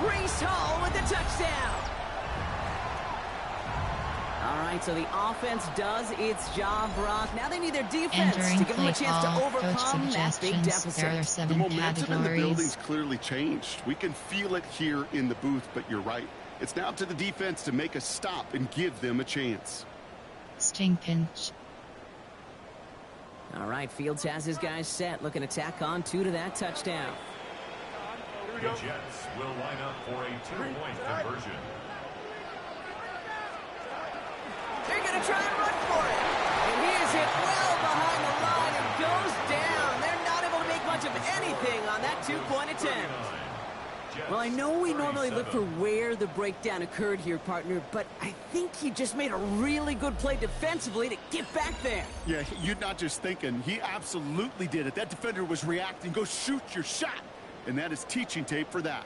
Breece Hall with the touchdown. All right, so the offense does its job, Brock. Now they need their defense Entering to give them play a chance call, to coach overcome that big suggestions. There are deficit. 7 The momentum in the building's categories. clearly changed. We can feel it here in the booth, but you're right. It's now up to the defense to make a stop and give them a chance. Sting pinch. All right, Fields has his guys set. Looking to tack on 2 to that touchdown. The Jets will line up for a 2-point conversion. They're going to try and run for it. And he is hit well behind the line and goes down. They're not able to make much of anything on that 2-point attempt. Well, I know we normally look for where the breakdown occurred here, partner, but I think he just made a really good play defensively to get back there. Yeah, you're not just thinking. He absolutely did it. That defender was reacting. Go shoot your shot. And that is teaching tape for that.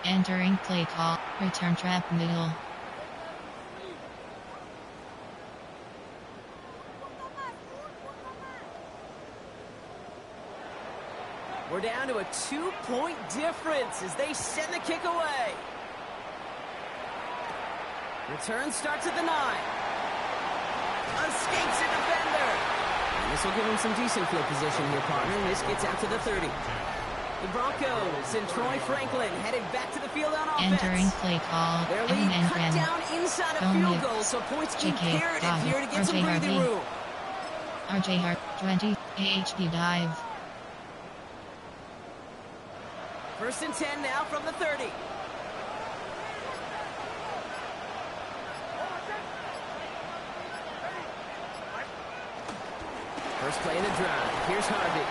Entering play call, return trap middle. We're down to a 2-point difference as they send the kick away. Return starts at the 9. Escapes a defender. And this will give him some decent field position here, partner. And this gets out to the 30. The Broncos and Troy Franklin headed back to the field on offense. Entering play call, Their lead cut and down inside a Don't field miss. goal, so points JK, imperative here to get some RJ breathing Harvey. room. RJ Hart 20, AHP dive. 1st and 10 now from the 30. First play of the drive. Here's Harvey.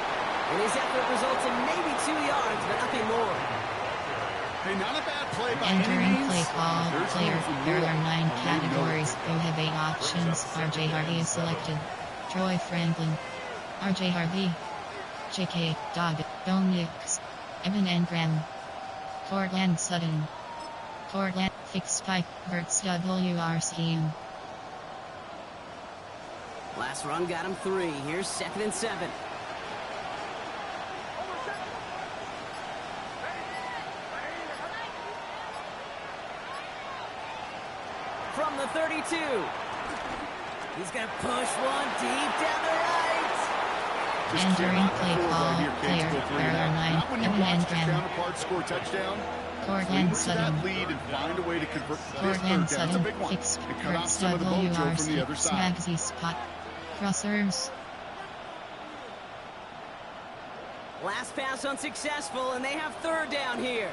And his effort results in maybe 2 yards, but nothing more. Hey, not a bad play by any Entering means. play call, There's player. room for There more. are 9 And we know it. categories. You have 8 options. RJ Harvey is selected. Troy Franklin. RJ Harvey. J.K. Dodd, Dominics, Evan Engram, Cortland Sutton, Cortland Fix Spike, Verts WRCM. Last run got him 3. Here's 2nd and 7. From the 32. He's going to push one deep down the right. Entering play call, player, error 9, Evan Engram. Score touchdown. Cortland Sutton. Lead and find a way to convert Cortland this third down. It's a Sutton, big one. Fix, And cut off Verts some of the mojo from the other WRC, side. Smagsy Spot, Crossers. Last pass unsuccessful, and they have 3rd down here.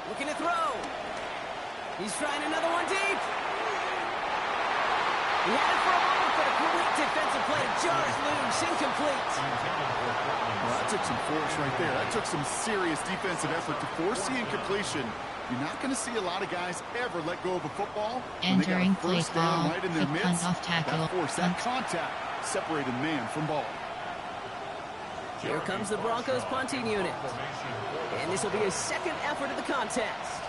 Looking to throw. He's trying another one deep. He had it for a moment, but a quick defensive play jars loose, incomplete. Well, that took some force right there. That took some serious defensive effort to force the incompletion. You're not going to see a lot of guys ever let go of a football. Entering play call, right in their quick midst. punt off tackle, That force, that contact separated man from ball. Here comes the Broncos punting unit. And this will be his 2nd effort of the contest.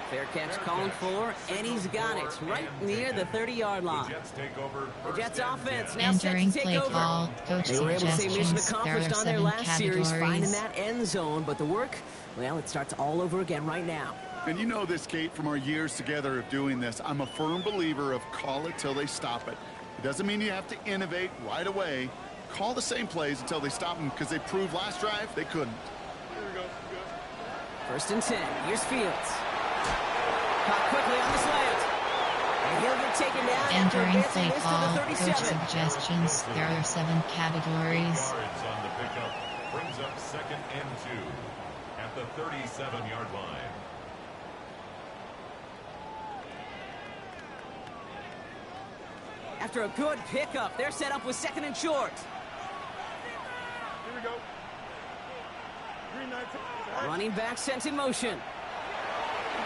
Fair catch calling for, and he's got it right near the 30-yard line. The Jets offense now set to entering take play over. call, coach They were able to say mission suggestions, there accomplished are on their 7 last series, finding categories. that end zone, but the work, well, it starts all over again right now. And you know this, Kate, from our years together of doing this. I'm a firm believer of call it till they stop it. It doesn't mean you have to innovate right away. Call the same plays until they stop them, because they proved last drive they couldn't. Here we go. 1st and 10. Here's Fields. Caught quickly on the slant. And he'll get taken down after Entering advancing play this to call, the coach 37. suggestions, there are 7 categories. Yards on the pickup brings up 2nd and 2 at the 37-yard line. After a good pickup, they're set up with 2nd and short. Here we go. Green 19. Running back sent in motion.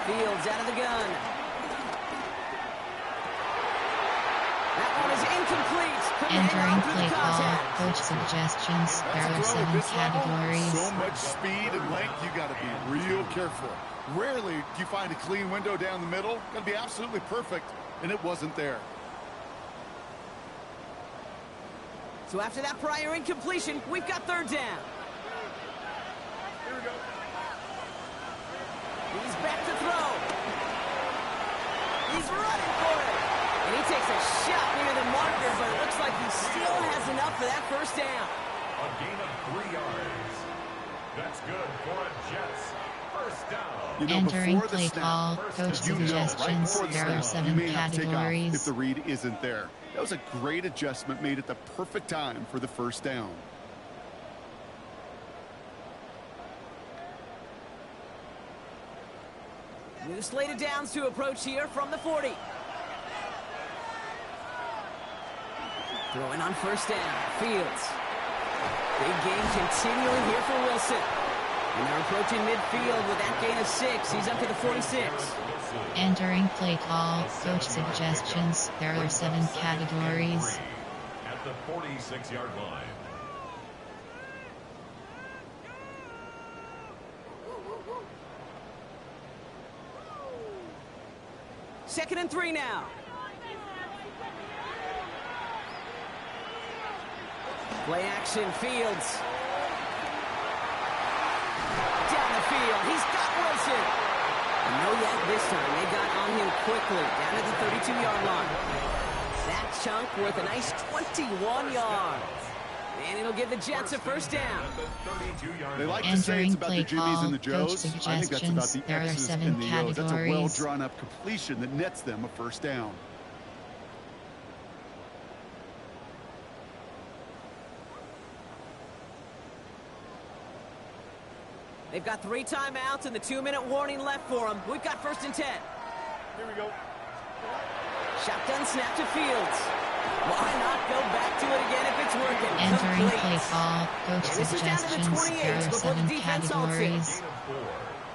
Fields out of the gun. That one is incomplete. Couldn't hang Entering on through play the call, contact. coach suggestions, there are That's a throw at 7 this level. categories. So much speed and length, you got to be real careful. Rarely do you find a clean window down the middle. Got to be absolutely perfect, and it wasn't there. So after that prior incompletion, we've got 3rd down. Here we go. He's back to throw. He's running for it. And he takes a shot near the marker, but it looks like he still has enough for that 1st down. A gain of 3 yards. That's good for a Jets 1st down. You know, Entering before the play snap, call, coach you know, right suggestions, before the there are snap, you 7 may have to take off categories. if the read isn't there. That was a great adjustment made at the perfect time for the 1st down. New slate of downs to approach here from the 40. Throwing on 1st down. Fields. Big game continuing here for Wilson. And they're approaching midfield with that gain of 6. He's up to the 46. Entering play call, coach suggestions, there are 7 categories. At the 46-yard line. Second and 3 now. Play action, Fields. Down the field, he's got Wilson. And no yet this time, they got on him quickly, down at the 32-yard line. That chunk worth a nice 21 yards. And it'll give the Jets a 1st down. They like to say it's about the Entering Jimmies play and the call, Joes. coach I think that's about the suggestions, there are X's 7 and the O's. That's a categories. well-drawn-up completion that nets them a 1st down. They've got 3 timeouts and the 2-minute warning left for them. We've got 1st and 10. Here we go. Shotgun snap to Fields. Why not go back to it again if it's working? Entering Complete. play call. Coach And this is down to the suggestions. 28 There are before the 7 defense halts it. categories.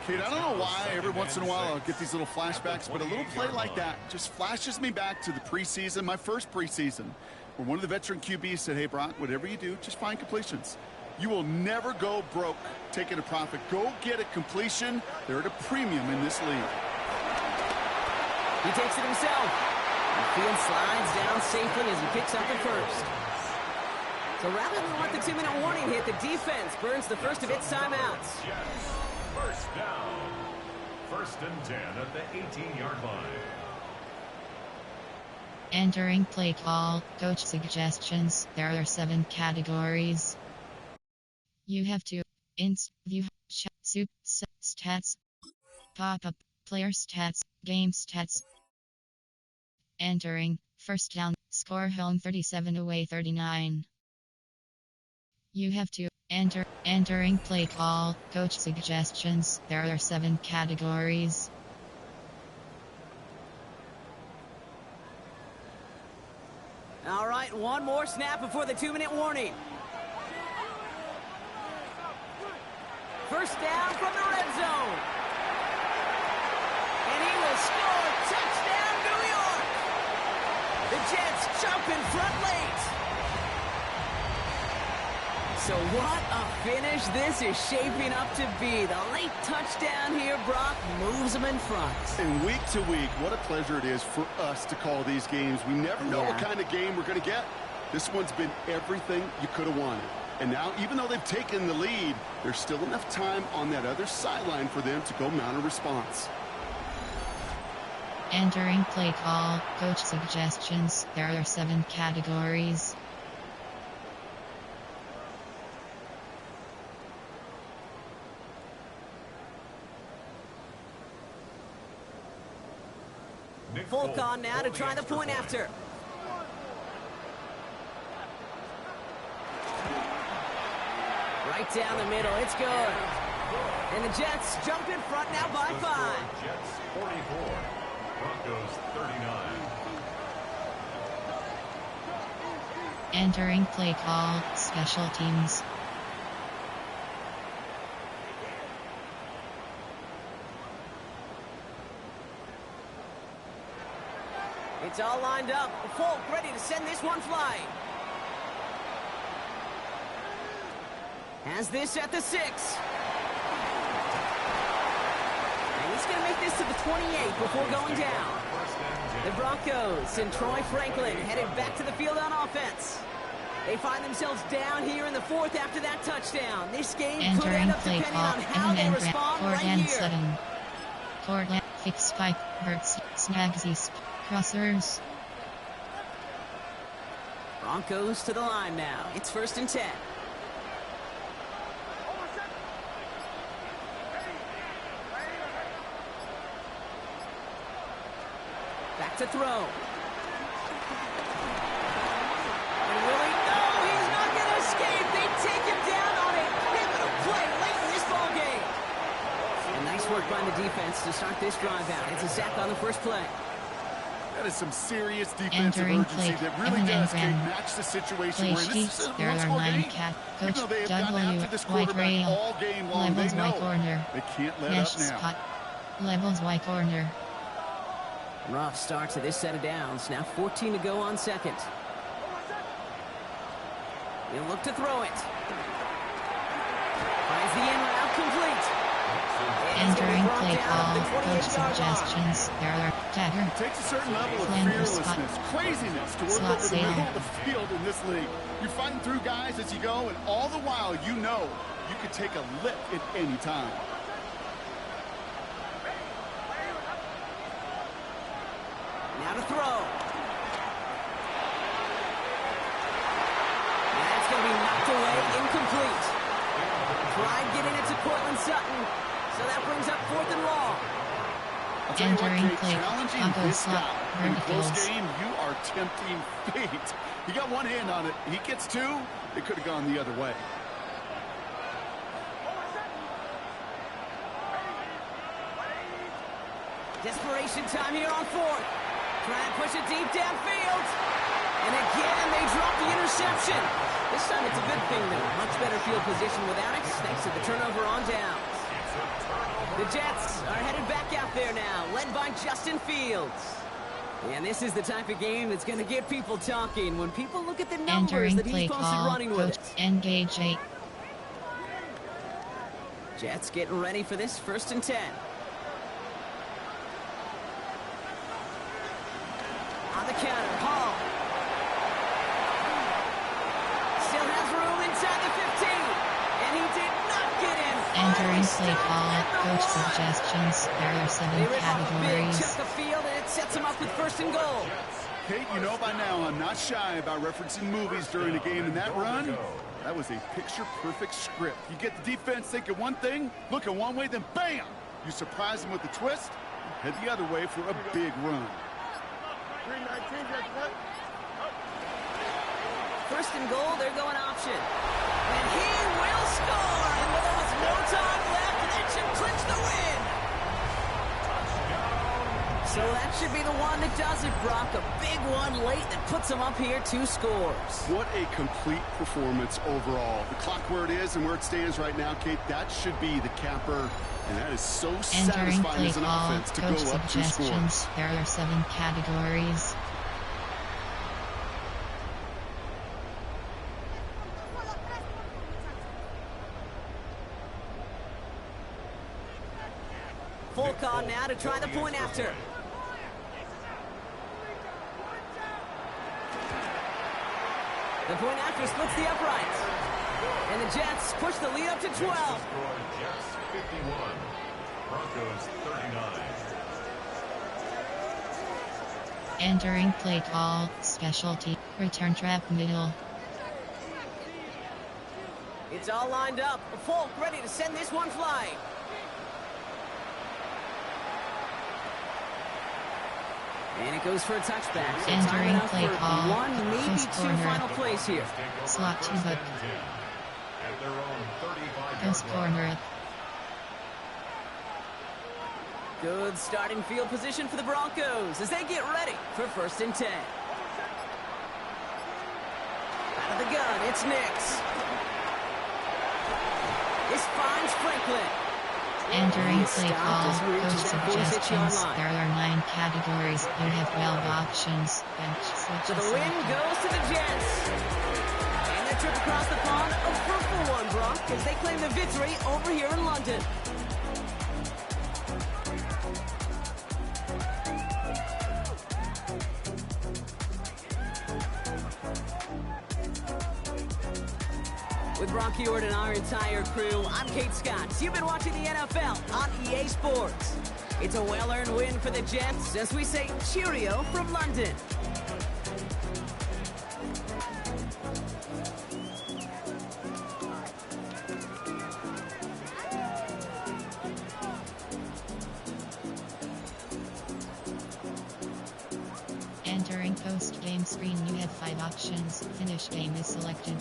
Kid, I don't know why every once in a while I'll get these little flashbacks, but a little play like that just flashes me back to the preseason, my first preseason, where one of the veteran QBs said, hey, Brock, whatever you do, just find completions. You will never go broke taking a profit. Go get a completion. They're at a premium in this league. He takes it himself. And Fields slides down safely as he picks up the first. So rather than let the 2-minute warning hit, the defense burns the first of its timeouts. Jets, first down. 1st and 10 at the 18-yard line. Entering play call. Coach suggestions. There are 7 categories. You have to view, soup, stats, pop-up, player stats, game stats. Entering, first down, score home 37 away 39. You have to entering play call, coach suggestions. There are 7 categories. All right, one more snap before the 2-minute warning. First down from the red zone. And he will score. Touchdown, New York. The Jets jump in front late. So what a finish this is shaping up to be. The late touchdown here, Brock, moves them in front. And week to week, what a pleasure it is for us to call these games. We never know what kind of game we're going to get. This one's been everything you could have wanted. And now, even though they've taken the lead, there's still enough time on that other sideline for them to go mount a response. Entering play call, coach suggestions. There are 7 categories. Folk on now to try the point after. Right down the middle, it's good. And the Jets jump in front now by 5. Jets 44, Broncos 39. Entering play call, special teams. It's all lined up. Folk ready to send this one flying. Has this at the 6. And he's going to make this to the 28 before going down. The Broncos and Troy Franklin headed back to the field on offense. They find themselves down here in the 4th after that touchdown. This game could end up depending on how they respond right here. Cortland, fix spike, Hurts, Snagsy, crossers. Broncos to the line now. It's 1st and 10. Back to throw. And Willie, no, he's not going to escape. They take him down on a pivotal play late in this ball game. And nice work by the defense to start this drive out. It's a sack on the first play. That is some serious defensive urgency that really does match the situation we're in. This is a one-score game. Even though they have gotten after this quarterback all game long, they know they can't let up now. Levels Y corner. Rough start to this set of downs. Now 14 to go on 2nd. He'll look to throw it. Finds the in route complete. Entering play call, coach suggestions. There are dagger. It takes a certain level of fearlessness, craziness to work over the middle of the field in this league. You're fighting through guys as you go, and all the while you know you could take a lick at any time. Now to throw. That's going to be knocked away, incomplete. Tried getting it to Cortland Sutton, so that brings up 4th and long. Entering play, challenging this guy in a close game, you are tempting fate. He got one hand on it. He gets 2. It could have gone the other way. Desperation time here on 4th. Trying to push it deep downfield. And again, they drop the interception. This time it's a good thing, though. Much better field position without it, thanks to the turnover on downs. The Jets are headed back out there now, led by Justin Fields. And this is the type of game that's going to get people talking when people look at the numbers Entering that he's play posted call, running with. coach, engage 8. Jets getting ready for this 1st and 10. On the counter, Hall. Still has room inside the 15. And he did not get in. Entering play call, coach suggestions. There are 7 They rip off a big categories. chunk of field, and it sets him up with 1st and goal. Kate, you know by now I'm not shy about referencing movies during a game, and that run, that was a picture-perfect script. You get the defense thinking one thing, looking one way, then bam! You surprise them with a twist, and head the other way for a big run. 319, got cut. 1st and goal, they're going option. And he will score! And there was no time left, and that should clinch the win! So that should be the one that does it, Brock. A big one late that puts them up here 2 scores. What a complete performance overall. The clock where it is and where it stands right now, Kate, that should be the capper. And that is so Entering satisfying play as an call, offense to coach go up 2 suggestions. scores. There are 7 categories. Full con now to try the point after. The point after splits the uprights. And the Jets push the lead up to 12. Jets 51, Broncos 39. Entering play call, specialty, return trap middle. It's all lined up. Folk ready to send this one flying. And it goes for a touchback. So time Entering enough play for call, 1, maybe post 2 corner. final plays here. Slot 2 hook. At their own 35-yard Post corner. Good starting field position for the Broncos as they get ready for 1st and 10. Out of the gun, it's Nix. This finds Franklin. Entering He's play stopped call, as we reach coach that 46-yard suggestions. line. There are 9 categories. You have 12 options. Bench So switches. the win goes to the Jets. And their trip across the pond, a fruitful one, Brock, as they claim the victory over here in London. With Brock Ewart and our entire crew, I'm Kate Scott. You've been watching the NFL on EA Sports. It's a well-earned win for the Jets as we say cheerio from London. Entering post-game screen, you have 5 options. Finish game is selected.